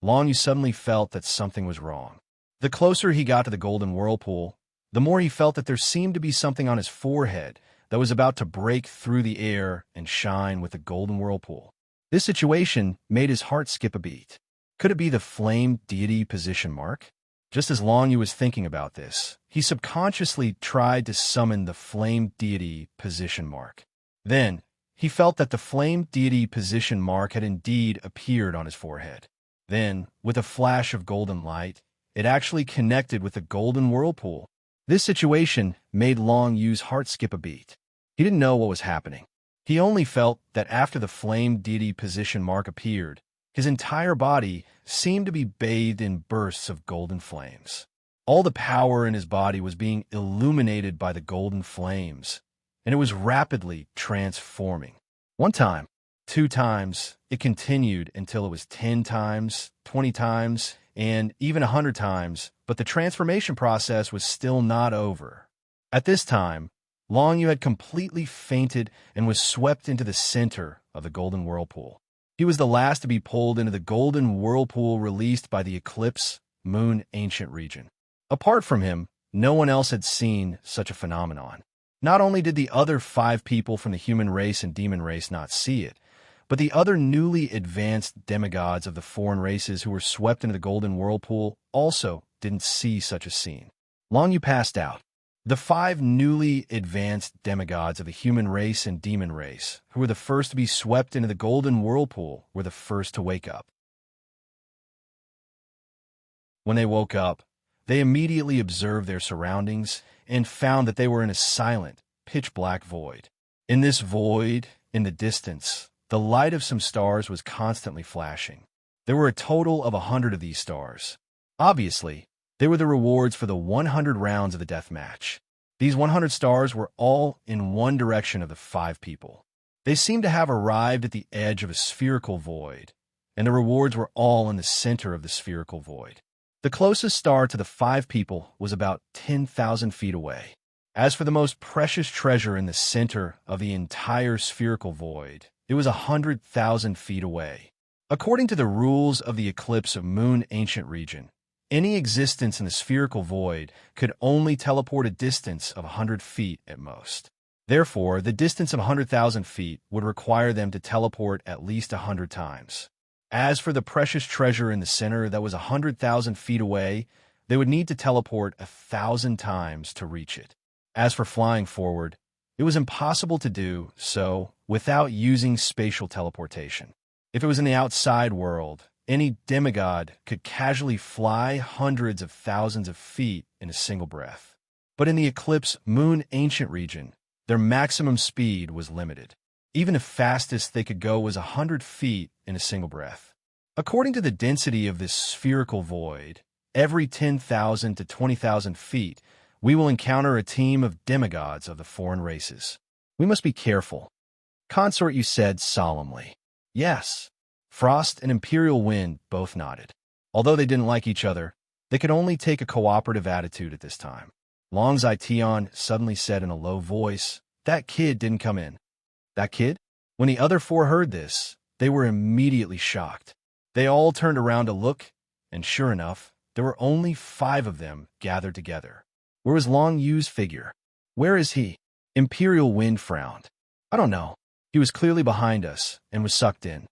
Long Yu suddenly felt that something was wrong. The closer he got to the golden whirlpool, the more he felt that there seemed to be something on his forehead that was about to break through the air and shine with the golden whirlpool. This situation made his heart skip a beat. Could it be the flame deity position mark? Just as Long Yu was thinking about this, he subconsciously tried to summon the flame deity position mark. Then, he felt that the flame deity position mark had indeed appeared on his forehead. Then, with a flash of golden light, it actually connected with the golden whirlpool. This situation made Long Yu's heart skip a beat. He didn't know what was happening. He only felt that after the flame deity position mark appeared, his entire body seemed to be bathed in bursts of golden flames. All the power in his body was being illuminated by the golden flames, and it was rapidly transforming. 1 time, 2 times, it continued until it was 10 times, 20 times, and even 100 times But the transformation process was still not over. At this time, Long Yu had completely fainted and was swept into the center of the golden whirlpool. He was the last to be pulled into the golden whirlpool released by the eclipse moon ancient region. Apart from him, no one else had seen such a phenomenon. Not only did the other 5 people from the human race and demon race not see it, but the other newly advanced demigods of the foreign races who were swept into the golden whirlpool also didn't see such a scene. Long Yu passed out. The 5 newly advanced demigods of the human race and demon race, who were the first to be swept into the golden whirlpool, were the first to wake up. When they woke up, they immediately observed their surroundings and found that they were in a silent, pitch-black void. In this void, in the distance, the light of some stars was constantly flashing. There were a total of 100 of these stars. Obviously, they were the rewards for the 100 rounds of the death match. These 100 stars were all in one direction of the 5 people. They seemed to have arrived at the edge of a spherical void, and the rewards were all in the center of the spherical void. The closest star to the 5 people was about 10,000 feet away. As for the most precious treasure in the center of the entire spherical void, it was 100,000 feet away. According to the rules of the eclipse of moon ancient region, any existence in the spherical void could only teleport a distance of 100 feet at most. Therefore, the distance of 100,000 feet would require them to teleport at least 100 times. As for the precious treasure in the center that was 100,000 feet away, they would need to teleport 1,000 times to reach it. As for flying forward, it was impossible to do so without using spatial teleportation. If it was in the outside world, any demigod could casually fly hundreds of thousands of feet in a single breath. But in the eclipse moon ancient region, their maximum speed was limited. Even the fastest they could go was 100 feet in a single breath. According to the density of this spherical void, every 10,000 to 20,000 feet, we will encounter a team of demigods of the foreign races. We must be careful. Consort Yu said solemnly. Yes. Frost and Imperial Wind both nodded. Although they didn't like each other, they could only take a cooperative attitude at this time. Long Zaition suddenly said in a low voice, "That kid didn't come in." That kid? When the other 4 heard this, they were immediately shocked. They all turned around to look, and sure enough, there were only 5 of them gathered together. Where was Long Yu's figure? Where is he? Imperial Wind frowned. I don't know. He was clearly behind us and was sucked in.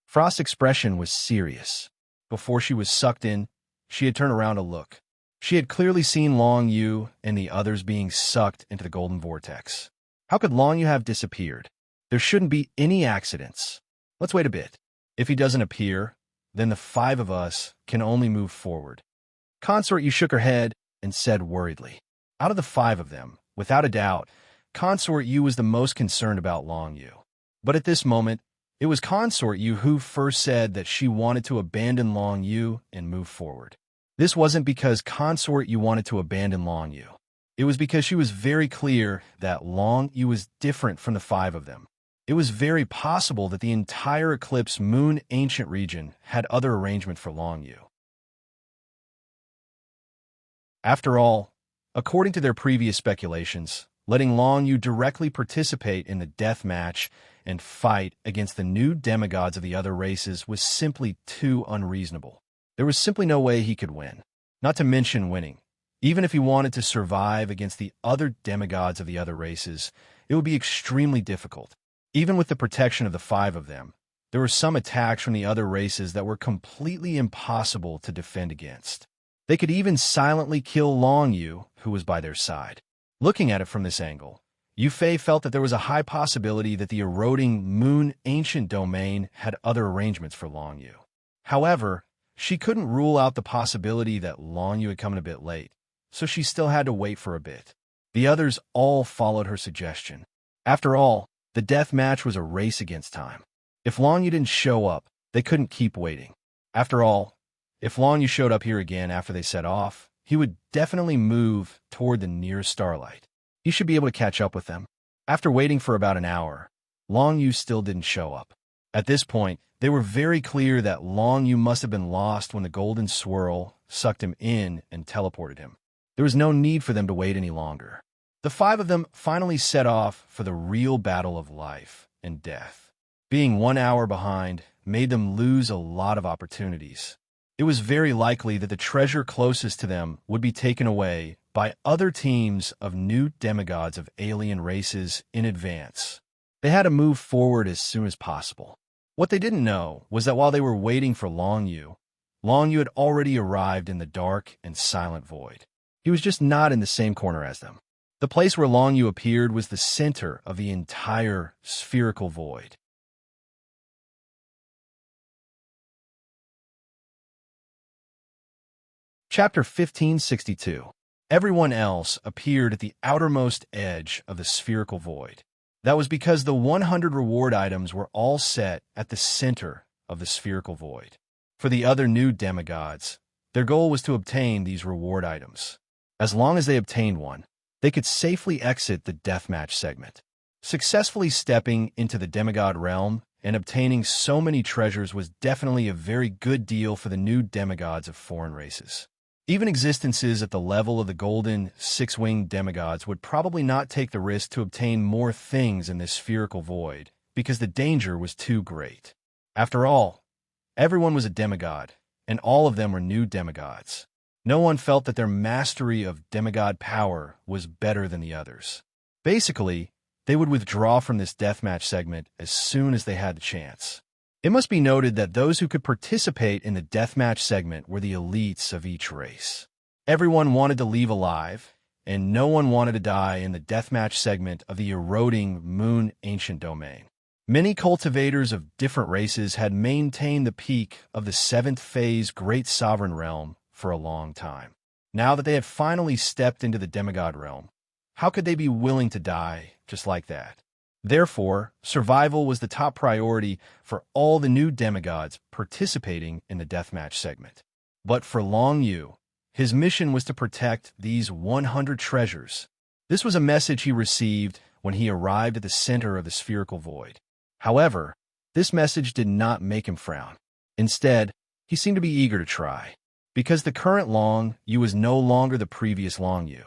Frost's expression was serious. Before she was sucked in, she had turned around to look. She had clearly seen Long Yu and the others being sucked into the golden vortex. How could Long Yu have disappeared? There shouldn't be any accidents. Let's wait a bit. If he doesn't appear, then the 5 of us can only move forward. Consort Yu shook her head and said worriedly. Out of the 5 of them, without a doubt, Consort Yu was the most concerned about Long Yu. But at this moment, it was Consort Yu who first said that she wanted to abandon Long Yu and move forward. This wasn't because Consort Yu wanted to abandon Long Yu. It was because she was very clear that Long Yu was different from the 5 of them. It was very possible that the entire Eclipse Moon Ancient region had other arrangement for Long Yu. After all, according to their previous speculations, letting Long Yu directly participate in the death match and fight against the new demigods of the other races was simply too unreasonable. There was simply no way he could win, not to mention winning. Even if he wanted to survive against the other demigods of the other races, it would be extremely difficult. Even with the protection of the 5 of them, there were some attacks from the other races that were completely impossible to defend against. They could even silently kill Long Yu, who was by their side. Looking at it from this angle, Yu Fei felt that there was a high possibility that the eroding Moon Ancient domain had other arrangements for Long Yu. However, she couldn't rule out the possibility that Long Yu had come in a bit late, so she still had to wait for a bit. The others all followed her suggestion. After all, the death match was a race against time. If Long Yu didn't show up, they couldn't keep waiting. After all, if Long Yu showed up here again after they set off, he would definitely move toward the nearest starlight. He should be able to catch up with them. After waiting for about an hour, Long Yu still didn't show up. At this point, they were very clear that Long Yu must have been lost when the golden swirl sucked him in and teleported him. There was no need for them to wait any longer. The five of them finally set off for the real battle of life and death. Being 1 hour behind made them lose a lot of opportunities. It was very likely that the treasure closest to them would be taken away by other teams of new demigods of alien races in advance. They had to move forward as soon as possible. What they didn't know was that while they were waiting for Long Yu had already arrived in the dark and silent void. He was just not in the same corner as them. The place where Long Yu appeared was the center of the entire spherical void. Chapter 1562. Everyone else appeared at the outermost edge of the spherical void. That was because the 100 reward items were all set at the center of the spherical void. For the other new demigods, their goal was to obtain these reward items. As long as they obtained one, they could safely exit the deathmatch segment. Successfully stepping into the demigod realm and obtaining so many treasures was definitely a very good deal for the new demigods of foreign races. Even existences at the level of the golden six-winged demigods would probably not take the risk to obtain more things in this spherical void, because the danger was too great. After all, everyone was a demigod, and all of them were new demigods. No one felt that their mastery of demigod power was better than the others. Basically, they would withdraw from this deathmatch segment as soon as they had the chance. It must be noted that those who could participate in the deathmatch segment were the elites of each race. Everyone wanted to leave alive, and no one wanted to die in the deathmatch segment of the eroding moon ancient domain. Many cultivators of different races had maintained the peak of the 7th phase Great Sovereign Realm for a long time. Now that they had finally stepped into the demigod realm, how could they be willing to die just like that? Therefore, survival was the top priority for all the new demigods participating in the deathmatch segment. But for Long Yu, his mission was to protect these 100 treasures. This was a message he received when he arrived at the center of the spherical void. However, this message did not make him frown. Instead, he seemed to be eager to try, because the current Long Yu was no longer the previous Long Yu.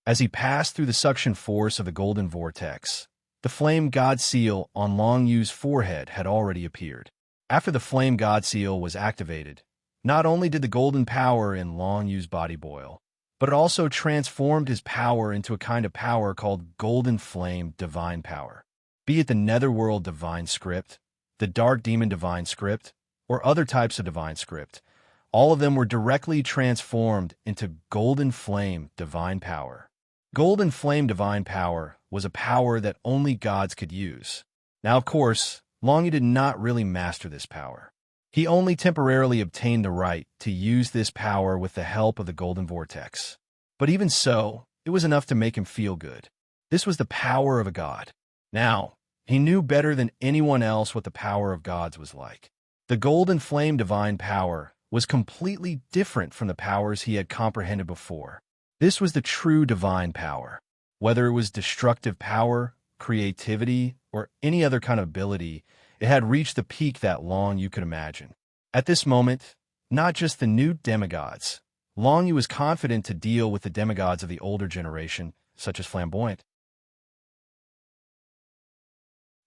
As he passed through the suction force of the golden vortex, the flame god seal on Long Yu's forehead had already appeared. After the flame god seal was activated, not only did the golden power in Long Yu's body boil, but it also transformed his power into a kind of power called golden flame divine power. Be it the netherworld divine script, the dark demon divine script, or other types of divine script, all of them were directly transformed into golden flame divine power. Golden flame divine power was a power that only gods could use. Now, of course, Long Yu did not really master this power. He only temporarily obtained the right to use this power with the help of the golden vortex. But even so, it was enough to make him feel good. This was the power of a god. Now, he knew better than anyone else what the power of gods was like. The golden flame divine power was completely different from the powers he had comprehended before. This was the true divine power. Whether it was destructive power, creativity, or any other kind of ability, it had reached the peak that Long Yu could imagine. At this moment, not just the new demigods, Long Yu was confident to deal with the demigods of the older generation, such as Flamboyant.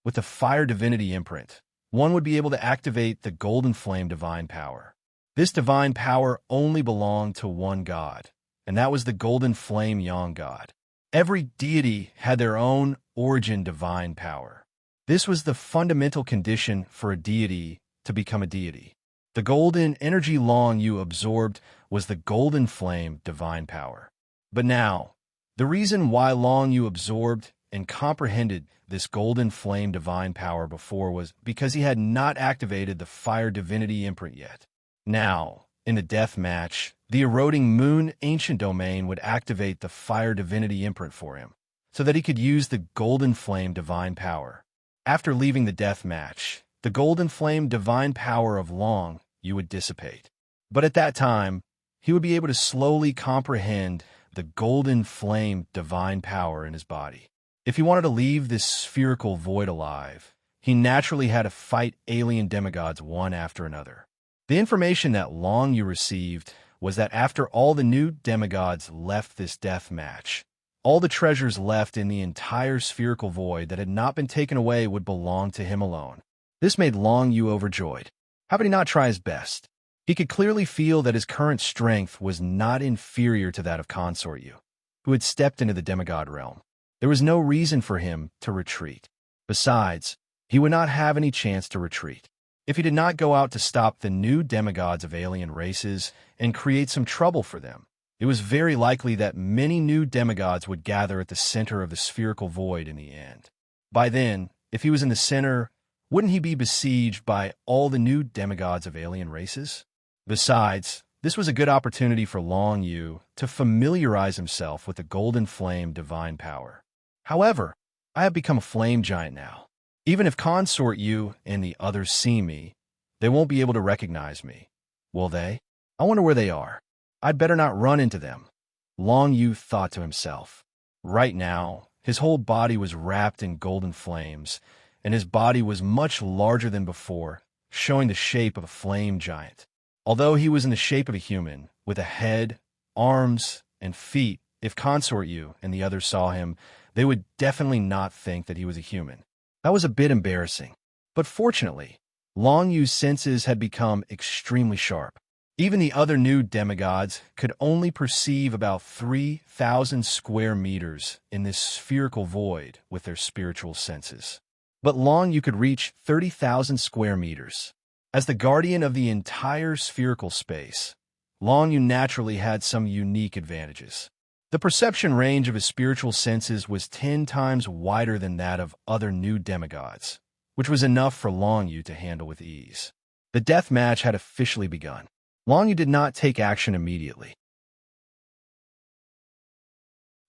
With the Fire Divinity imprint, one would be able to activate the Golden Flame divine power. This divine power only belonged to one god, and that was the Golden Flame Yang god. Every deity had their own origin divine power. This was the fundamental condition for a deity to become a deity. The golden energy Long Yu absorbed was the Golden Flame divine power. But now, the reason why Long Yu absorbed and comprehended this Golden Flame divine power before was because he had not activated the Fire Divinity imprint yet. Now, in the death match, the eroding moon ancient domain would activate the Fire Divinity imprint for him, so that he could use the Golden Flame divine power. After leaving the death match, the Golden Flame divine power of Long Yu would dissipate. But at that time, he would be able to slowly comprehend the Golden Flame divine power in his body. If he wanted to leave this spherical void alive, he naturally had to fight alien demigods one after another. The information that Long Yu received was that after all the new demigods left this death match, all the treasures left in the entire spherical void that had not been taken away would belong to him alone. This made Long Yu overjoyed. How could he not try his best? He could clearly feel that his current strength was not inferior to that of Consort Yu, who had stepped into the demigod realm. There was no reason for him to retreat. Besides, he would not have any chance to retreat if he did not go out to stop the new demigods of alien races and create some trouble for them. It was very likely that many new demigods would gather at the center of the spherical void in the end. By then, if he was in the center, wouldn't he be besieged by all the new demigods of alien races? Besides, this was a good opportunity for Long Yu to familiarize himself with the golden flame divine power. However, I have become a flame giant now. Even if Consort Yu and the others see me, they won't be able to recognize me. Will they? I wonder where they are. I'd better not run into them. Long Yu thought to himself. Right now, his whole body was wrapped in golden flames, and his body was much larger than before, showing the shape of a flame giant. Although he was in the shape of a human, with a head, arms, and feet, if Consort Yu and the others saw him, they would definitely not think that he was a human. That was a bit embarrassing. But fortunately, Long Yu's senses had become extremely sharp. Even the other new demigods could only perceive about 3,000 square meters in this spherical void with their spiritual senses. But Long Yu could reach 30,000 square meters. As the guardian of the entire spherical space, Long Yu naturally had some unique advantages. The perception range of his spiritual senses was 10 times wider than that of other new demigods, which was enough for Long Yu to handle with ease. The death match had officially begun. Long Yu did not take action immediately.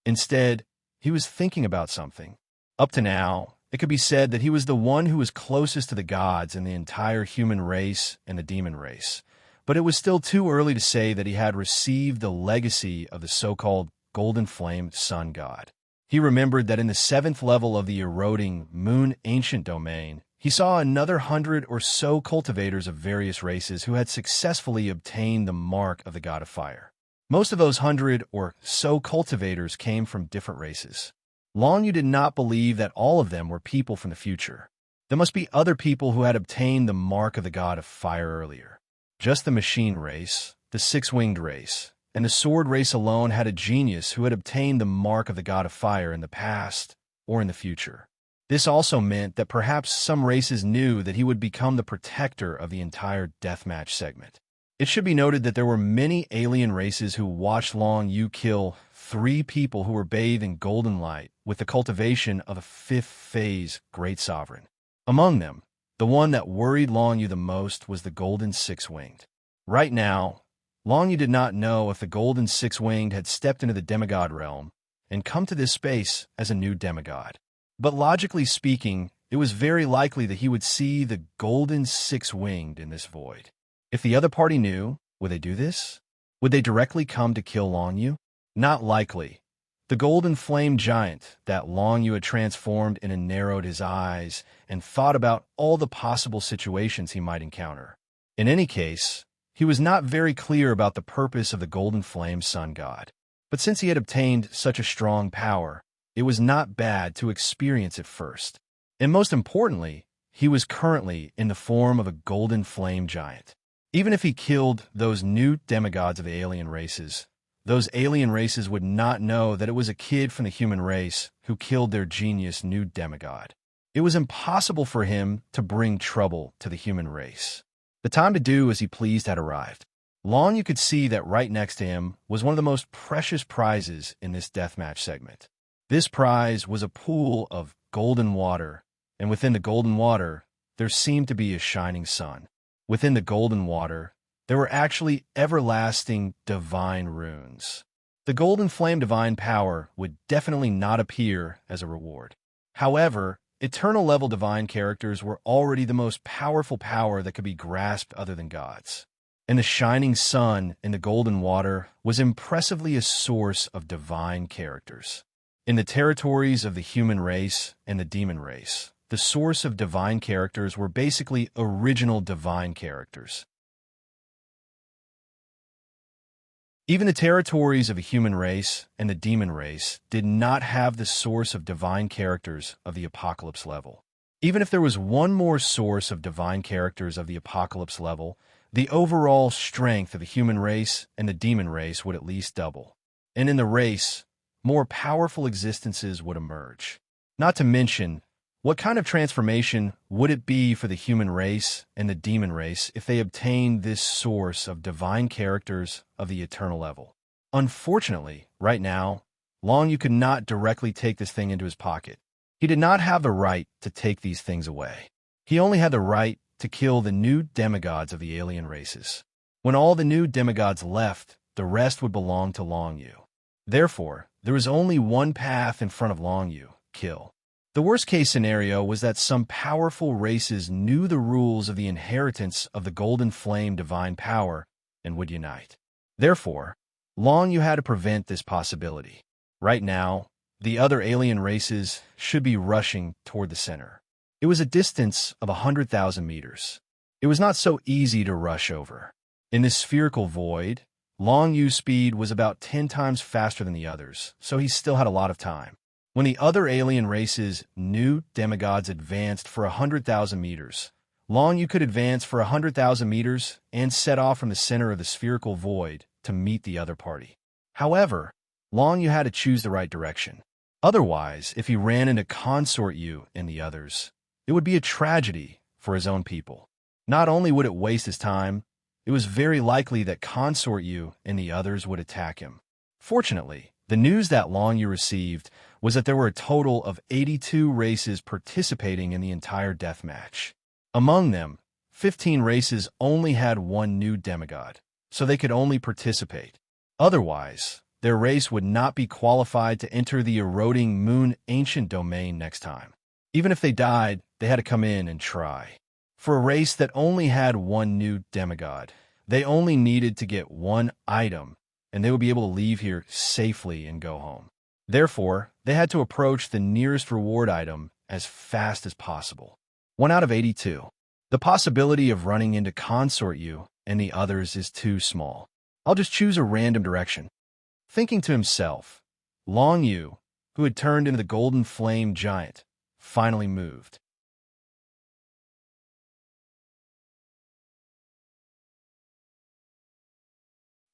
Instead, he was thinking about something. Up to now, it could be said that he was the one who was closest to the gods in the entire human race and the demon race, but it was still too early to say that he had received the legacy of the so-called Golden Flame Sun God. He remembered that in the 7th level of the eroding Moon Ancient Domain, he saw another 100 or so cultivators of various races who had successfully obtained the mark of the God of Fire. Most of those 100 or so cultivators came from different races. Long Yu did not believe that all of them were people from the future. There must be other people who had obtained the mark of the God of Fire earlier. Just the machine race, the six-winged race, and the sword race alone had a genius who had obtained the mark of the God of Fire in the past or in the future. This also meant that perhaps some races knew that he would become the protector of the entire deathmatch segment. It should be noted that there were many alien races who watched Long Yu kill 3 people who were bathed in golden light with the cultivation of a 5th phase Great Sovereign. Among them, the one that worried Long Yu the most was the Golden Six-Winged. Right now, Long Yu did not know if the Golden Six-Winged had stepped into the demigod realm and come to this space as a new demigod. But logically speaking, it was very likely that he would see the Golden Six-Winged in this void. If the other party knew, would they do this? Would they directly come to kill Long Yu? Not likely. The Golden Flame Giant that Long Yu had transformed and narrowed his eyes and thought about all the possible situations he might encounter. In any case, he was not very clear about the purpose of the Golden Flame Sun God. But since he had obtained such a strong power, it was not bad to experience it first. And most importantly, he was currently in the form of a Golden Flame Giant. Even if he killed those new demigods of the alien races, those alien races would not know that it was a kid from the human race who killed their genius new demigod. It was impossible for him to bring trouble to the human race. The time to do as he pleased had arrived. Long Yu could see that right next to him was one of the most precious prizes in this deathmatch segment. This prize was a pool of golden water, and within the golden water, there seemed to be a shining sun. Within the golden water, there were actually everlasting divine runes. The Golden Flame Divine Power would definitely not appear as a reward. However, eternal level divine characters were already the most powerful power that could be grasped other than gods. And the shining sun in the golden water was impressively a source of divine characters. In the territories of the human race and the demon race, the source of divine characters were basically original divine characters. Even the territories of the human race and the demon race did not have the source of divine characters of the apocalypse level. Even if there was one more source of divine characters of the apocalypse level, the overall strength of the human race and the demon race would at least double. And in the race, more powerful existences would emerge. Not to mention, what kind of transformation would it be for the human race and the demon race if they obtained this source of divine characters of the eternal level? Unfortunately, right now, Long Yu could not directly take this thing into his pocket. He did not have the right to take these things away. He only had the right to kill the new demigods of the alien races. When all the new demigods left, the rest would belong to Long Yu. Therefore, there was only one path in front of Long Yu: kill. The worst-case scenario was that some powerful races knew the rules of the inheritance of the Golden Flame divine power and would unite. Therefore, Long Yu had to prevent this possibility. Right now, the other alien races should be rushing toward the center. It was a distance of 100,000 meters. It was not so easy to rush over. In this spherical void, Long Yu's speed was about 10 times faster than the others, so he still had a lot of time. When the other alien races' new demigods advanced for 100,000 meters, Long Yu could advance for 100,000 meters and set off from the center of the spherical void to meet the other party. However, Long Yu had to choose the right direction. Otherwise, if he ran into Consort Yu and the others, it would be a tragedy for his own people. Not only would it waste his time, it was very likely that Consort Yu and the others would attack him. Fortunately, the news that Long Yu received was that there were a total of 82 races participating in the entire deathmatch. Among them, 15 races only had one new demigod, so they could only participate. Otherwise, their race would not be qualified to enter the eroding moon ancient domain next time. Even if they died, they had to come in and try. For a race that only had one new demigod, they only needed to get one item, and they would be able to leave here safely and go home. Therefore, they had to approach the nearest reward item as fast as possible. 1 out of 82. The possibility of running into Consort Yu and the others is too small. I'll just choose a random direction. Thinking to himself, Long Yu, who had turned into the Golden Flame Giant, finally moved.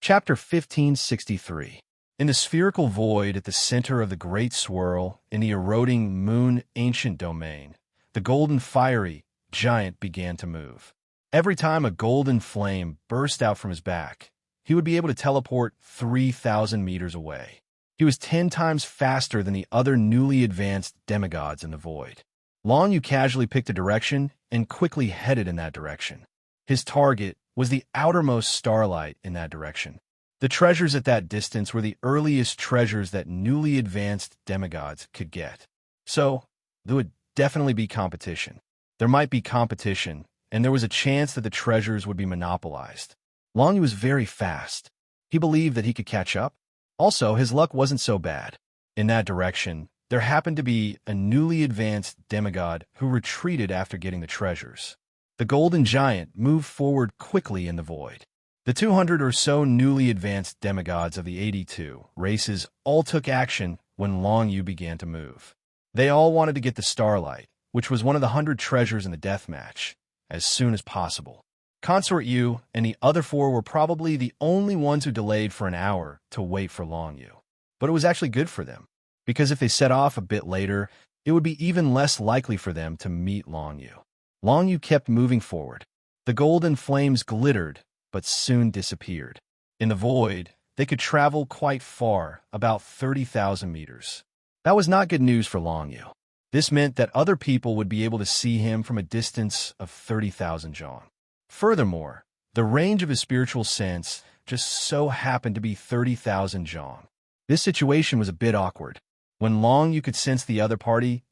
Chapter 1563. In the spherical void at the center of the Great Swirl, in the eroding moon ancient domain, the golden fiery giant began to move. Every time a golden flame burst out from his back, he would be able to teleport 3,000 meters away. He was 10 times faster than the other newly advanced demigods in the void. Long Yu casually picked a direction and quickly headed in that direction. His target was the outermost starlight in that direction. The treasures at that distance were the earliest treasures that newly advanced demigods could get. So, there would definitely be competition. There might be competition, and there was a chance that the treasures would be monopolized. Long Yu was very fast. He believed that he could catch up. Also, his luck wasn't so bad. In that direction, there happened to be a newly advanced demigod who retreated after getting the treasures. The golden giant moved forward quickly in the void. The 200 or so newly advanced demigods of the 82 races all took action when Long Yu began to move. They all wanted to get the starlight, which was one of the 100 treasures in the deathmatch, as soon as possible. Consort Yu and the other 4 were probably the only ones who delayed for an hour to wait for Long Yu. But it was actually good for them, because if they set off a bit later, it would be even less likely for them to meet Long Yu. Long Yu kept moving forward. The golden flames glittered, but soon disappeared. In the void, they could travel quite far, about 30,000 meters. That was not good news for Long Yu. This meant that other people would be able to see him from a distance of 30,000 zhong. Furthermore, the range of his spiritual sense just so happened to be 30,000 zhong. This situation was a bit awkward. When Long Yu could sense the other party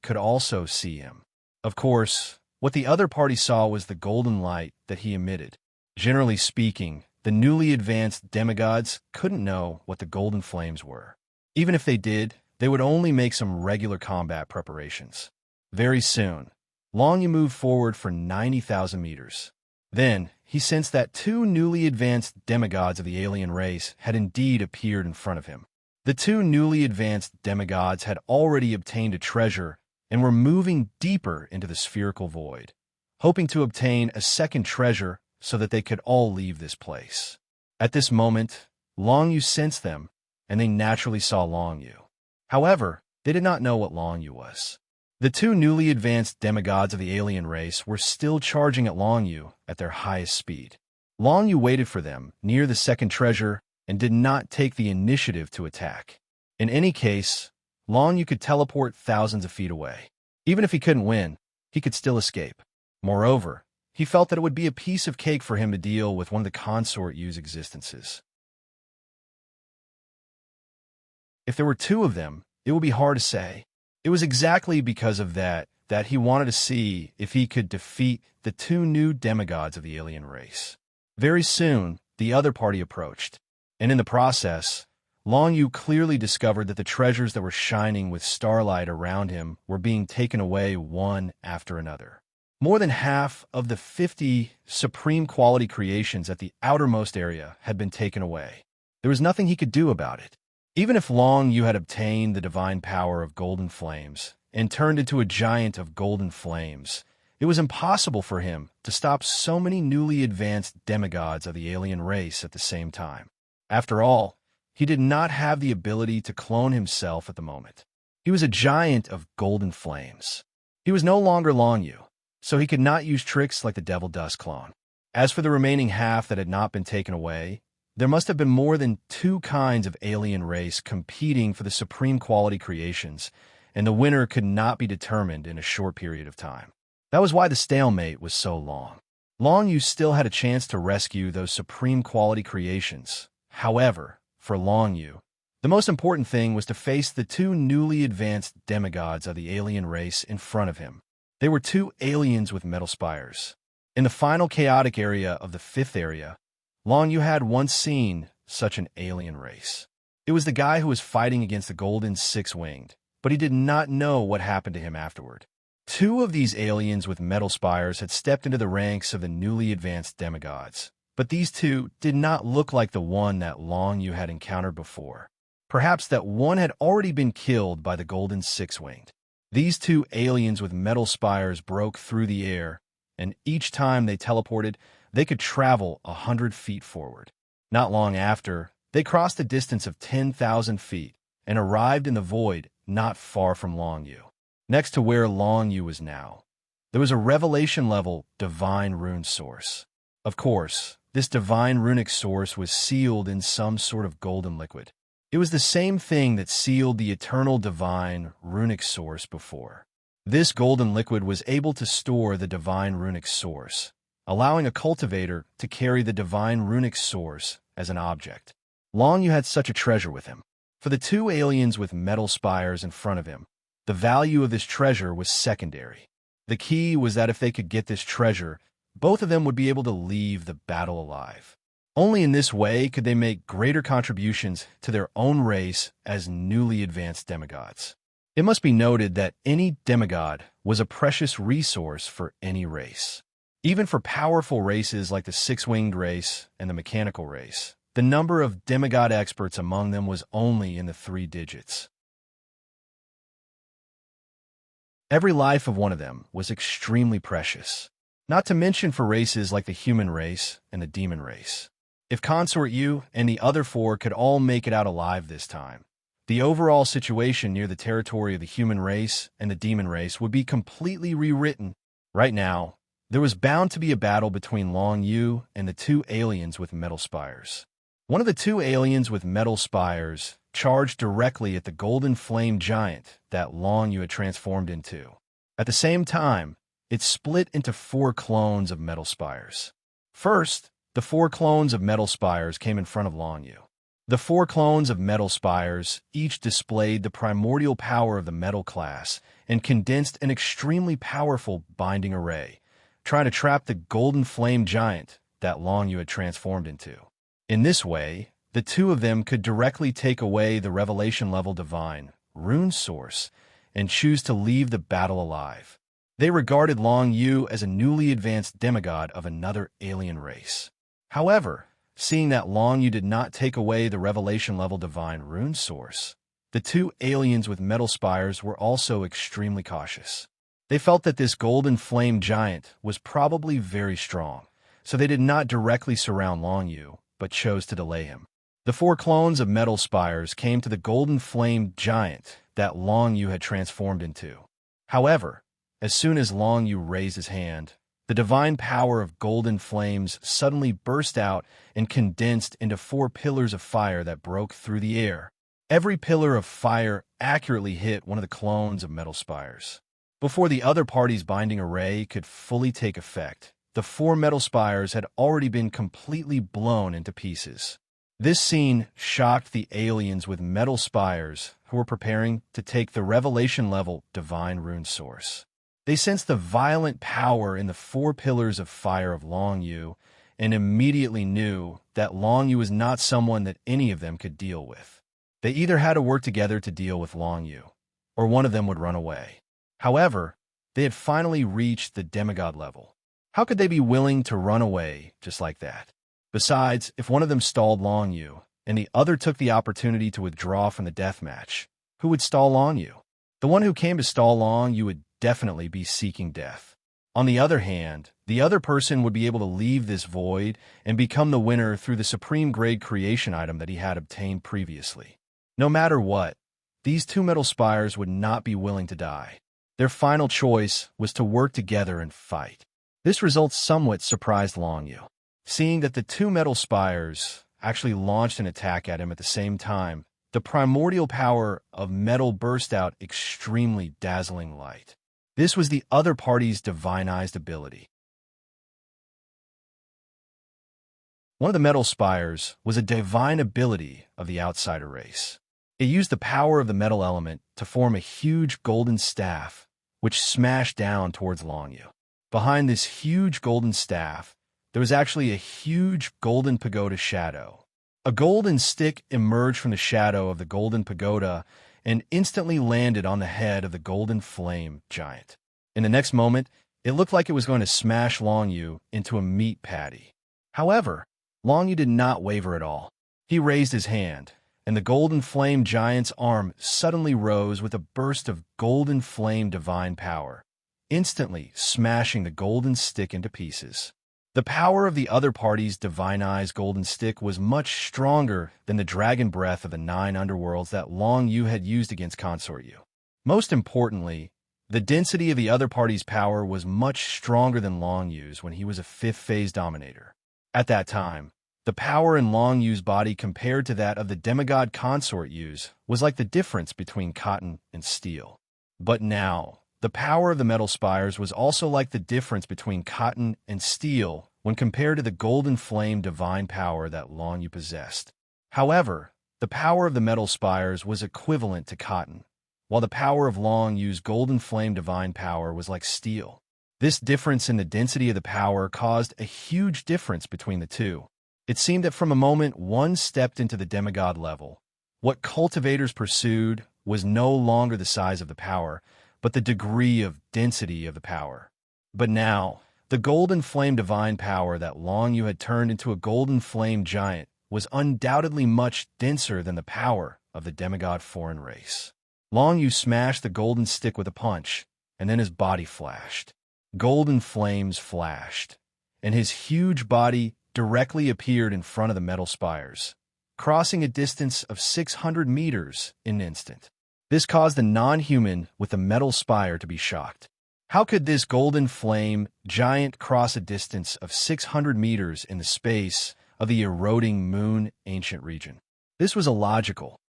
could also see him. Of course, what the other party saw was the golden light that he emitted. Generally speaking, the newly advanced demigods couldn't know what the golden flames were. Even if they did, they would only make some regular combat preparations. Very soon, Long Yu moved forward for 90,000 meters. Then, he sensed that two newly advanced demigods of the alien race had indeed appeared in front of him. The two newly advanced demigods had already obtained a treasure and were moving deeper into the spherical void, hoping to obtain a second treasure so that they could all leave this place. At this moment, Long Yu sensed them, and they naturally saw Long Yu. However, they did not know what Long Yu was. The two newly advanced demigods of the alien race were still charging at Long Yu at their highest speed. Long Yu waited for them near the second treasure and did not take the initiative to attack. In any case, Long Yu could teleport thousands of feet away. Even if he couldn't win, he could still escape. Moreover, he felt that it would be a piece of cake for him to deal with one of the consort Yu's existences. If there were two of them, it would be hard to say. It was exactly because of that he wanted to see if he could defeat the two new demigods of the alien race. Very soon, the other party approached, and in the process, Long Yu clearly discovered that the treasures that were shining with starlight around him were being taken away one after another. More than half of the 50 supreme quality creations at the outermost area had been taken away. There was nothing he could do about it. Even if Long Yu had obtained the divine power of golden flames and turned into a giant of golden flames, it was impossible for him to stop so many newly advanced demigods of the alien race at the same time. After all, he did not have the ability to clone himself at the moment. He was a giant of golden flames. He was no longer Long Yu, so he could not use tricks like the Devil Dust clone. As for the remaining half that had not been taken away, there must have been more than two kinds of alien race competing for the supreme quality creations, and the winner could not be determined in a short period of time. That was why the stalemate was so long. Long Yu still had a chance to rescue those supreme quality creations. However, for Long Yu, the most important thing was to face the two newly advanced demigods of the alien race in front of him. They were two aliens with metal spires. In the final chaotic area of the fifth area, Long Yu had once seen such an alien race. It was the guy who was fighting against the golden six-winged, but he did not know what happened to him afterward. Two of these aliens with metal spires had stepped into the ranks of the newly advanced demigods, but these two did not look like the one that Long Yu had encountered before. Perhaps that one had already been killed by the golden six-winged. These two aliens with metal spires broke through the air, and each time they teleported, they could travel 100 feet forward. Not long after, they crossed a distance of 10,000 feet and arrived in the void not far from Long Yu. Next to where Long Yu was now, there was a revelation-level divine rune source. Of course, this divine runic source was sealed in some sort of golden liquid. It was the same thing that sealed the eternal divine runic source before. This golden liquid was able to store the divine runic source, allowing a cultivator to carry the divine runic source as an object. Long Yu had such a treasure with him. For the two aliens with metal spires in front of him, the value of this treasure was secondary. The key was that if they could get this treasure, both of them would be able to leave the battle alive. Only in this way could they make greater contributions to their own race as newly advanced demigods. It must be noted that any demigod was a precious resource for any race. Even for powerful races like the six-winged race and the mechanical race, the number of demigod experts among them was only in the 3 digits. Every life of one of them was extremely precious, not to mention for races like the human race and the demon race. If Consort Yu and the other 4 could all make it out alive this time, the overall situation near the territory of the human race and the demon race would be completely rewritten. Right now, there was bound to be a battle between Long Yu and the two aliens with metal spires. One of the two aliens with metal spires charged directly at the golden flame giant that Long Yu had transformed into. At the same time, it split into 4 clones of metal spires. First, the 4 clones of metal spires came in front of Long Yu. The 4 clones of metal spires each displayed the primordial power of the metal class and condensed an extremely powerful binding array, trying to trap the golden flame giant that Long Yu had transformed into. In this way, the two of them could directly take away the revelation-level divine rune source and choose to leave the battle alive. They regarded Long Yu as a newly advanced demigod of another alien race. However, seeing that Long Yu did not take away the revelation-level divine rune source, the two aliens with metal spires were also extremely cautious. They felt that this golden flame giant was probably very strong, so they did not directly surround Long Yu, but chose to delay him. The four clones of metal spires came to the golden flame giant that Long Yu had transformed into. However, as soon as Long Yu raised his hand, the divine power of golden flames suddenly burst out and condensed into four pillars of fire that broke through the air. Every pillar of fire accurately hit one of the clones of metal spires. Before the other party's binding array could fully take effect, the four metal spires had already been completely blown into pieces. This scene shocked the aliens with metal spires who were preparing to take the revelation-level divine rune source. They sensed the violent power in the four pillars of fire of Long Yu and immediately knew that Long Yu was not someone that any of them could deal with. They either had to work together to deal with Long Yu, or one of them would run away. However, they had finally reached the demigod level. How could they be willing to run away just like that? Besides, if one of them stalled Long Yu, and the other took the opportunity to withdraw from the deathmatch, who would stall Long Yu? The one who came to stall Long Yu would definitely be seeking death. On the other hand, the other person would be able to leave this void and become the winner through the supreme grade creation item that he had obtained previously. No matter what, these two metal spires would not be willing to die. Their final choice was to work together and fight. This result somewhat surprised Long Yu. Seeing that the two metal spires actually launched an attack at him at the same time, the primordial power of metal burst out extremely dazzling light. This was the other party's divinized ability. One of the metal spires was a divine ability of the outsider race. It used the power of the metal element to form a huge golden staff, which smashed down towards Long Yu. Behind this huge golden staff, there was actually a huge golden pagoda shadow. A golden stick emerged from the shadow of the golden pagoda and instantly landed on the head of the golden flame giant. In the next moment, it looked like it was going to smash Long Yu into a meat patty. However, Long Yu did not waver at all. He raised his hand, and the golden flame giant's arm suddenly rose with a burst of golden flame divine power, instantly smashing the golden stick into pieces. The power of the other party's divinized golden stick was much stronger than the dragon breath of the 9 underworlds that Long Yu had used against Consort Yu. Most importantly, the density of the other party's power was much stronger than Long Yu's when he was a 5th phase dominator. At that time, the power in Long Yu's body compared to that of the demigod Consort Yu's was like the difference between cotton and steel. But now, the power of the metal spires was also like the difference between cotton and steel when compared to the golden flame divine power that Long Yu possessed. However, the power of the metal spires was equivalent to cotton, while the power of Long Yu's golden flame divine power was like steel. This difference in the density of the power caused a huge difference between the two. It seemed that from a moment one stepped into the demigod level, what cultivators pursued was no longer the size of the power, but the degree of density of the power. But now, the golden flame divine power that Long Yu had turned into a golden flame giant was undoubtedly much denser than the power of the demigod foreign race. Long Yu smashed the golden stick with a punch, and then his body flashed. Golden flames flashed, and his huge body directly appeared in front of the metal spires, crossing a distance of 600 meters in an instant. This caused the non-human with the metal spire to be shocked. How could this golden flame giant cross a distance of 600 meters in the space of the eroding moon ancient region? This was illogical.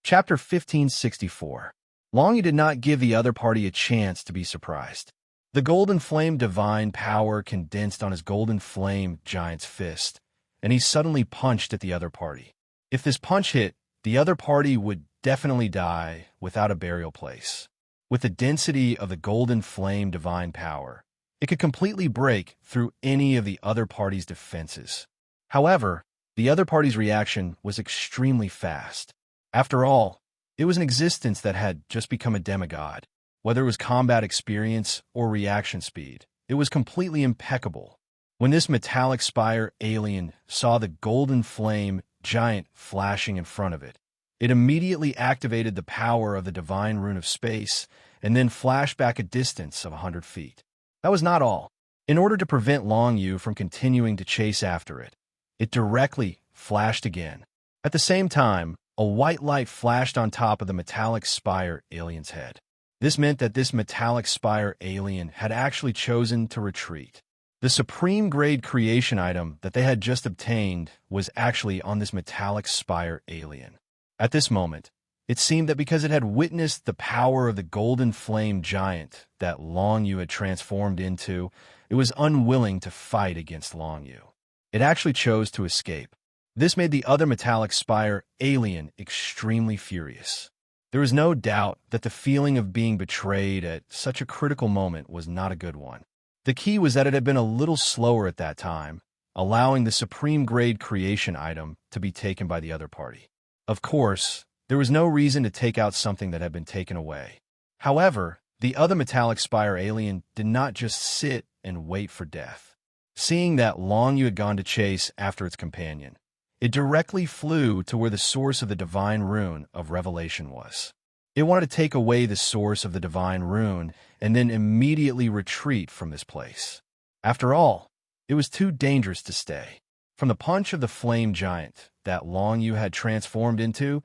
Chapter 1564. Long Yu did not give the other party a chance to be surprised. The golden flame divine power condensed on his golden flame giant's fist, and he suddenly punched at the other party. If this punch hit, the other party would definitely die without a burial place. With the density of the golden flame divine power, it could completely break through any of the other party's defenses. However, The other party's reaction was extremely fast. After all, it was an existence that had just become a demigod. Whether it was combat experience or reaction speed, it was completely impeccable. When this metallic spire alien saw the golden flame giant flashing in front of it, it immediately activated the power of the divine rune of space and then flashed back a distance of 100 feet. That was not all. In order to prevent Long Yu from continuing to chase after it, it directly flashed again. At the same time, a white light flashed on top of the metallic spire alien's head. This meant that this metallic spire alien had actually chosen to retreat. The supreme grade creation item that they had just obtained was actually on this metallic spire alien. At this moment, it seemed that because it had witnessed the power of the golden flame giant that Long Yu had transformed into, it was unwilling to fight against Long Yu. It actually chose to escape. This made the other metallic spire alien extremely furious. There was no doubt that the feeling of being betrayed at such a critical moment was not a good one. The key was that it had been a little slower at that time, allowing the supreme grade creation item to be taken by the other party. Of course, there was no reason to take out something that had been taken away. However, the other metallic spire alien did not just sit and wait for death. Seeing that Long Yu had gone to chase after its companion, it directly flew to where the source of the divine rune of revelation was. It wanted to take away the source of the divine rune and then immediately retreat from this place. After all, it was too dangerous to stay. From the punch of the flame giant that Long Yu had transformed into,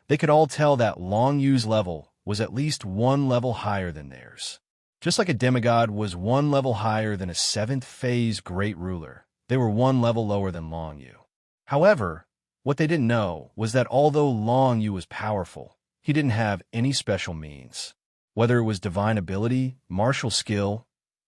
they could all tell that Long Yu's level was at least one level higher than theirs. Just like a demigod was one level higher than a 7th phase great ruler, they were one level lower than Long Yu. However, what they didn't know was that although Long Yu was powerful, he didn't have any special means. Whether it was divine ability, martial skill,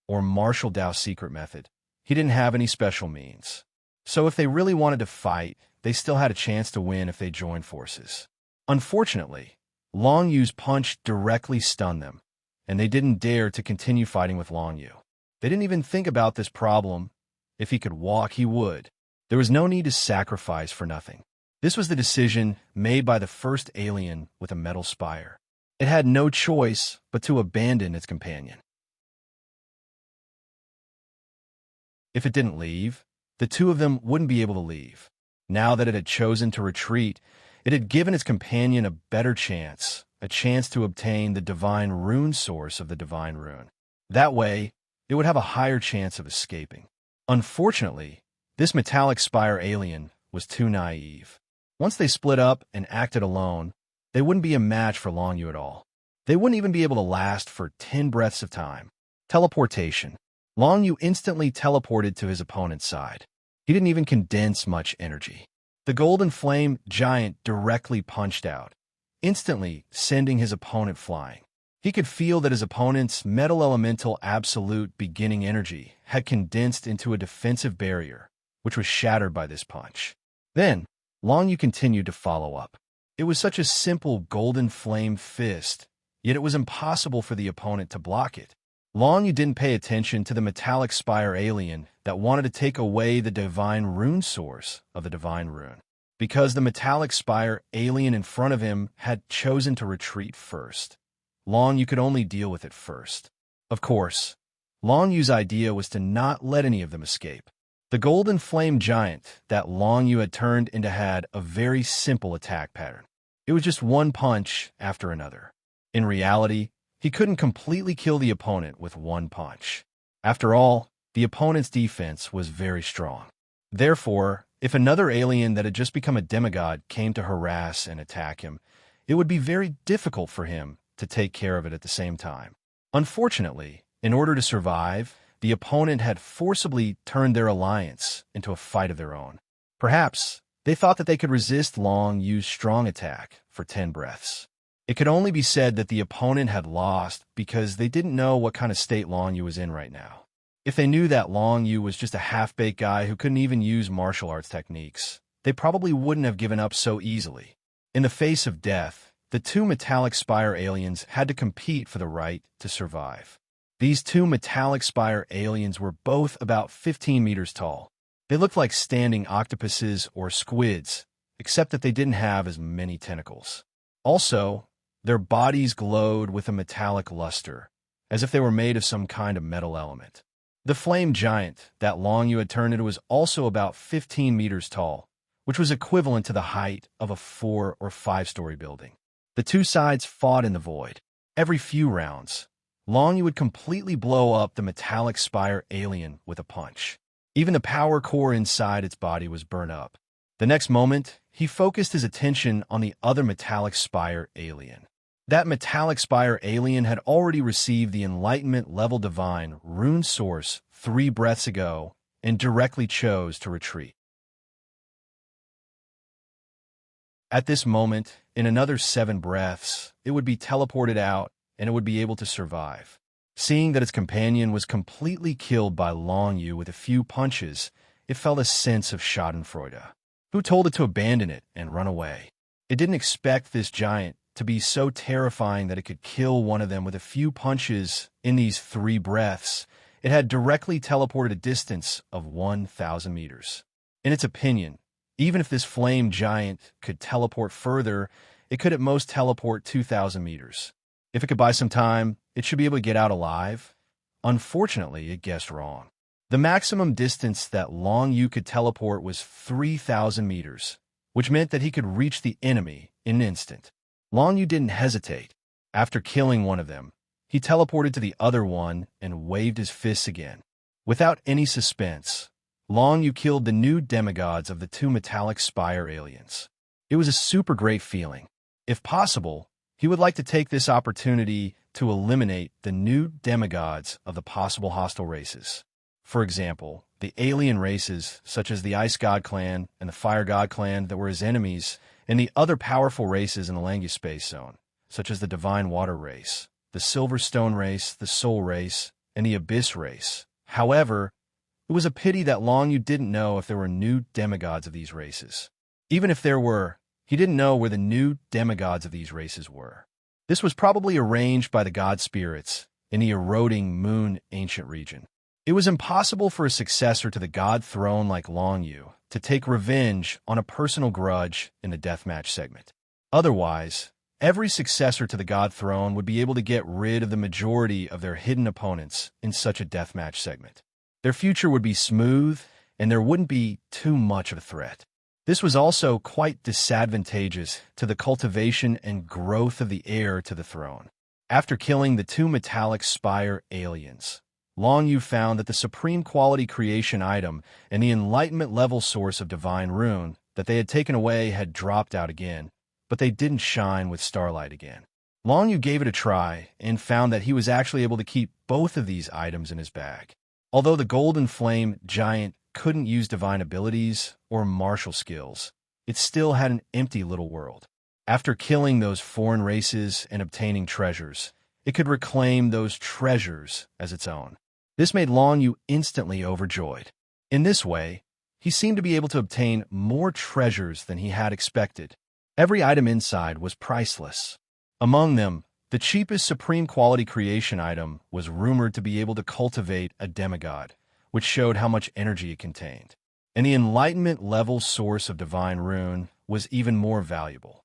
or martial Dao secret method, he didn't have any special means. So if they really wanted to fight, they still had a chance to win if they joined forces. Unfortunately, Long Yu's punch directly stunned them, and they didn't dare to continue fighting with Long Yu. They didn't even think about this problem. If he could walk, he would. There was no need to sacrifice for nothing. This was the decision made by the first alien with a metal spire. It had no choice but to abandon its companion. If it didn't leave, the two of them wouldn't be able to leave. Now that it had chosen to retreat, it had given its companion a better chance, a chance to obtain the divine rune source of the divine rune. That way, it would have a higher chance of escaping. Unfortunately, this metallic spire alien was too naive. Once they split up and acted alone, they wouldn't be a match for Long Yu at all. They wouldn't even be able to last for 10 breaths of time. Teleportation. Long Yu instantly teleported to his opponent's side. He didn't even condense much energy. The golden flame giant directly punched out, instantly sending his opponent flying. He could feel that his opponent's metal elemental absolute beginning energy had condensed into a defensive barrier, which was shattered by this punch. Then, Long Yu continued to follow up. It was such a simple golden flame fist, yet it was impossible for the opponent to block it. Long Yu didn't pay attention to the metallic spire alien that wanted to take away the divine rune source of the divine rune, because the metallic spire alien in front of him had chosen to retreat first. Long Yu could only deal with it first. Of course, Long Yu's idea was to not let any of them escape. The golden flame giant that Long Yu had turned into had a very simple attack pattern. It was just one punch after another. In reality, he couldn't completely kill the opponent with one punch. After all, the opponent's defense was very strong. Therefore, if another alien that had just become a demigod came to harass and attack him, it would be very difficult for him to take care of it at the same time. Unfortunately, in order to survive, the opponent had forcibly turned their alliance into a fight of their own. Perhaps they thought that they could resist Long Yu's strong attack for 10 breaths. It could only be said that the opponent had lost because they didn't know what kind of state Long Yu was in right now. If they knew that Long Yu was just a half-baked guy who couldn't even use martial arts techniques, they probably wouldn't have given up so easily. In the face of death, the two metallic spire aliens had to compete for the right to survive. These two metallic spire aliens were both about 15 meters tall. They looked like standing octopuses or squids, except that they didn't have as many tentacles. Also, their bodies glowed with a metallic luster, as if they were made of some kind of metal element. The flame giant that Long Yu had turned into was also about 15 meters tall, which was equivalent to the height of a 4- or 5-story building. The two sides fought in the void. Every few rounds, Long Yu would completely blow up the metallic spire alien with a punch. Even the power core inside its body was burned up. The next moment, he focused his attention on the other metallic spire alien. That metallic spire alien had already received the Enlightenment level divine rune source 3 breaths ago and directly chose to retreat. At this moment, in another 7 breaths, it would be teleported out and it would be able to survive. Seeing that its companion was completely killed by Long Yu with a few punches, it felt a sense of schadenfreude. Who told it to abandon it and run away? It didn't expect this giant to be so terrifying that it could kill one of them with a few punches in these 3 breaths. It had directly teleported a distance of 1,000 meters. In its opinion, even if this flame giant could teleport further, it could at most teleport 2,000 meters. If it could buy some time, it should be able to get out alive. Unfortunately, it guessed wrong. The maximum distance that Long Yu could teleport was 3,000 meters, which meant that he could reach the enemy in an instant. Long Yu didn't hesitate. After killing one of them, he teleported to the other one and waved his fists again. Without any suspense, Long Yu killed the new demigods of the 2 metallic spire aliens. It was a super great feeling. If possible, he would like to take this opportunity to eliminate the new demigods of the possible hostile races. For example, the alien races such as the Ice God Clan and the Fire God Clan that were his enemies, and the other powerful races in the Langus Space Zone, such as the Divine Water race, the Silverstone race, the Soul race, and the Abyss race. However, it was a pity that Long Yu didn't know if there were new demigods of these races. Even if there were, he didn't know where the new demigods of these races were. This was probably arranged by the god spirits in the eroding moon ancient region. It was impossible for a successor to the god throne like Long Yu to take revenge on a personal grudge in the deathmatch segment. Otherwise, every successor to the god throne would be able to get rid of the majority of their hidden opponents in such a deathmatch segment. Their future would be smooth, and there wouldn't be too much of a threat. This was also quite disadvantageous to the cultivation and growth of the heir to the throne. After killing the 2 metallic spire aliens, Long Yu found that the supreme quality creation item and the enlightenment level source of divine rune that they had taken away had dropped out again, but they didn't shine with starlight again. Long Yu gave it a try and found that he was actually able to keep both of these items in his bag. Although the golden flame giant couldn't use divine abilities or martial skills, it still had an empty little world. After killing those foreign races and obtaining treasures, it could reclaim those treasures as its own. This made Long Yu instantly overjoyed. In this way, he seemed to be able to obtain more treasures than he had expected. Every item inside was priceless. Among them, the cheapest supreme quality creation item was rumored to be able to cultivate a demigod, which showed how much energy it contained. And the enlightenment level source of divine rune was even more valuable.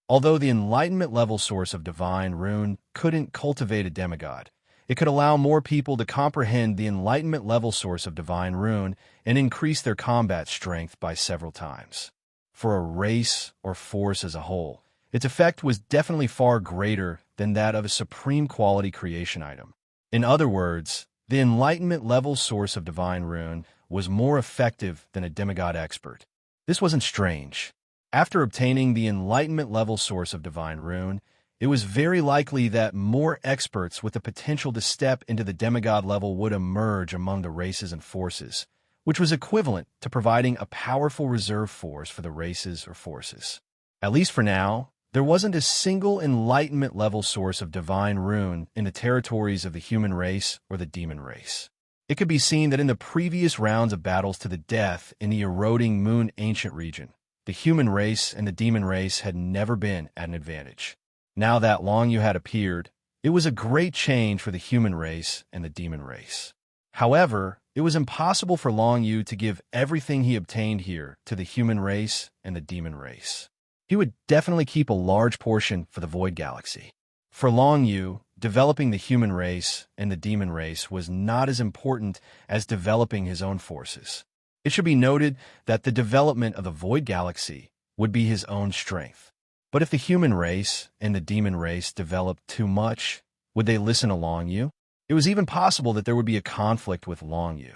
Although the enlightenment level source of divine rune couldn't cultivate a demigod, it could allow more people to comprehend the enlightenment level source of divine rune and increase their combat strength by several times. For a race or force as a whole, its effect was definitely far greater than that of a supreme quality creation item. In other words, the enlightenment level source of divine rune was more effective than a demigod expert. This wasn't strange. After obtaining the enlightenment level source of divine rune, it was very likely that more experts with the potential to step into the demigod level would emerge among the races and forces, which was equivalent to providing a powerful reserve force for the races or forces. At least for now, there wasn't a single enlightenment level source of divine rune in the territories of the human race or the demon race. It could be seen that in the previous rounds of battles to the death in the eroding moon ancient region, the human race and the demon race had never been at an advantage. Now that Long Yu had appeared, it was a great change for the human race and the demon race. However, it was impossible for Long Yu to give everything he obtained here to the human race and the demon race. He would definitely keep a large portion for the Void Galaxy. For Long Yu, developing the human race and the demon race was not as important as developing his own forces. It should be noted that the development of the Void Galaxy would be his own strength. But if the human race and the demon race developed too much, would they listen to Long Yu? It was even possible that there would be a conflict with Long Yu.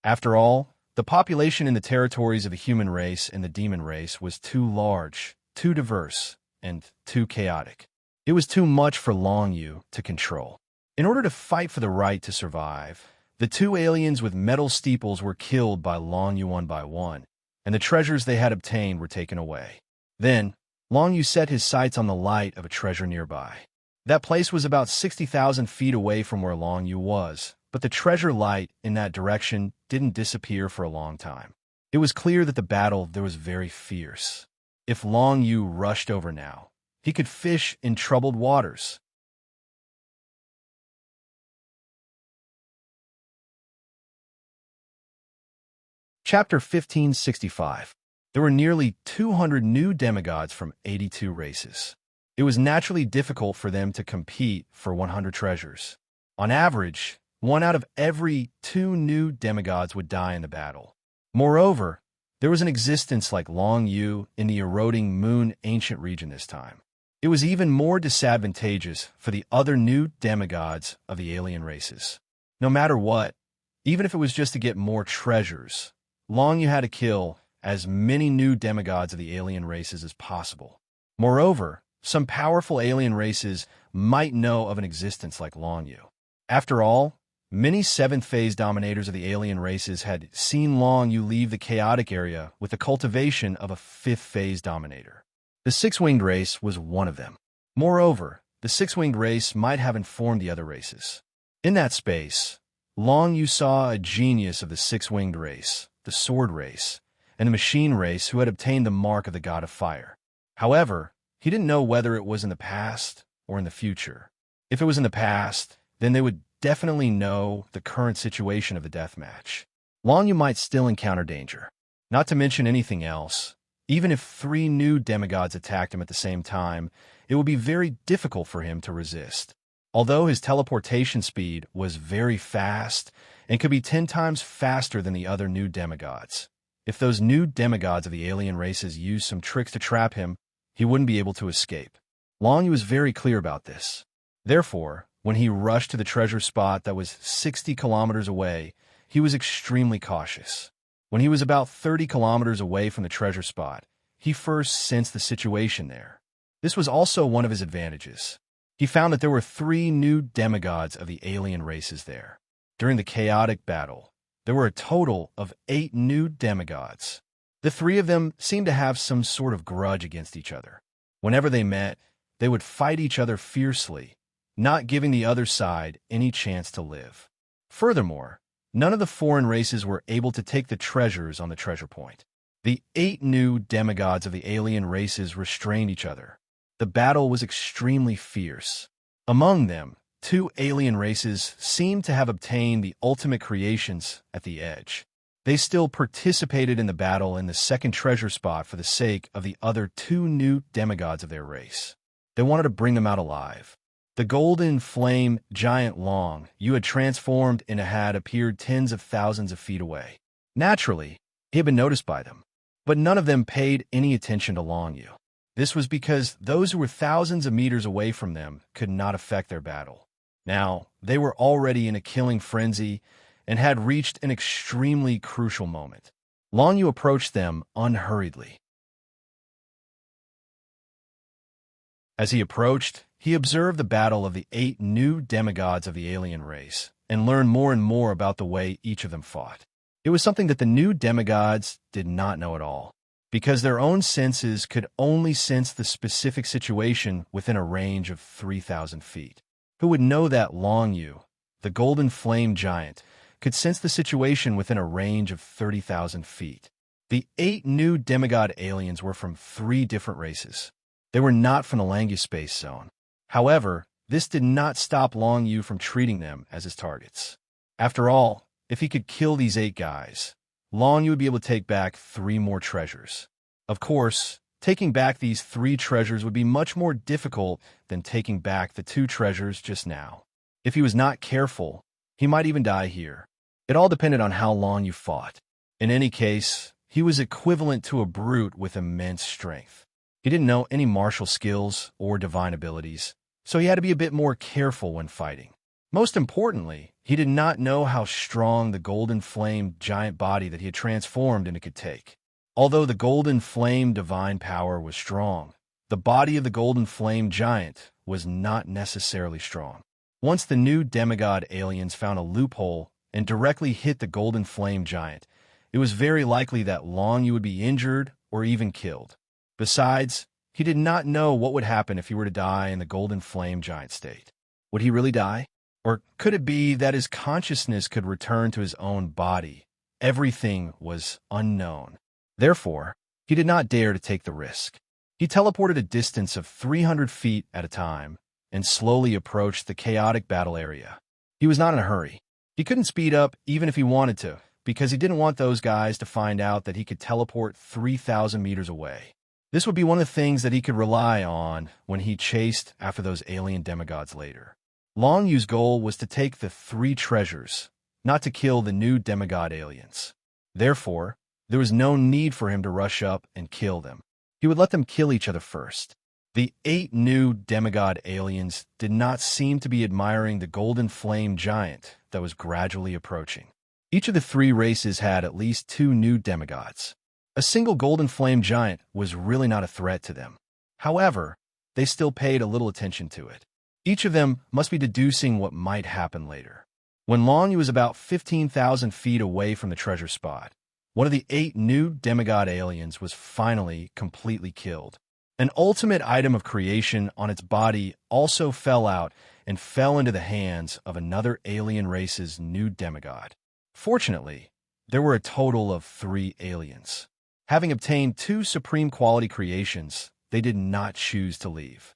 After all, the population in the territories of the human race and the demon race was too large, too diverse, and too chaotic. It was too much for Long Yu to control. In order to fight for the right to survive, the two aliens with metal steeples were killed by Long Yu one by one, and the treasures they had obtained were taken away. Then, Long Yu set his sights on the light of a treasure nearby. That place was about 60,000 feet away from where Long Yu was, but the treasure light in that direction didn't disappear for a long time. It was clear that the battle there was very fierce. If Long Yu rushed over now, he could fish in troubled waters. Chapter 1565. There were nearly 200 new demigods from 82 races. It was naturally difficult for them to compete for 100 treasures. On average, 1 out of every 2 new demigods would die in the battle. Moreover, there was an existence like Long Yu in the eroding moon ancient region this time. It was even more disadvantageous for the other new demigods of the alien races. No matter what, even if it was just to get more treasures, Long Yu had to kill as many new demigods of the alien races as possible. Moreover, some powerful alien races might know of an existence like Long Yu. After all, many 7th phase dominators of the alien races had seen Long Yu leave the chaotic area with the cultivation of a 5th phase dominator. The 6-winged race was one of them. Moreover, the 6-winged race might have informed the other races. In that space, Long Yu saw a genius of the 6-winged race, the sword race, and the machine race who had obtained the mark of the god of fire. However, he didn't know whether it was in the past or in the future. If it was in the past, then they would definitely know the current situation of the deathmatch. Long Yu might still encounter danger. Not to mention anything else, even if 3 new demigods attacked him at the same time, it would be very difficult for him to resist. Although his teleportation speed was very fast and could be 10 times faster than the other new demigods, if those new demigods of the alien races used some tricks to trap him, he wouldn't be able to escape. Long Yu was very clear about this. Therefore, when he rushed to the treasure spot that was 60 kilometers away, he was extremely cautious. When he was about 30 kilometers away from the treasure spot, he first sensed the situation there. This was also one of his advantages. He found that there were 3 new demigods of the alien races there. During the chaotic battle, there were a total of 8 new demigods. The 3 of them seemed to have some sort of grudge against each other. Whenever they met, they would fight each other fiercely, not giving the other side any chance to live. Furthermore, none of the foreign races were able to take the treasures on the treasure point. The 8 new demigods of the alien races restrained each other. The battle was extremely fierce. Among them, 2 alien races seemed to have obtained the ultimate creations at the edge. They still participated in the battle in the second treasure spot for the sake of the other 2 new demigods of their race. They wanted to bring them out alive. The golden flame giant Long Yu had transformed into had appeared tens of thousands of feet away. Naturally, he had been noticed by them, but none of them paid any attention to Long Yu. This was because those who were thousands of meters away from them could not affect their battle. Now, they were already in a killing frenzy and had reached an extremely crucial moment. Long Yu approached them unhurriedly. As he approached, he observed the battle of the 8 new demigods of the alien race and learned more and more about the way each of them fought. It was something that the new demigods did not know at all, because their own senses could only sense the specific situation within a range of 3,000 feet. Who would know that Long Yu, the golden flame giant, could sense the situation within a range of 30,000 feet? The 8 new demigod aliens were from 3 different races. They were not from the Langus space zone. However, this did not stop Long Yu from treating them as his targets. After all, if he could kill these 8 guys, Long Yu would be able to take back 3 more treasures. Of course, taking back these 3 treasures would be much more difficult than taking back the 2 treasures just now. If he was not careful, he might even die here. It all depended on how long you fought. In any case, he was equivalent to a brute with immense strength. He didn't know any martial skills or divine abilities, so he had to be a bit more careful when fighting. Most importantly, he did not know how strong the golden flame giant body that he had transformed into could take. Although the golden flame divine power was strong, the body of the golden flame giant was not necessarily strong. Once the new demigod aliens found a loophole and directly hit the golden flame giant, it was very likely that Long Yu would be injured or even killed. Besides, he did not know what would happen if he were to die in the golden flame giant state. Would he really die? Or could it be that his consciousness could return to his own body? Everything was unknown. Therefore, he did not dare to take the risk. He teleported a distance of 300 feet at a time and slowly approached the chaotic battle area. He was not in a hurry. He couldn't speed up even if he wanted to, because he didn't want those guys to find out that he could teleport 3,000 meters away. This would be one of the things that he could rely on when he chased after those alien demigods later. Long Yu's goal was to take the 3 treasures, not to kill the new demigod aliens. Therefore, there was no need for him to rush up and kill them. He would let them kill each other first. The 8 new demigod aliens did not seem to be admiring the golden flame giant that was gradually approaching. Each of the 3 races had at least 2 new demigods. A single golden flame giant was really not a threat to them. However, they still paid a little attention to it. Each of them must be deducing what might happen later. When Long Yu was about 15,000 feet away from the treasure spot, one of the 8 new demigod aliens was finally completely killed. An ultimate item of creation on its body also fell out and fell into the hands of another alien race's new demigod. Fortunately, there were a total of 3 aliens. Having obtained 2 supreme quality creations, they did not choose to leave.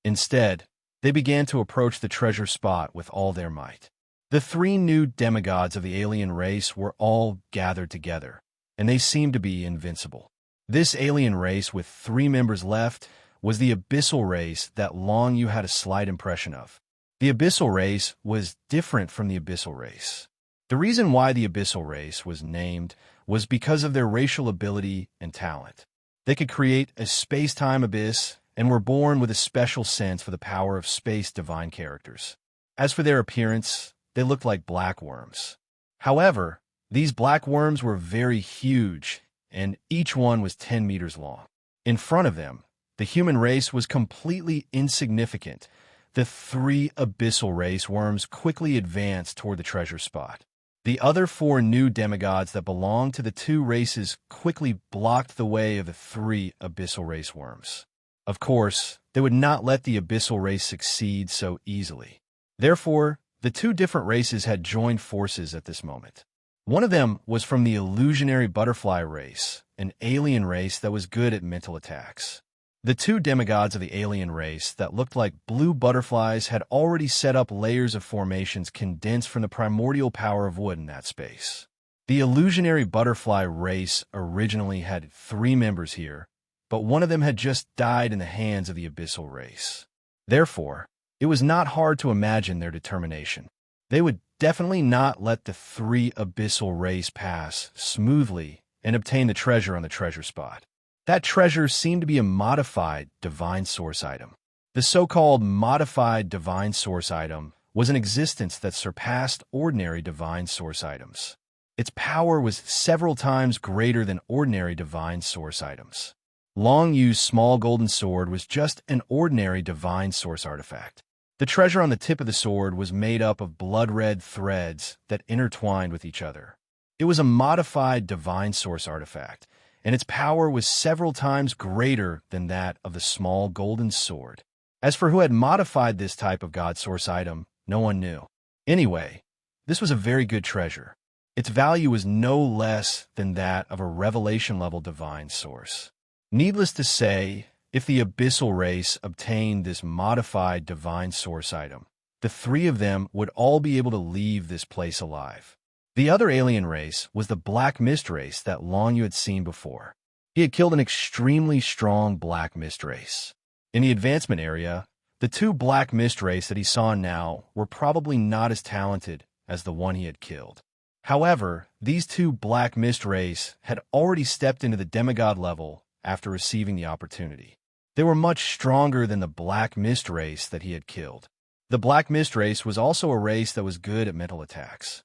Instead, they began to approach the treasure spot with all their might. The 3 new demigods of the alien race were all gathered together, and they seemed to be invincible. This alien race with 3 members left was the Abyssal race that Long Yu had a slight impression of. The Abyssal race was different from the Abyssal race. The reason why the Abyssal race was named was because of their racial ability and talent. They could create a space-time abyss and were born with a special sense for the power of space divine characters. As for their appearance, they looked like black worms. However, these black worms were very huge, and each one was 10 meters long. In front of them, the human race was completely insignificant. The 3 abyssal race worms quickly advanced toward the treasure spot. The other 4 new demigods that belonged to the 2 races quickly blocked the way of the 3 abyssal race worms. Of course, they would not let the abyssal race succeed so easily. Therefore, the 2 different races had joined forces at this moment. One of them was from the illusionary butterfly race, an alien race that was good at mental attacks. The 2 demigods of the alien race that looked like blue butterflies had already set up layers of formations condensed from the primordial power of wood in that space. The illusionary butterfly race originally had 3 members here, but one of them had just died in the hands of the abyssal race. Therefore, it was not hard to imagine their determination. They would definitely not let the 3 abyssal race pass smoothly and obtain the treasure on the treasure spot. That treasure seemed to be a modified divine source item. The so-called modified divine source item was an existence that surpassed ordinary divine source items. Its power was several times greater than ordinary divine source items. Long Yu's small golden sword was just an ordinary divine source artifact. The treasure on the tip of the sword was made up of blood-red threads that intertwined with each other. It was a modified divine source artifact, and its power was several times greater than that of the small golden sword. As for who had modified this type of god source item, no one knew. Anyway, this was a very good treasure. Its value was no less than that of a revelation-level divine source. Needless to say, if the abyssal race obtained this modified divine source item, the three of them would all be able to leave this place alive. The other alien race was the Black Mist race that Long Yu had seen before. He had killed an extremely strong Black Mist race. In the advancement area, the two Black Mist race that he saw now were probably not as talented as the one he had killed. However, these two Black Mist race had already stepped into the demigod level after receiving the opportunity. They were much stronger than the Black Mist race that he had killed. The Black Mist race was also a race that was good at mental attacks.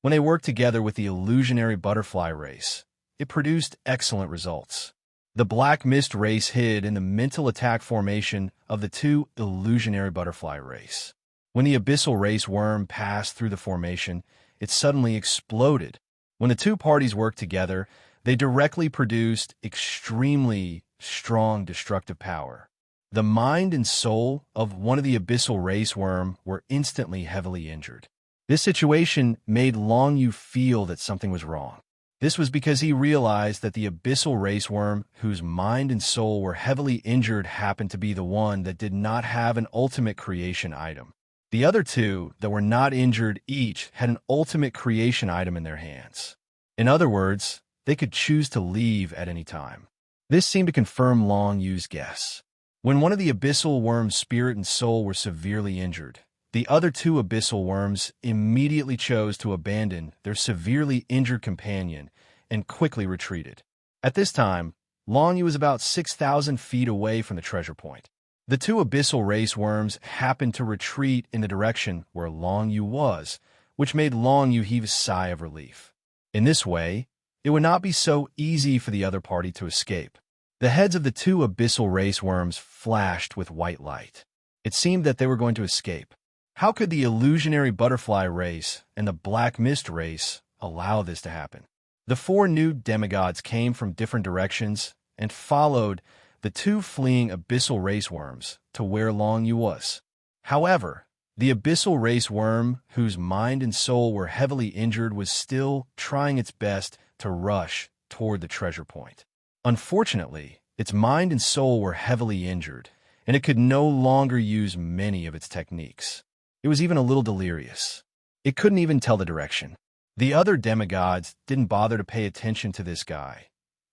When they worked together with the illusionary butterfly race, it produced excellent results. The Black Mist race hid in the mental attack formation of the two illusionary butterfly race. When the abyssal race worm passed through the formation, it suddenly exploded. When the two parties worked together, they directly produced extremely strong destructive power. The mind and soul of one of the abyssal race worm were instantly heavily injured. This situation made Long Yu feel that something was wrong. This was because he realized that the abyssal race worm, whose mind and soul were heavily injured, happened to be the one that did not have an ultimate creation item. The other two that were not injured each had an ultimate creation item in their hands. In other words, they could choose to leave at any time. This seemed to confirm Long Yu's guess. When one of the abyssal worm's spirit and soul were severely injured, the other two abyssal worms immediately chose to abandon their severely injured companion and quickly retreated. At this time, Long Yu was about 6,000 feet away from the treasure point. The two abyssal race worms happened to retreat in the direction where Long Yu was, which made Long Yu heave a sigh of relief. In this way, it would not be so easy for the other party to escape. The heads of the two abyssal race worms flashed with white light. It seemed that they were going to escape. How could the illusionary butterfly race and the Black Mist race allow this to happen? The four new demigods came from different directions and followed the two fleeing abyssal race worms to where Long Yu was. However, the abyssal race worm, whose mind and soul were heavily injured, was still trying its best to rush toward the treasure point. Unfortunately, its mind and soul were heavily injured, and it could no longer use many of its techniques. It was even a little delirious. It couldn't even tell the direction. The other demigods didn't bother to pay attention to this guy.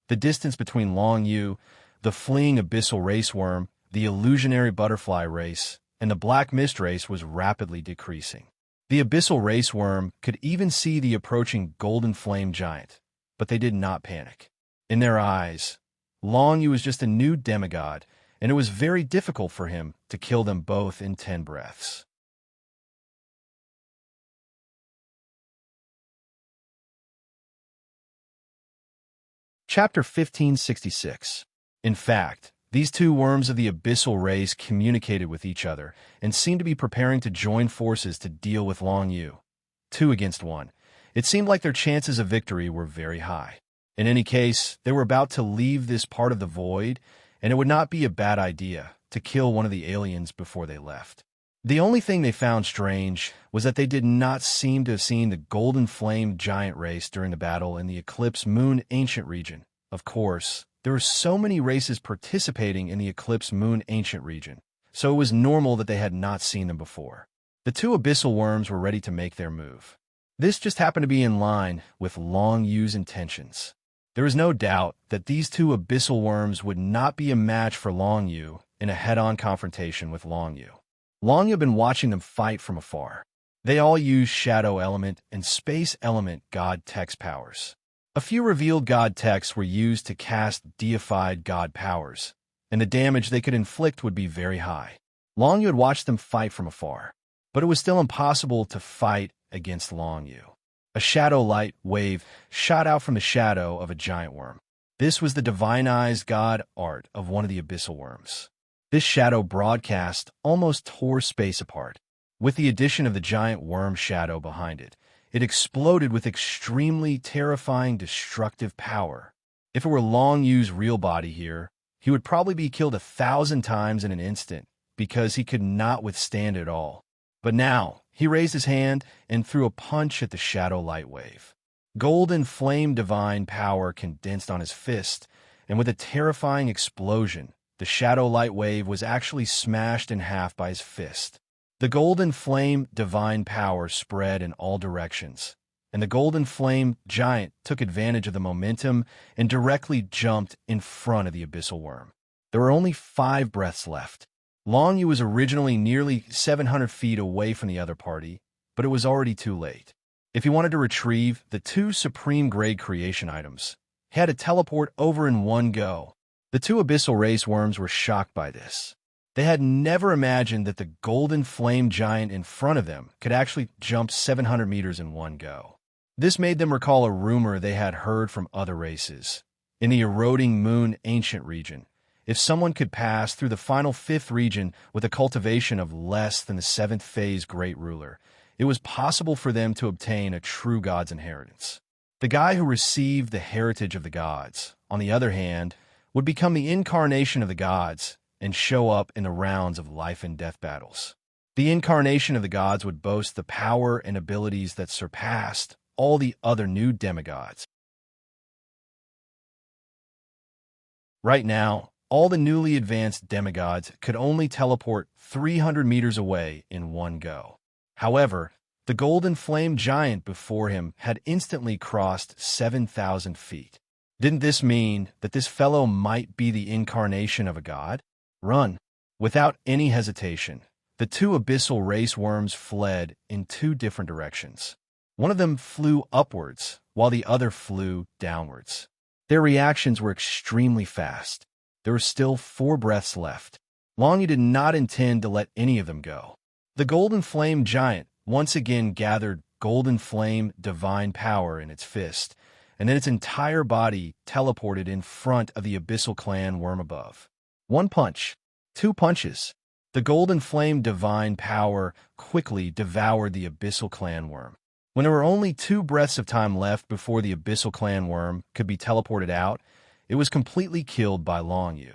The distance between Long Yu, the fleeing abyssal race worm, the illusionary butterfly race, and the Black Mist race was rapidly decreasing. The abyssal race worm could even see the approaching golden flame giant, but they did not panic. In their eyes, Long Yu was just a new demigod, and it was very difficult for him to kill them both in 10 breaths. Chapter 1566. In fact, these two worms of the abyssal race communicated with each other and seemed to be preparing to join forces to deal with Long Yu. 2 against 1. It seemed like their chances of victory were very high. In any case, they were about to leave this part of the void, and it would not be a bad idea to kill one of the aliens before they left. The only thing they found strange was that they did not seem to have seen the golden flame giant race during the battle in the Eclipse Moon Ancient region. Of course, there were so many races participating in the Eclipse Moon Ancient region, so it was normal that they had not seen them before. The two abyssal worms were ready to make their move. This just happened to be in line with Long Yu's intentions. There was no doubt that these two abyssal worms would not be a match for Long Yu in a head-on confrontation with Long Yu. Long Yu had been watching them fight from afar. They all used Shadow Element and Space Element God Text powers. A few revealed God Texts were used to cast deified God powers, and the damage they could inflict would be very high. Long Yu had watched them fight from afar, but it was still impossible to fight against Long Yu. A shadow light wave shot out from the shadow of a giant worm. This was the divinized god art of one of the abyssal worms. This shadow broadcast almost tore space apart. With the addition of the giant worm shadow behind it, it exploded with extremely terrifying destructive power. If it were Long Yu's real body here, he would probably be killed 1,000 times in an instant because he could not withstand it all. But now, he raised his hand and threw a punch at the shadow light wave. Golden flame divine power condensed on his fist, and with a terrifying explosion, The shadow light wave was actually smashed in half by his fist. The golden flame divine power spread in all directions, and the golden flame giant took advantage of the momentum and directly jumped in front of the abyssal worm. There were only 5 breaths left. Long Yu was originally nearly 700 feet away from the other party, but it was already too late. If he wanted to retrieve the 2 supreme-grade creation items, he had to teleport over in one go. The 2 abyssal race worms were shocked by this. They had never imagined that the golden flame giant in front of them could actually jump 700 meters in one go. This made them recall a rumor they had heard from other races. In the eroding moon ancient region, if someone could pass through the final 5th region with a cultivation of less than the 7th phase Great Ruler, it was possible for them to obtain a true god's inheritance. The guy who received the heritage of the gods, on the other hand, would become the incarnation of the gods and show up in the rounds of life and death battles. The incarnation of the gods would boast the power and abilities that surpassed all the other new demigods. Right now, all the newly advanced demigods could only teleport 300 meters away in one go. However, the golden flame giant before him had instantly crossed 7,000 feet. Didn't this mean that this fellow might be the incarnation of a god? Run! Without any hesitation, the 2 abyssal race worms fled in 2 different directions. One of them flew upwards, while the other flew downwards. Their reactions were extremely fast. There were still 4 breaths left. Long Yu did not intend to let any of them go. The golden flame giant once again gathered golden flame divine power in its fist, and then its entire body teleported in front of the abyssal clan worm above. 1 punch, 2 punches. The golden flame divine power quickly devoured the abyssal clan worm. When there were only 2 breaths of time left before the abyssal clan worm could be teleported out, it was completely killed by Long Yu.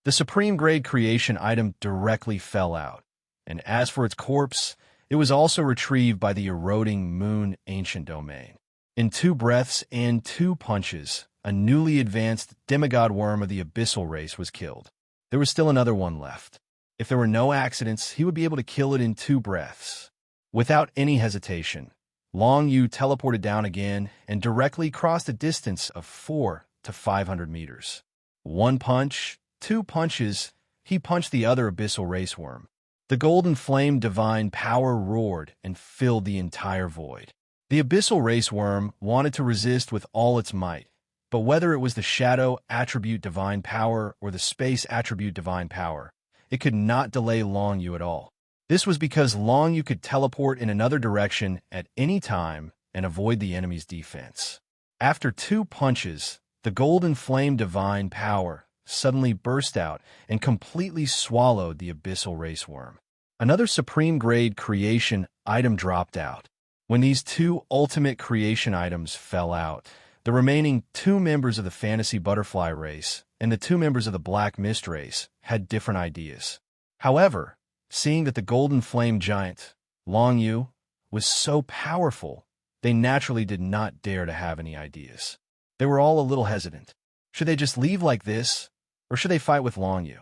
The supreme grade creation item directly fell out, and as for its corpse, it was also retrieved by the eroding moon ancient domain. In 2 breaths and 2 punches, a newly advanced demigod worm of the abyssal race was killed. There was still another one left. If there were no accidents, he would be able to kill it in 2 breaths. Without any hesitation, Long Yu teleported down again and directly crossed a distance of 400 to 500 meters. 1 punch, 2 punches, he punched the other abyssal race worm. The golden flame divine power roared and filled the entire void. The abyssal race worm wanted to resist with all its might, but whether it was the shadow attribute divine power or the space attribute divine power, it could not delay Long Yu at all. This was because Long Yu could teleport in another direction at any time and avoid the enemy's defense. After 2 punches, the golden flame divine power suddenly burst out and completely swallowed the abyssal race worm. Another supreme grade creation item dropped out. When these 2 ultimate creation items fell out, the remaining 2 members of the fantasy butterfly race and the 2 members of the black mist race had different ideas. However, seeing that the golden flame giant, Long Yu, was so powerful, they naturally did not dare to have any ideas. They were all a little hesitant. Should they just leave like this, or should they fight with Long Yu?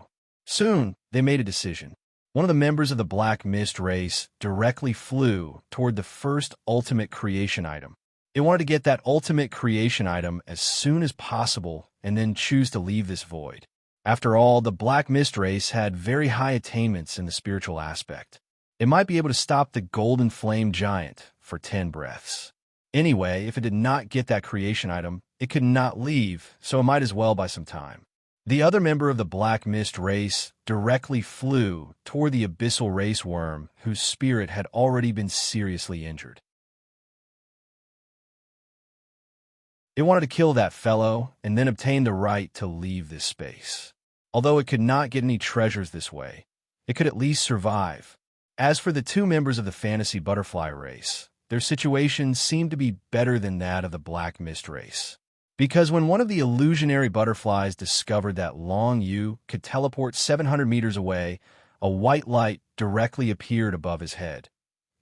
Soon, they made a decision. One of the members of the Black Mist race directly flew toward the first ultimate creation item. It wanted to get that ultimate creation item as soon as possible and then choose to leave this void. After all, the Black Mist race had very high attainments in the spiritual aspect. It might be able to stop the Golden Flame Giant for 10 breaths. Anyway, if it did not get that creation item, it could not leave, so it might as well buy some time. The other member of the Black Mist race directly flew toward the Abyssal Race Worm, whose spirit had already been seriously injured. It wanted to kill that fellow and then obtain the right to leave this space. Although it could not get any treasures this way, it could at least survive. As for the 2 members of the Fantasy Butterfly race, their situation seemed to be better than that of the Black Mist race. Because when one of the illusionary butterflies discovered that Long Yu could teleport 700 meters away, a white light directly appeared above his head.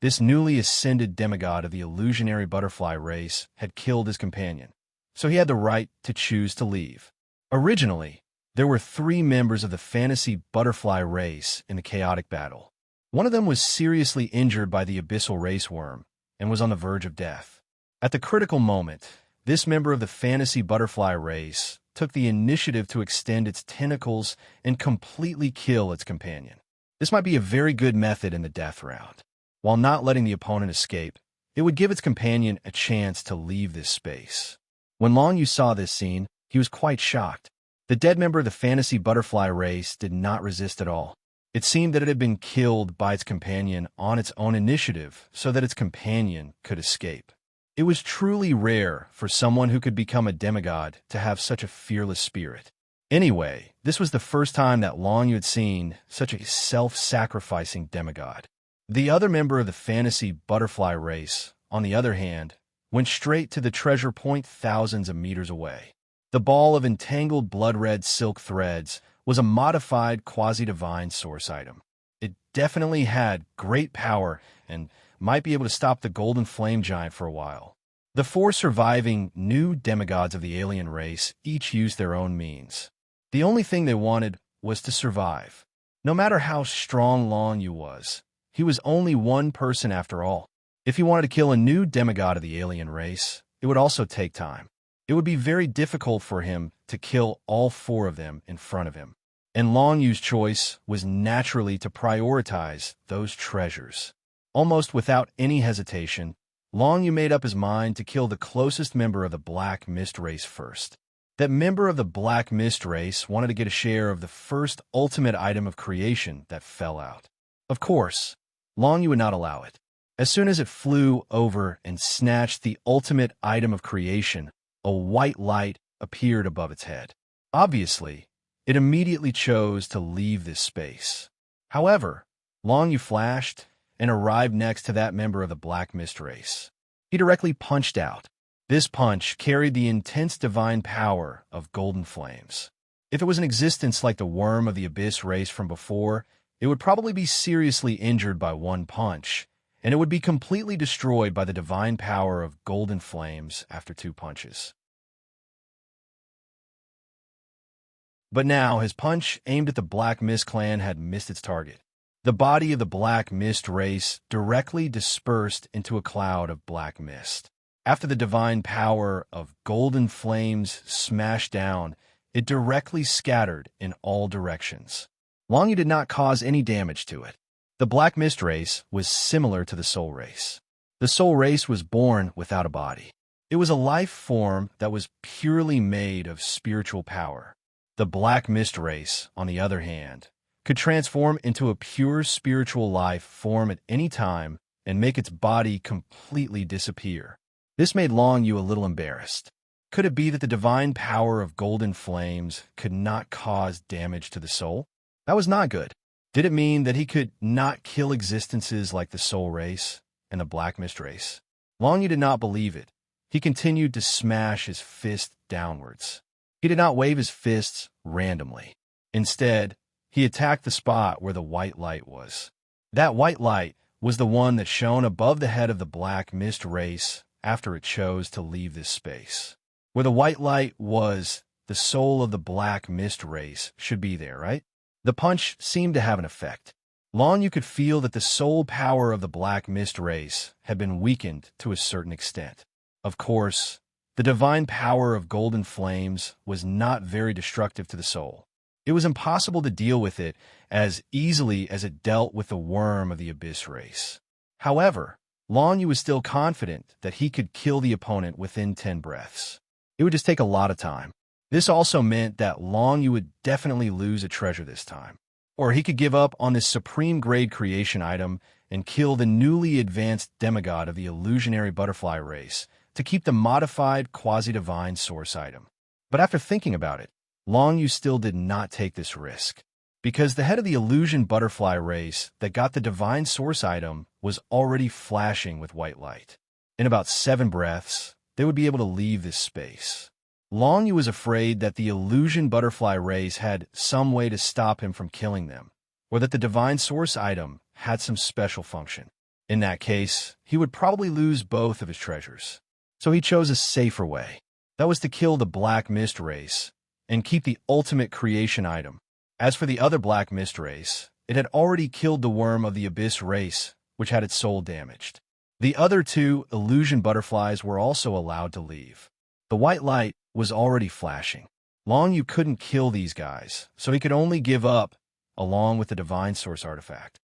This newly ascended demigod of the illusionary butterfly race had killed his companion, so he had the right to choose to leave. Originally, There were 3 members of the fantasy butterfly race in the chaotic battle. One of them was seriously injured by the abyssal race worm and was on the verge of death. At the critical moment, this member of the fantasy butterfly race took the initiative to extend its tentacles and completely kill its companion. This might be a very good method in the death round. While not letting the opponent escape, it would give its companion a chance to leave this space. When Long Yu saw this scene, he was quite shocked. The dead member of the fantasy butterfly race did not resist at all. It seemed that it had been killed by its companion on its own initiative so that its companion could escape. It was truly rare for someone who could become a demigod to have such a fearless spirit. Anyway, this was the first time that Long Yu had seen such a self-sacrificing demigod. The other member of the fantasy butterfly race, on the other hand, went straight to the treasure point thousands of meters away. The ball of entangled blood-red silk threads was a modified quasi-divine source item. It definitely had great power and might be able to stop the golden flame giant for a while. The 4 surviving new demigods of the alien race each used their own means. The only thing they wanted was to survive. No matter how strong Long Yu was, he was only one person after all. If he wanted to kill a new demigod of the alien race, it would also take time. It would be very difficult for him to kill all 4 of them in front of him. And Long Yu's choice was naturally to prioritize those treasures. Almost without any hesitation, Long Yu made up his mind to kill the closest member of the Black Mist race first. That member of the Black Mist race wanted to get a share of the first ultimate item of creation that fell out. Of course, Long Yu would not allow it. As soon as it flew over and snatched the ultimate item of creation, a white light appeared above its head. Obviously, it immediately chose to leave this space. However, Long Yu flashed and arrived next to that member of the Black Mist race. He directly punched out. This punch carried the intense divine power of golden flames. If it was in existence like the worm of the Abyss race from before, it would probably be seriously injured by one punch, and it would be completely destroyed by the divine power of golden flames after 2 punches. But now, his punch aimed at the Black Mist clan had missed its target. The body of the Black Mist race directly dispersed into a cloud of black mist. After the divine power of golden flames smashed down, it directly scattered in all directions. Long Yu did not cause any damage to it. The Black Mist race was similar to the Soul race. The Soul race was born without a body. It was a life form that was purely made of spiritual power. The Black Mist race, on the other hand, could transform into a pure spiritual life form at any time and make its body completely disappear. This made Long Yu a little embarrassed. Could it be that the divine power of golden flames could not cause damage to the soul? That was not good. Did it mean that he could not kill existences like the Soul race and the Black Mist race? Long Yu did not believe it. He continued to smash his fist downwards. He did not wave his fists randomly. Instead, he attacked the spot where the white light was. That white light was the one that shone above the head of the Black Mist race after it chose to leave this space. Where the white light was, the soul of the Black Mist race should be there, right? The punch seemed to have an effect. Long Yu could feel that the soul power of the Black Mist race had been weakened to a certain extent. Of course, the divine power of golden flames was not very destructive to the soul. It was impossible to deal with it as easily as it dealt with the worm of the Abyss race. However, Long Yu was still confident that he could kill the opponent within 10 breaths. It would just take a lot of time. This also meant that Long Yu would definitely lose a treasure this time. Or he could give up on this supreme grade creation item and kill the newly advanced demigod of the illusionary butterfly race to keep the modified quasi-divine source item. But after thinking about it, Long Yu still did not take this risk, because the head of the illusion butterfly race that got the divine source item was already flashing with white light. In about 7 breaths, they would be able to leave this space. Long Yu was afraid that the illusion butterfly race had some way to stop him from killing them, or that the divine source item had some special function. In that case, he would probably lose both of his treasures. So he chose a safer way. That was to kill the Black Mist race and keep the ultimate creation item. As for the other Black Mist race, it had already killed the worm of the Abyss race, which had its soul damaged. The other two illusion butterflies were also allowed to leave. The white light was already flashing. Long Yu couldn't kill these guys, so he could only give up, along with the Divine Source artifact.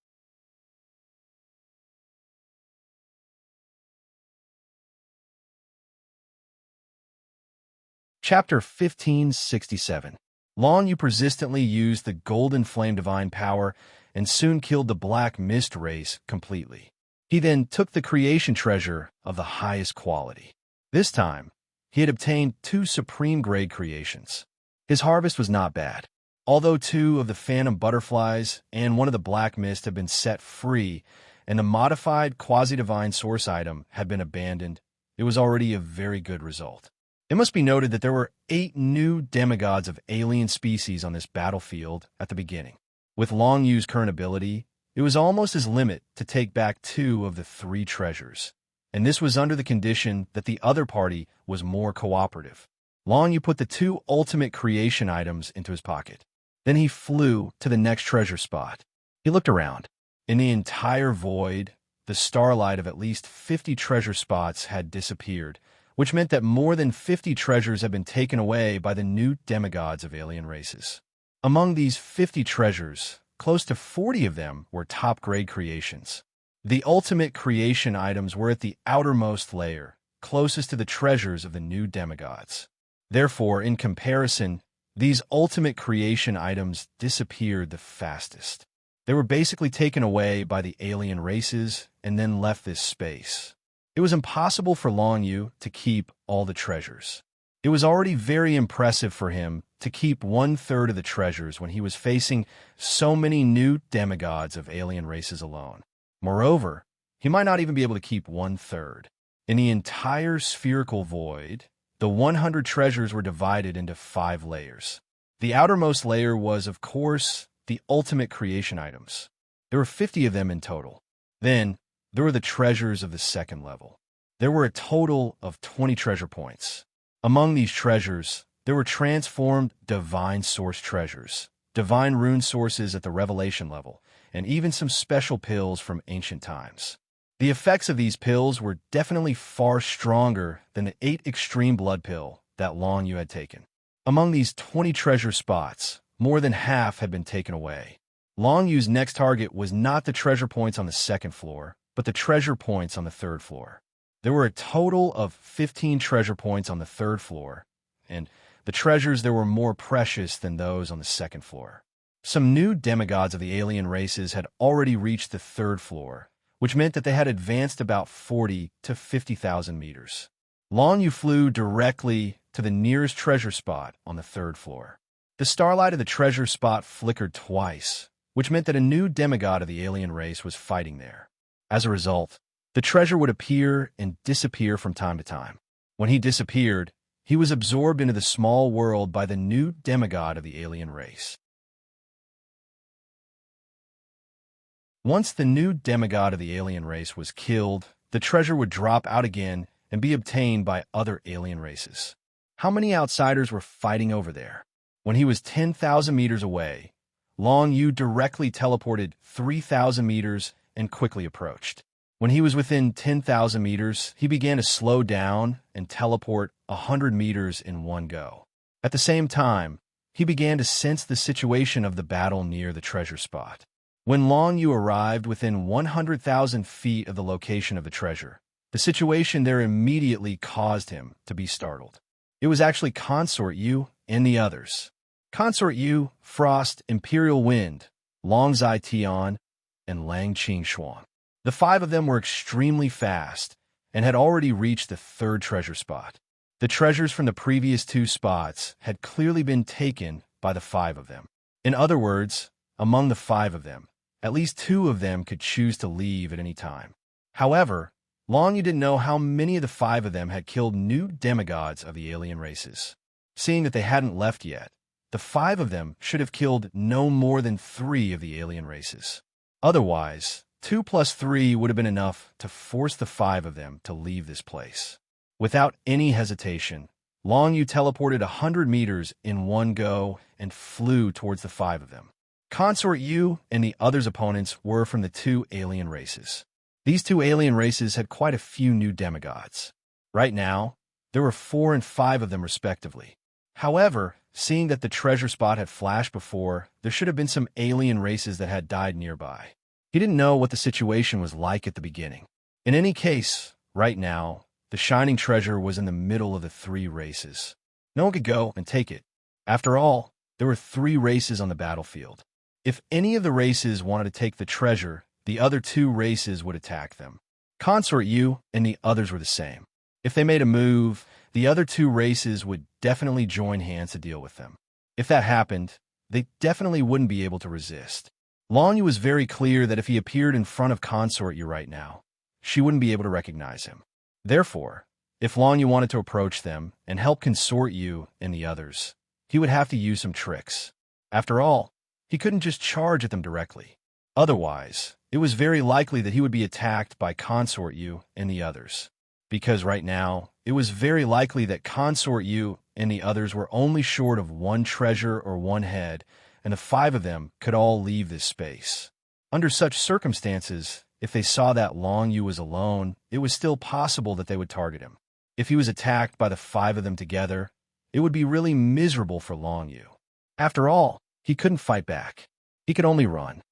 Chapter 1567. Long Yu persistently used the Golden Flame Divine Power and soon killed the Black Mist race completely. He then took the creation treasure of the highest quality. This time, he had obtained 2 supreme grade creations. His harvest was not bad. Although 2 of the Phantom Butterflies and 1 of the Black Mist had been set free, and the modified quasi-divine source item had been abandoned, it was already a very good result. It must be noted that there were 8 new demigods of alien species on this battlefield at the beginning. With Long Yu's current ability, it was almost his limit to take back 2 of the 3 treasures, and this was under the condition that the other party was more cooperative. Long Yu put the 2 ultimate creation items into his pocket. Then he flew to the next treasure spot. He looked around. In the entire void, the starlight of at least 50 treasure spots had disappeared, which meant that more than 50 treasures had been taken away by the new demigods of alien races. Among these 50 treasures, close to 40 of them were top-grade creations. The ultimate creation items were at the outermost layer, closest to the treasures of the new demigods. Therefore, in comparison, these ultimate creation items disappeared the fastest. They were basically taken away by the alien races and then left this space. It was impossible for Long Yu to keep all the treasures. It was already very impressive for him to keep 1/3 of the treasures when he was facing so many new demigods of alien races alone. Moreover, he might not even be able to keep 1/3. In the entire spherical void, the 100 treasures were divided into 5 layers. The outermost layer was, of course, the ultimate creation items. There were 50 of them in total. Then, there were the treasures of the second level. There were a total of 20 treasure points. Among these treasures, there were transformed divine source treasures, divine rune sources at the revelation level, and even some special pills from ancient times. The effects of these pills were definitely far stronger than the 8 extreme blood pill that Long Yu had taken. Among these 20 treasure spots, more than half had been taken away. Long Yu's next target was not the treasure points on the second floor, but the treasure points on the third floor. There were a total of 15 treasure points on the third floor, and the treasures there were more precious than those on the second floor. Some new demigods of the alien races had already reached the third floor, which meant that they had advanced about 40 to 50,000 meters. Long Yu flew directly to the nearest treasure spot on the third floor. The starlight of the treasure spot flickered twice, which meant that a new demigod of the alien race was fighting there. As a result, the treasure would appear and disappear from time to time. When he disappeared, he was absorbed into the small world by the new demigod of the alien race. Once the new demigod of the alien race was killed, the treasure would drop out again and be obtained by other alien races. How many outsiders were fighting over there? When he was 10,000 meters away, Long Yu directly teleported 3,000 meters and quickly approached. When he was within 10,000 meters, he began to slow down and teleport 100 meters in one go. At the same time, he began to sense the situation of the battle near the treasure spot. When Long Yu arrived within 100,000 feet of the location of the treasure, the situation there immediately caused him to be startled. It was actually Consort Yu and the others. Consort Yu, Frost, Imperial Wind, Long Zai Tian, and Lang Qing Xuan. The 5 of them were extremely fast and had already reached the third treasure spot. The treasures from the previous 2 spots had clearly been taken by the 5 of them. In other words, among the 5 of them, at least 2 of them could choose to leave at any time. However, Long Yu didn't know how many of the 5 of them had killed new demigods of the alien races. Seeing that they hadn't left yet, the 5 of them should have killed no more than 3 of the alien races. Otherwise, 2 plus 3 would have been enough to force the 5 of them to leave this place. Without any hesitation, Long Yu teleported 100 meters in one go and flew towards the 5 of them. Consort Yu and the others' opponents were from the 2 alien races. These 2 alien races had quite a few new demigods. Right now, there were 4 and 5 of them respectively. However, seeing that the treasure spot had flashed before, there should have been some alien races that had died nearby. He didn't know what the situation was like at the beginning. In any case, right now, the shining treasure was in the middle of the 3 races. No one could go and take it. After all, there were 3 races on the battlefield. If any of the races wanted to take the treasure, the other 2 races would attack them. Consort Yu and the others were the same. If they made a move, the other 2 races would definitely join hands to deal with them. If that happened, they definitely wouldn't be able to resist. Long Yu was very clear that if he appeared in front of Consort Yu right now, she wouldn't be able to recognize him. Therefore, if Long Yu wanted to approach them and help Consort Yu and the others, he would have to use some tricks. After all, he couldn't just charge at them directly. Otherwise, it was very likely that he would be attacked by Consort Yu and the others. Because right now, it was very likely that Consort Yu and the others were only short of 1 treasure or 1 head, and the 5 of them could all leave this space. Under such circumstances, if they saw that Long Yu was alone, it was still possible that they would target him. If he was attacked by the 5 of them together, it would be really miserable for Long Yu. After all, he couldn't fight back. He could only run.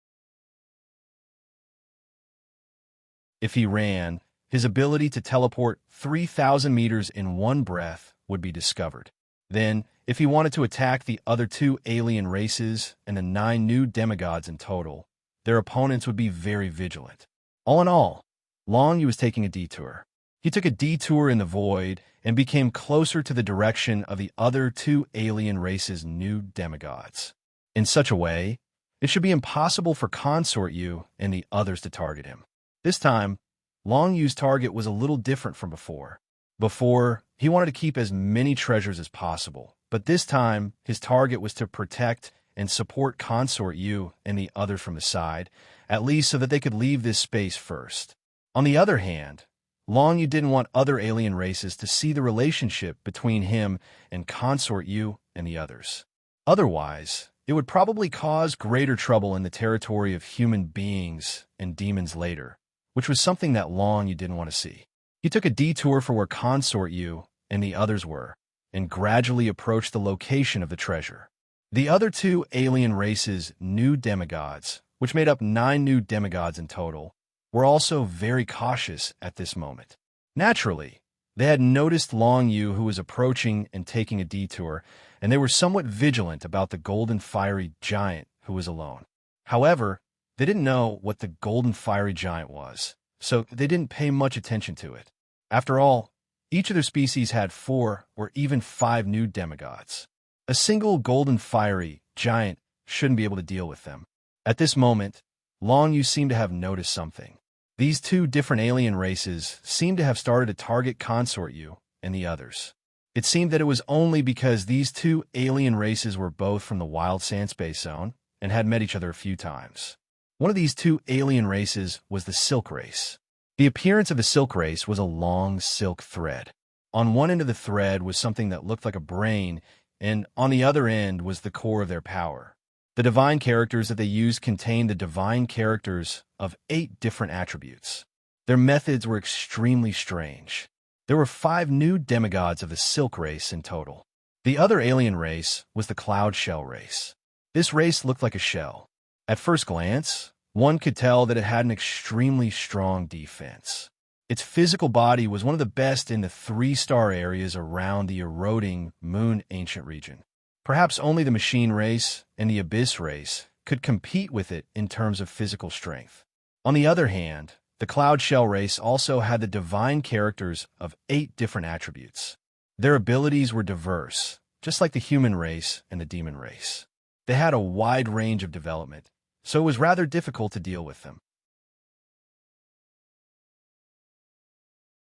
If he ran, his ability to teleport 3,000 meters in one breath would be discovered. Then, if he wanted to attack the other 2 alien races and the 9 new demigods in total, their opponents would be very vigilant. All in all, Long Yu was taking a detour. He took a detour in the void and became closer to the direction of the other 2 alien races' new demigods. In such a way, it should be impossible for Consort Yu and the others to target him. This time, Long Yu's target was a little different from before. Before, he wanted to keep as many treasures as possible, but this time, his target was to protect and support Consort Yu and the others from the side, at least so that they could leave this space first. On the other hand, Long Yu didn't want other alien races to see the relationship between him and Consort Yu and the others. Otherwise, it would probably cause greater trouble in the territory of human beings and demons later, which was something that Long Yu didn't want to see. He took a detour for where Consort Yu and the others were, and gradually approached the location of the treasure. The other 2 alien races' new demigods, which made up 9 new demigods in total, were also very cautious at this moment. Naturally, they had noticed Long Yu, who was approaching and taking a detour, and they were somewhat vigilant about the golden fiery giant who was alone. However, they didn't know what the golden fiery giant was, so they didn't pay much attention to it. After all, each of their species had 4 or even 5 new demigods. A single golden fiery giant shouldn't be able to deal with them. At this moment, Long Yu seemed to have noticed something. These 2 different alien races seemed to have started to target Consort Yu and the others. It seemed that it was only because these 2 alien races were both from the Wild Sand Space Zone and had met each other a few times. One of these 2 alien races was the Silk Race. The appearance of the Silk Race was a long silk thread. On one end of the thread was something that looked like a brain, and on the other end was the core of their power. The divine characters that they used contained the divine characters of 8 different attributes. Their methods were extremely strange. There were 5 new demigods of the Silk Race in total. The other alien race was the Cloud Shell Race. This race looked like a shell. At first glance, one could tell that it had an extremely strong defense. Its physical body was one of the best in the 3-star areas around the eroding Moon Ancient region. Perhaps only the Machine Race and the Abyss Race could compete with it in terms of physical strength. On the other hand, the Cloud Shell Race also had the divine characters of 8 different attributes. Their abilities were diverse, just like the human race and the demon race. They had a wide range of development, so it was rather difficult to deal with them.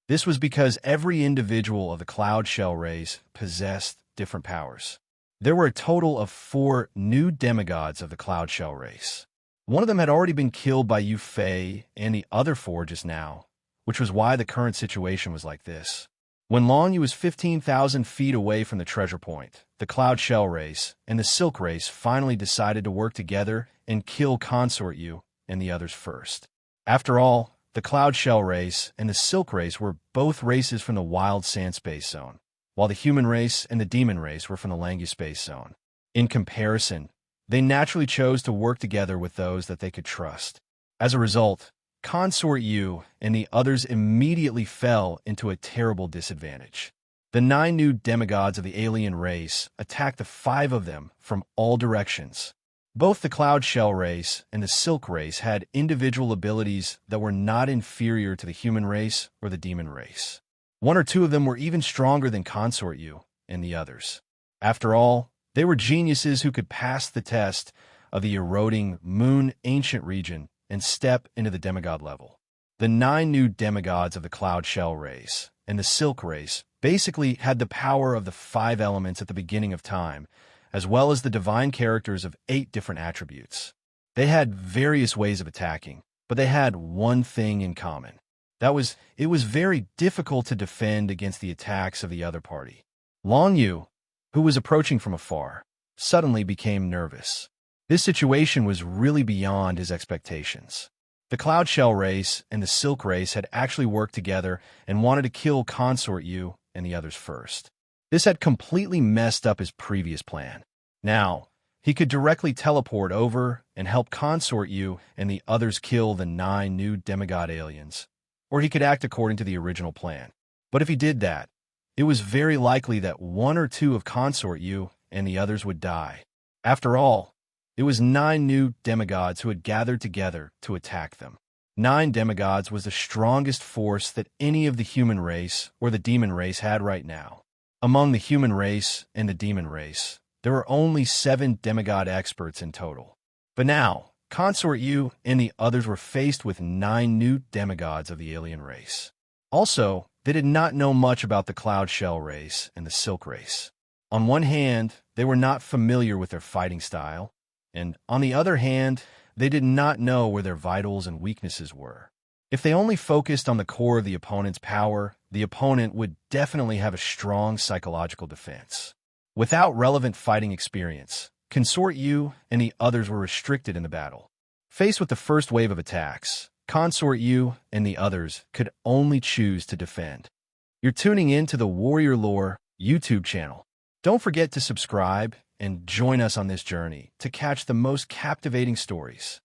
This was because every individual of the Cloud Shell Race possessed different powers. There were a total of 4 new demigods of the Cloud Shell Race. One of them had already been killed by Yu Fei and the other 4 just now, which was why the current situation was like this. When Long Yu was 15,000 feet away from the treasure point, the Cloud Shell Race and the Silk Race finally decided to work together and kill Consort Yu and the others first. After all, the Cloud Shell Race and the Silk Race were both races from the Wild Sand Space Zone, while the Human Race and the Demon Race were from the Langu Space Zone. In comparison, they naturally chose to work together with those that they could trust. As a result, Consort Yu and the others immediately fell into a terrible disadvantage. The 9 new demigods of the alien race attacked the 5 of them from all directions. Both the Cloud Shell Race and the Silk Race had individual abilities that were not inferior to the Human Race or the Demon Race. 1 or 2 of them were even stronger than Consort Yu and the others. After all, they were geniuses who could pass the test of the eroding Moon Ancient region and step into the demigod level. The 9 new demigods of the Cloud Shell Race and the Silk Race basically had the power of the 5 elements at the beginning of time, as well as the divine characters of 8 different attributes. They had various ways of attacking, but they had one thing in common. It was very difficult to defend against the attacks of the other party. Long Yu, who was approaching from afar, suddenly became nervous. This situation was really beyond his expectations. The Cloud Shell Race and the Silk Race had actually worked together and wanted to kill Consort Yu and the others first. This had completely messed up his previous plan. Now, he could directly teleport over and help Consort Yu and the others kill the 9 new demigod aliens, or he could act according to the original plan. But if he did that, it was very likely that 1 or 2 of Consort Yu and the others would die. After all, it was 9 new demigods who had gathered together to attack them. 9 demigods was the strongest force that any of the human race or the demon race had right now. Among the human race and the demon race, there were only 7 demigod experts in total. But now, Consort Yu and the others were faced with 9 new demigods of the alien race. Also, they did not know much about the Cloud Shell Race and the Silk Race. On one hand, they were not familiar with their fighting style, and on the other hand, they did not know where their vitals and weaknesses were. If they only focused on the core of the opponent's power, the opponent would definitely have a strong psychological defense. Without relevant fighting experience, Consort Yu and the others were restricted in the battle. Faced with the first wave of attacks, Consort Yu and the others could only choose to defend. You're tuning in to the Warrior Lore YouTube channel. Don't forget to subscribe and join us on this journey to catch the most captivating stories.